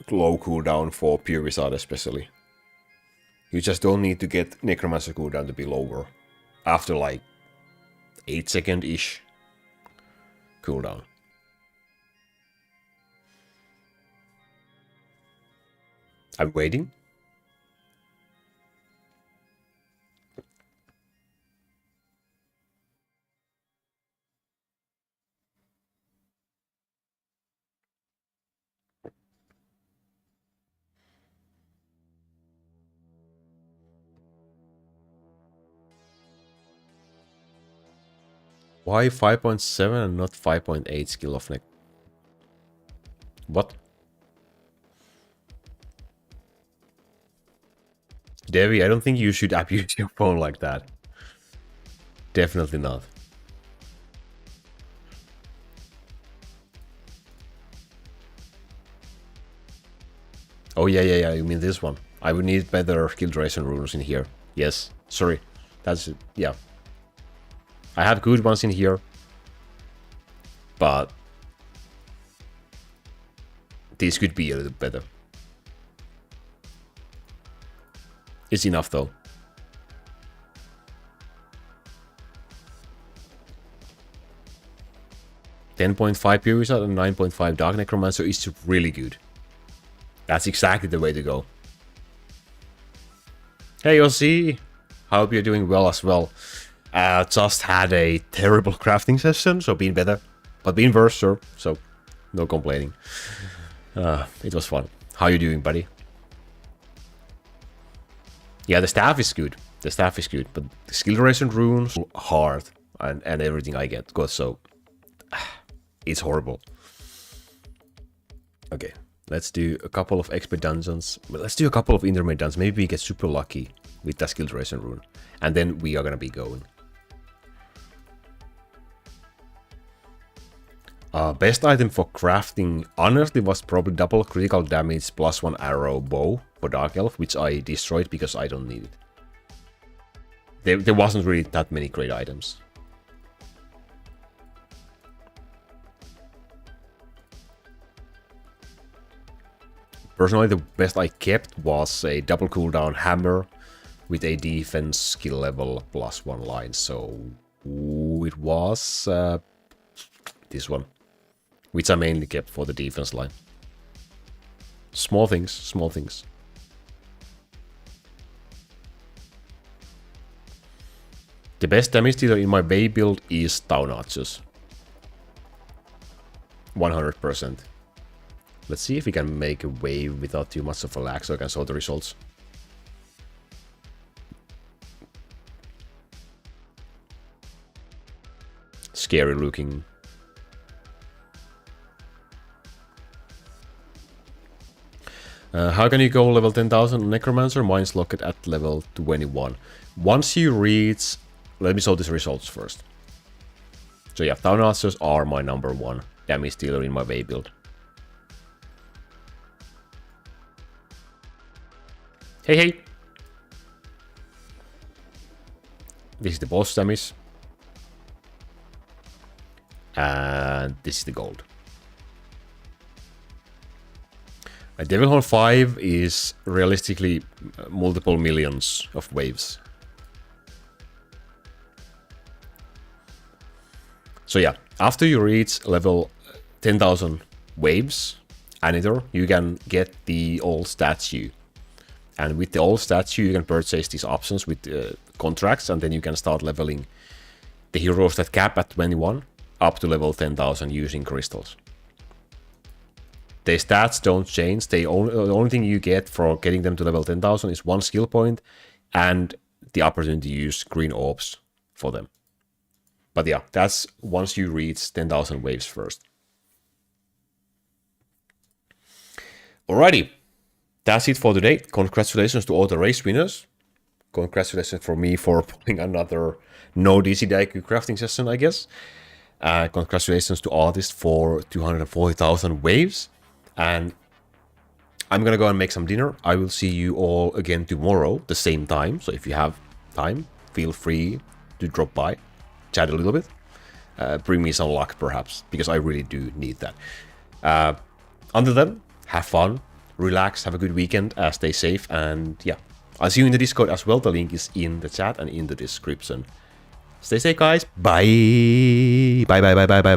[SPEAKER 1] low cooldown for pure wizard especially. You just don't need to get necromancer cooldown to be lower. After like 8-second-ish cooldown. I'm waiting. Why 5.7 and not 5.8 skill of neck? What? Devi, I don't think you should abuse your phone like that. Definitely not. Oh yeah, you mean this one. I would need better skill duration runes in here. Yes, sorry. That's it, yeah. I have good ones in here. But this could be a little better. It's enough though. $10.5 pure wizard and 9.5 dark necromancer is really good. That's exactly the way to go. Hey Yossi, hope you're doing well as well. Just had a terrible crafting session, so been better, but been worse, sir. So no complaining. It was fun. How you doing, buddy? Yeah, the staff is good. The staff is good, but the skill duration runes hard and everything I get got so it's horrible. Okay, let's do a couple of expert dungeons. Let's do a couple of intermediate dungeons. Maybe we get super lucky with the skill duration rune, and then we are gonna be going. Best item for crafting honestly was probably double critical damage plus 1 arrow bow for Dark Elf, which I destroyed because I don't need it. There wasn't really that many great items. Personally, the best I kept was a double cooldown hammer with a defense skill level plus 1 line. So it was this one, which I mainly kept for the defense line. Small things, small things. The best damage dealer in my Bay build is Town Archers. 100%. Let's see if we can make a wave without too much of a lag so I can show the results. Scary looking. How can you go level 10,000 Necromancer? Mine's locked at level 21. Once you reach... Let me show these results first. So yeah, Town Archers are my #1 damage dealer in my Way build. Hey! This is the boss damage. And this is the gold. A Devilhorn 5 is realistically multiple millions of waves. So yeah, after you reach level 10,000 waves, Anitor, you can get the old statue. And with the old statue, you can purchase these options with contracts, and then you can start leveling the heroes that cap at 21 up to level 10,000 using crystals. The stats don't change. The only thing you get for getting them to level 10,000 is 1 skill point and the opportunity to use green orbs for them. But yeah, that's once you reach 10,000 waves first. Alrighty, that's it for today. Congratulations to all the race winners. Congratulations for me for pulling another no DC Daiku crafting session, I guess. Congratulations to Artist for 240,000 waves. And I'm gonna go and make some dinner. I will see you all again tomorrow, the same time. So if you have time, feel free to drop by, chat a little bit, bring me some luck perhaps, because I really do need that. Until then, have fun, relax, have a good weekend, stay safe, and yeah, I'll see you in the Discord as well. The link is in the chat and in the description. Stay safe, guys. Bye. Bye, bye, bye, bye, bye.